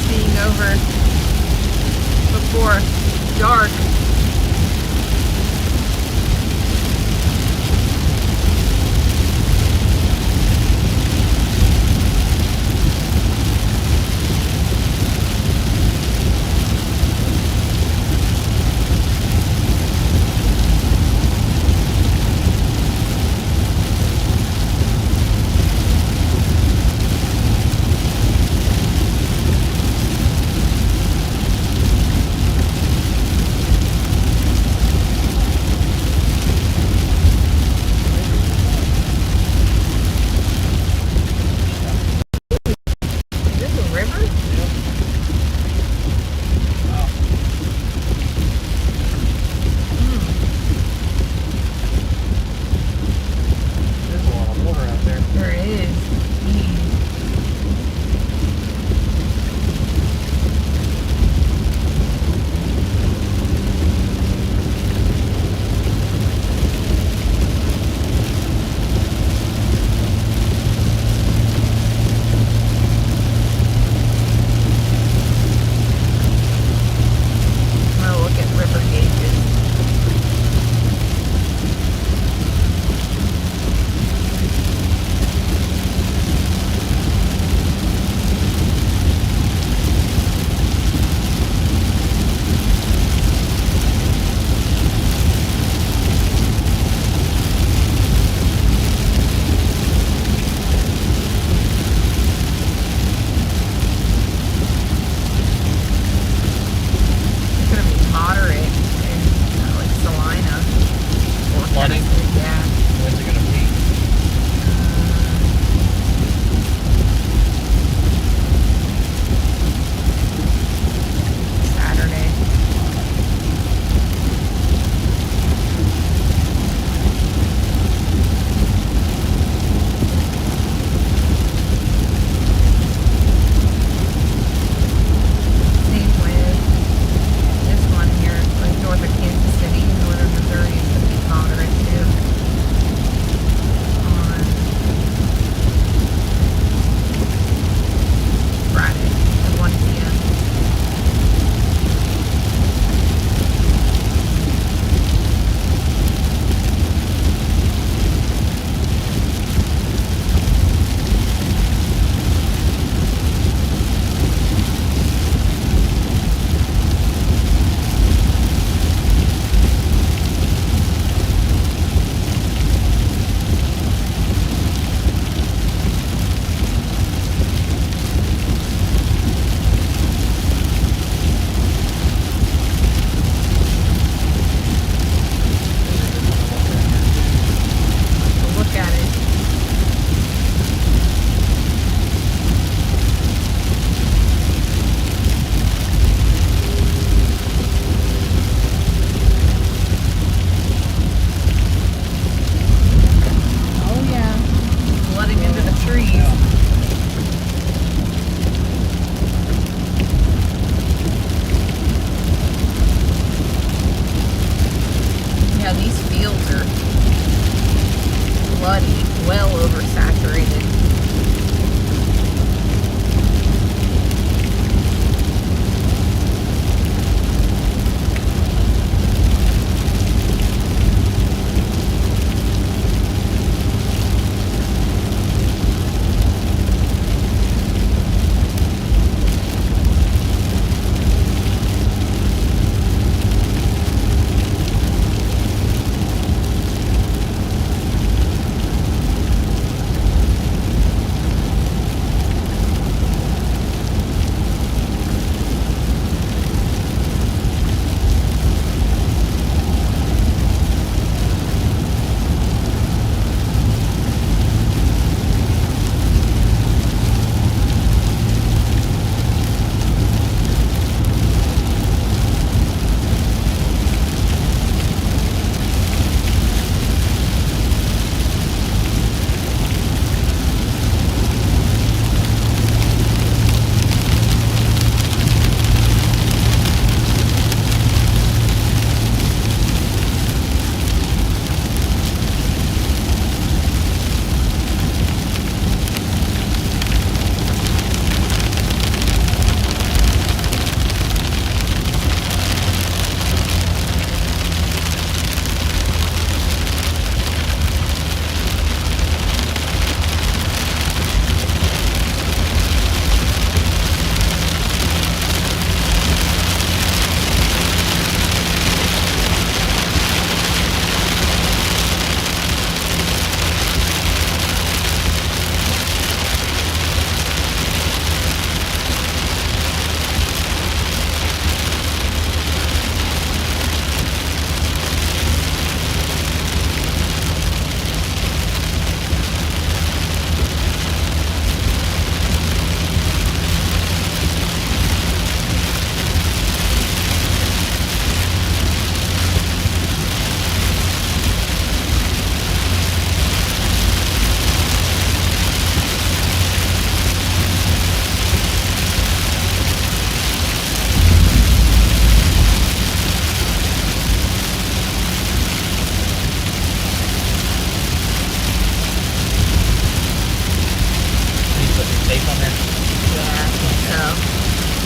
being over before dark.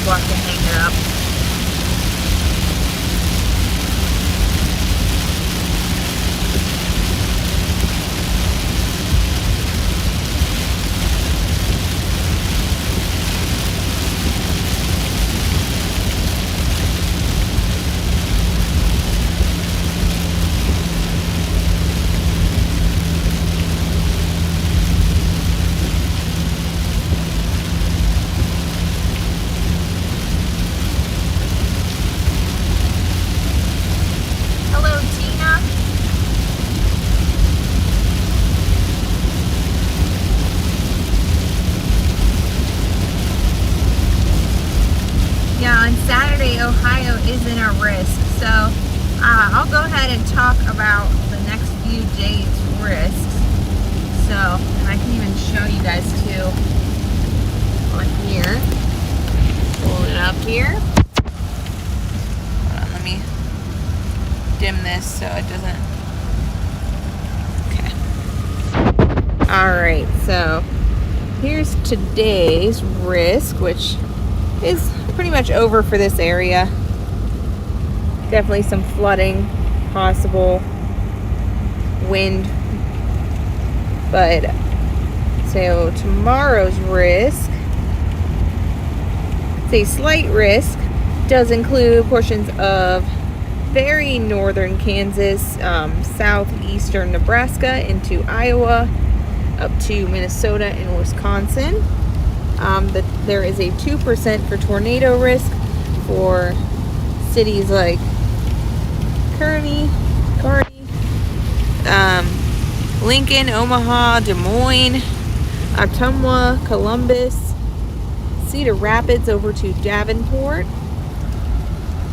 watch it hang up. On Saturday, Ohio is in a risk, so I'll go ahead and talk about the next few days' risks. So, and I can even show you guys too on here. Pull it up here. Hold on, let me dim this so it doesn't. Okay. Alright, so here's today's risk, which is pretty much over for this area. Definitely some flooding, possible wind. But so tomorrow's risk, it's a slight risk, does include portions of very northern Kansas, southeastern Nebraska into Iowa, up to Minnesota and Wisconsin. There is a 2% for tornado risk for cities like Kearney, Lincoln, Omaha, Des Moines, Ottumwa, Columbus, Cedar Rapids over to Davenport.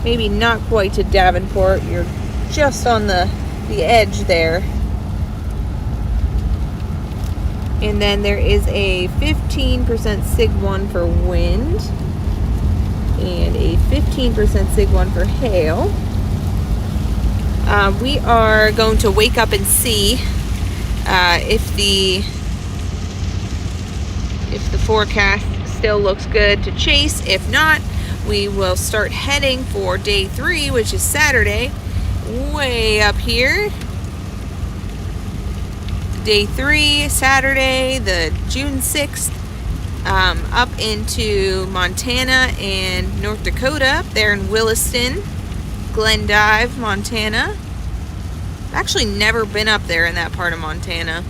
Maybe not quite to Davenport, you're just on the edge there. And then there is a 15% Sig 1 for wind and a 15% Sig 1 for hail. We are going to wake up and see if the forecast still looks good to chase. If not, we will start heading for day 3, which is Saturday, way up here. Day 3, Saturday, the June 6th, up into Montana and North Dakota, there in Williston, Glendive, Montana. I've actually never been up there in that part of Montana.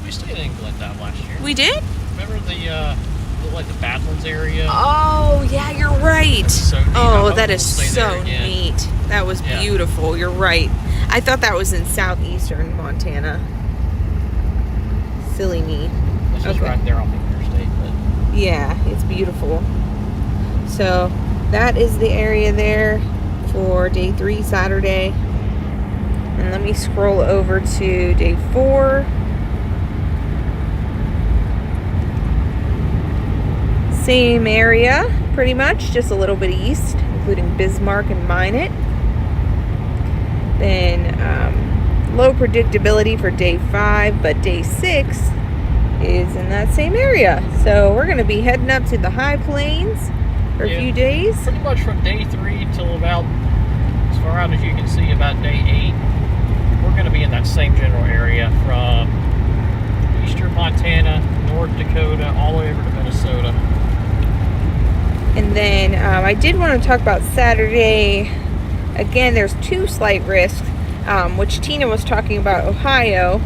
We stayed in Glendive last year. We did? Remember the Badlands area? Oh, yeah, you're right. That's so neat. Oh, that is so neat. That was beautiful. You're right. I thought that was in southeastern Montana. Silly me. This is right there off the interstate, but yeah, it's beautiful. So that is the area there for day 3, Saturday. And let me scroll over to day 4. Same area, pretty much, just a little bit east, including Bismarck and Minot. Then low predictability for day 5, but day 6 is in that same area. So we're going to be heading up to the high plains for a few days. Pretty much from day 3 till about, as far out as you can see, about day 8. We're going to be in that same general area from eastern Montana, North Dakota, all the way over to Minnesota. And then I did want to talk about Saturday. Again, there's 2 slight risks, which Tina was talking about Ohio.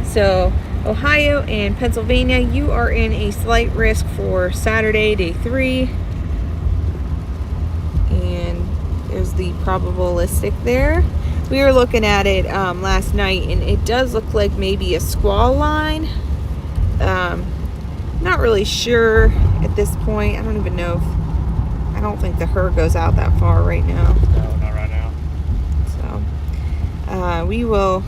So Ohio and Pennsylvania, you are in a slight risk for Saturday, day 3. And there's the probabilistic there. We were looking at it last night, and it does look like maybe a squall line. Not really sure at this point. I don't even know if, I don't think the HRRR goes out that far right now. No, not right now. So we will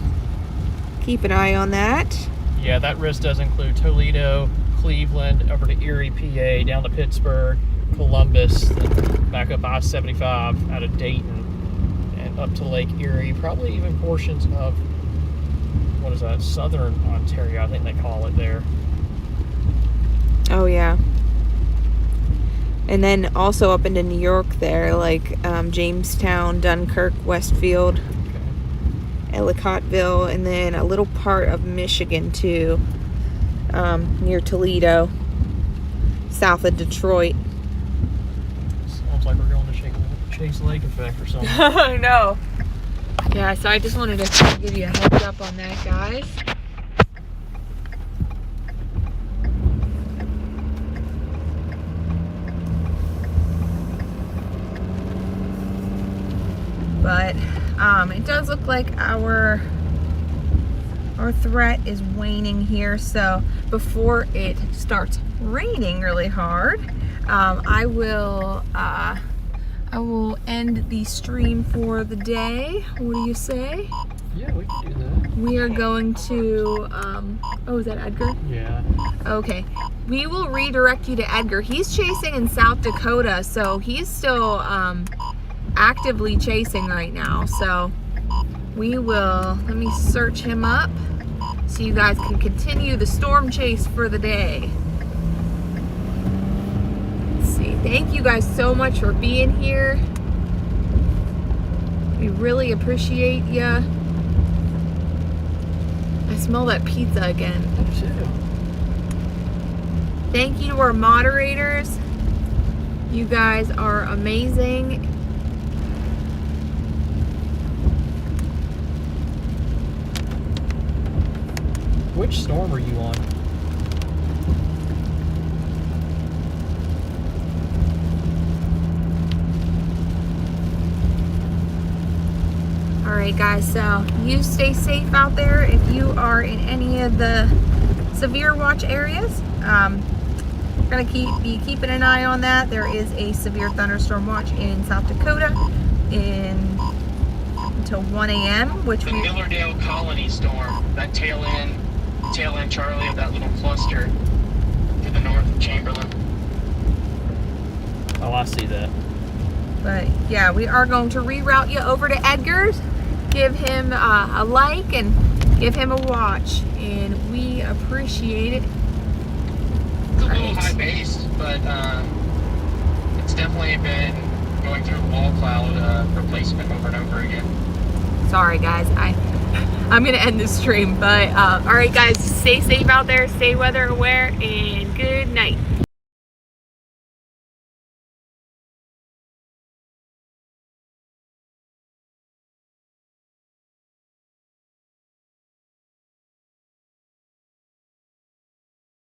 keep an eye on that. Yeah, that risk does include Toledo, Cleveland, over to Erie, PA, down to Pittsburgh, Columbus, then back up I-75 out of Dayton and up to Lake Erie, probably even portions of, what is that, southern Ontario, I think they call it there. Oh, yeah. And then also up into New York there, like Jamestown, Dunkirk, Westfield, Ellicottville, and then a little part of Michigan too, near Toledo, south of Detroit. Sounds like we're going to Chase Lake effect or something. I know. Yeah, so I just wanted to give you a heads up on that, guys. But it does look like our threat is waning here. So before it starts raining really hard, I will end the stream for the day. What do you say? Yeah, we can do that. We are going to, oh, is that Edgar? Yeah. Okay. We will redirect you to Edgar. He's chasing in South Dakota, so he's still actively chasing right now. So we will, let me search him up so you guys can continue the storm chase for the day. Thank you guys so much for being here. We really appreciate you. I smell that pizza again. Me too. Thank you to our moderators. You guys are amazing. Which storm are you on? Alright guys, so you stay safe out there. If you are in any of the severe watch areas, we're going to be keeping an eye on that. There is a severe thunderstorm watch in South Dakota until 1 a.m. which the Millardale Colony storm, that tail end Charlie of that little cluster to the north of Chamberlain. Oh, I see that. But yeah, we are going to reroute you over to Edgar's. Give him a like and give him a watch, and we appreciate it. It's a little high base, but it's definitely been going through wall cloud replacement over and over again. Sorry guys, I'm gonna end this stream, but all right guys, stay safe out there, stay weather aware, and good night.